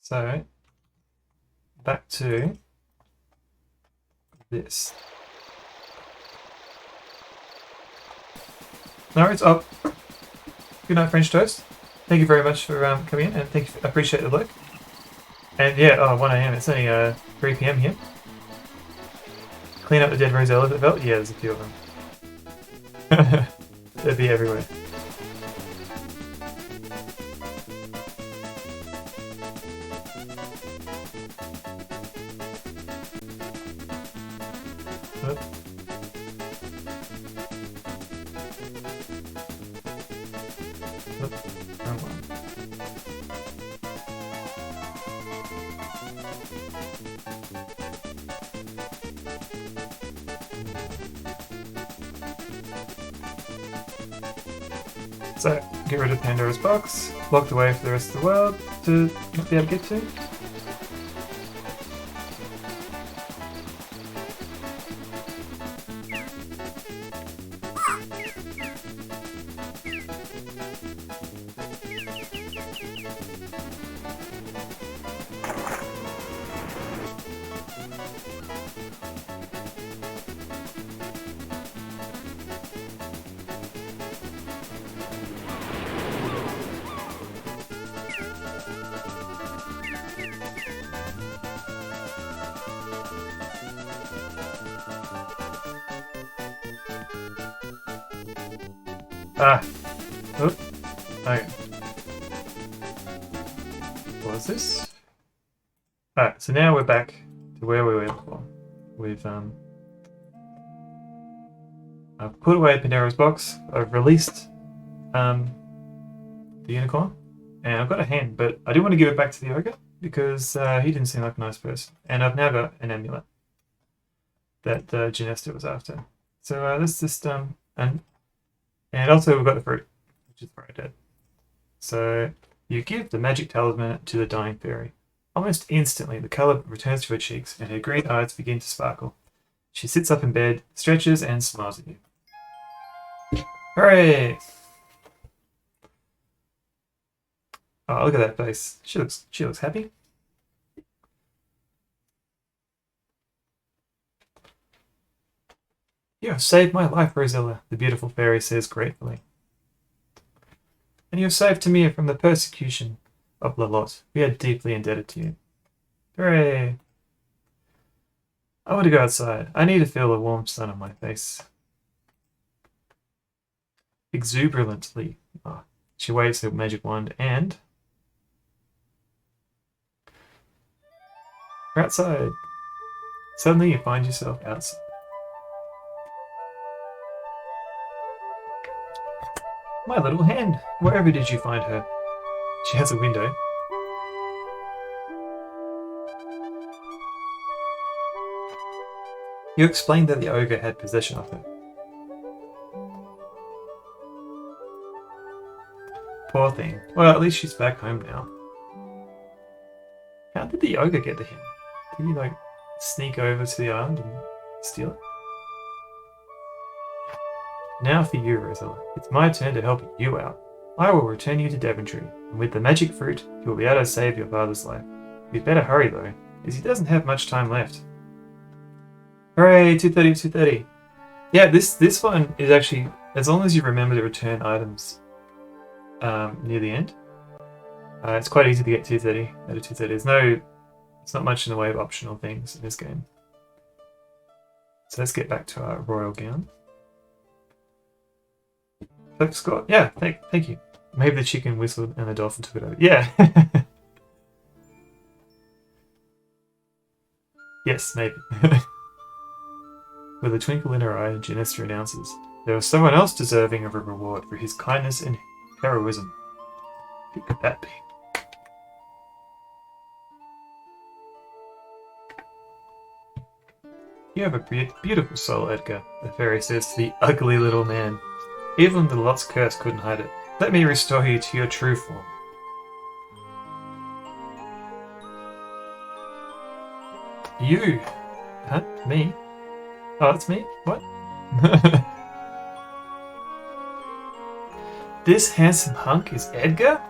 So, back to this. No, it's up. Good night, French toast. Thank you very much for coming in, and I appreciate the look. And yeah, 1 AM. It's only 3 PM here. Clean up the dead rose elephant belt. Yeah, there's a few of them. They'd be everywhere. Oop. Oop. Wrong one. So, get rid of Pandora's box, locked away for the rest of the world to not be able to get to. Ah. Oop. Okay. What was this? Alright, so now we're back to where we were before. We've I've put away Pandora's box, I've released the unicorn, and I've got a hand, but I didn't want to give it back to the ogre because he didn't seem like a nice person. And I've now got an amulet that Genesta was after. So let's just and also we've got the fruit, which is very dead. So you give the magic talisman to the dying fairy. Almost instantly, the colour returns to her cheeks and her green eyes begin to sparkle. She sits up in bed, stretches, and smiles at you. Hooray! Oh, look at that face. She looks happy. You have saved my life, Rosella, the beautiful fairy says gratefully. And you have saved Tamir from the persecution of Lalot. We are deeply indebted to you. Hooray! I want to go outside. I need to feel the warm sun on my face. Exuberantly. Oh, she waves her magic wand and... You're outside. Suddenly you find yourself outside. My little hen. Wherever did you find her? She has a window. You explained that the ogre had possession of her. Poor thing. Well, at least she's back home now. How did the ogre get to him? Did he, sneak over to the island and steal it? Now for you, Rosella. It's my turn to help you out. I will return you to Devontree, and with the magic fruit, you will be able to save your father's life. You'd better hurry, though, as he doesn't have much time left. Hooray, 230, 230. Yeah, this one is actually, as long as you remember to return items near the end, it's quite easy to get 230 out of 230. It's not much in the way of optional things in this game. So let's get back to our royal gown. Perfect score. Yeah, thank you. Maybe the chicken whistled and the dolphin took it over. Yeah. Yes, maybe. With a twinkle in her eye, Genesta announces, there was someone else deserving of a reward for his kindness and heroism. Who could that be? You have a beautiful soul, Edgar, the fairy says to the ugly little man. Even the Lot's curse couldn't hide it. Let me restore you to your true form. You? Huh? Me? Oh, that's me? What? This handsome hunk is Edgar?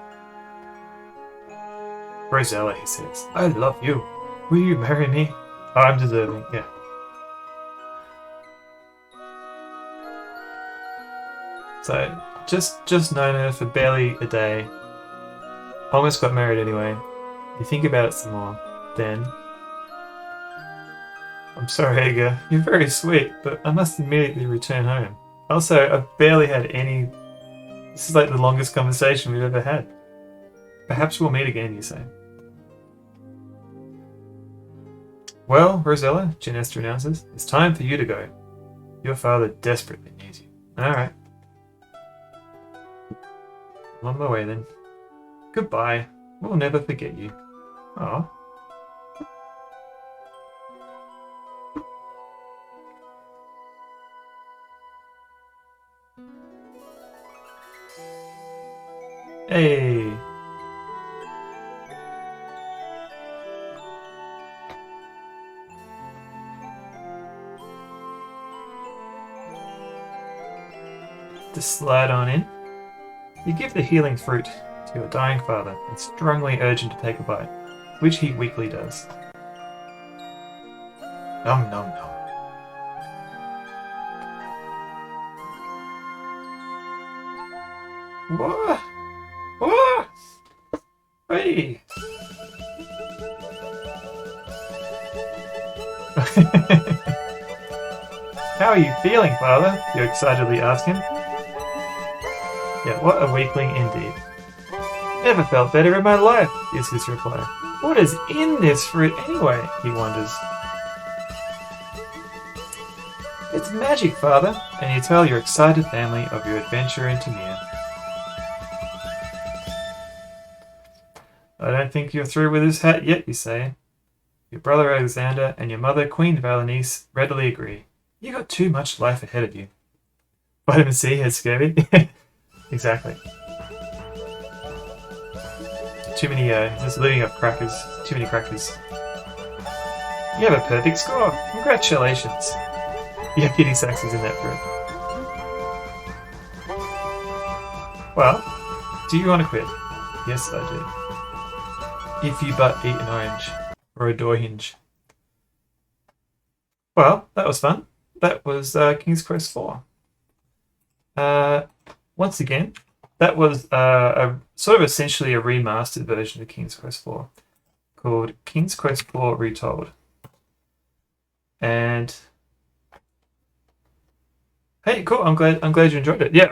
Rosella, he says, I love you. Will you marry me? I'm deserving, yeah. So, just known her for barely a day. Almost got married anyway. You think about it some more, then... I'm sorry, Edgar. You're very sweet, but I must immediately return home. Also, I've barely had any... This is like the longest conversation we've ever had. Perhaps we'll meet again, you say. Well, Rosella, Genesta announces, it's time for you to go. Your father desperately needs you. Alright. I'm on my way then. Goodbye. We'll never forget you. Aw. Hey. Just slide on in. You give the healing fruit to your dying father and strongly urge him to take a bite, which he weakly does. Nom nom nom. What? What? Hey! How are you feeling, father? You excitedly ask him. Yeah, what a weakling indeed. Never felt better in my life, is his reply. What is in this fruit anyway? He wonders. It's magic, father, and you tell your excited family of your adventure into Mir. I don't think you're through with this hat yet, you say. Your brother Alexander and your mother Queen Valenice readily agree. You got too much life ahead of you. Vitamin C has scurvy. Exactly. Too many, just living off crackers. Too many crackers. You have a perfect score. Congratulations. Yeah, kitty sacks is in that fruit. Well, do you want to quit? Yes, I do. If you but eat an orange. Or a door hinge. Well, that was fun. That was King's Quest 4. Once again, that was a sort of essentially a remastered version of King's Quest 4 called King's Quest 4 Retold. And hey, cool! I'm glad you enjoyed it. Yeah,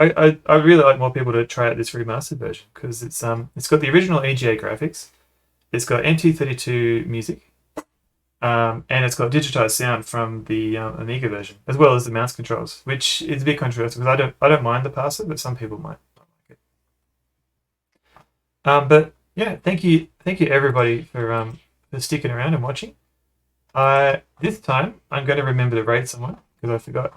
I really like more people to try out this remastered version because it's got the original EGA graphics, it's got MT32 music, and it's got digitized sound from the Amiga version, as well as the mouse controls, which is a bit controversial because I don't mind the passive, but some people might not like it. But yeah, thank you everybody for sticking around and watching. This time I'm going to remember to raid someone because I forgot.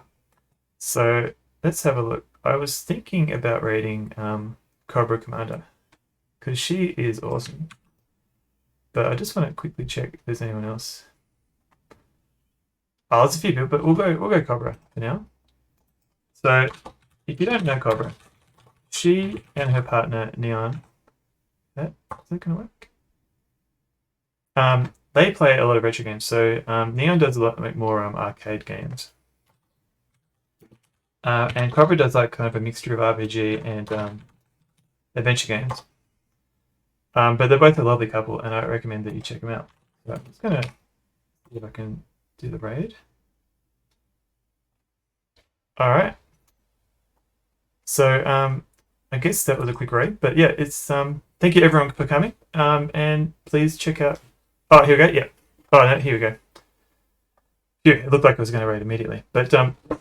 So let's have a look. I was thinking about raiding Cobra Commander because she is awesome. But I just want to quickly check if there's anyone else. Oh, there's a few people, but we'll go Cobra for now. So if you don't know Cobra, she and her partner Neon, is that gonna work? They play a lot of retro games. So Neon does a lot more arcade games. And Cobra does like kind of a mixture of RPG and adventure games. But they're both a lovely couple, and I recommend that you check them out. So I'm just gonna see if I can do the raid. All right. So I guess that was a quick raid, but yeah, it's thank you everyone for coming. And please check out. Oh, here we go. Yeah. Oh no, here we go. Phew, it looked like I was going to raid immediately, but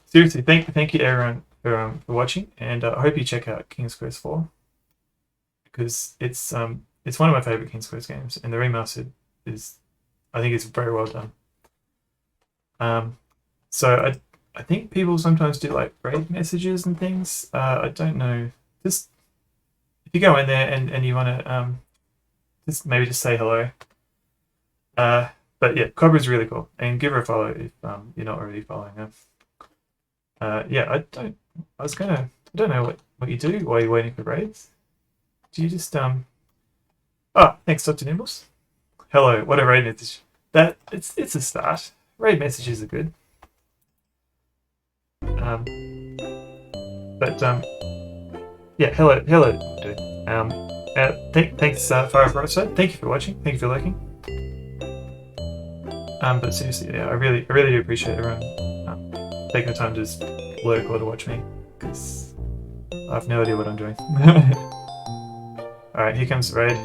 seriously, thank you everyone for watching, and I hope you check out King's Quest 4 because it's one of my favorite King's Quest games, and the remastered is, I think, it's very well done. So I think people sometimes do like raid messages and things. I don't know. Just if you go in there and you want to just maybe just say hello. But yeah, Cobra's really cool, and give her a follow if you're not already following her. Yeah, I don't know what you do while you're waiting for raids. Do you just Oh, thanks, Dr. Nimbles. Hello, what a raid message. It's a start. Raid messages are good. Yeah, hello, dude. Thanks, Fire Roadside. Thank you for watching. Thank you for liking. But seriously, yeah, I really do appreciate everyone taking the time to just lurk or to watch me, because I have no idea what I'm doing. Alright, here comes the raid.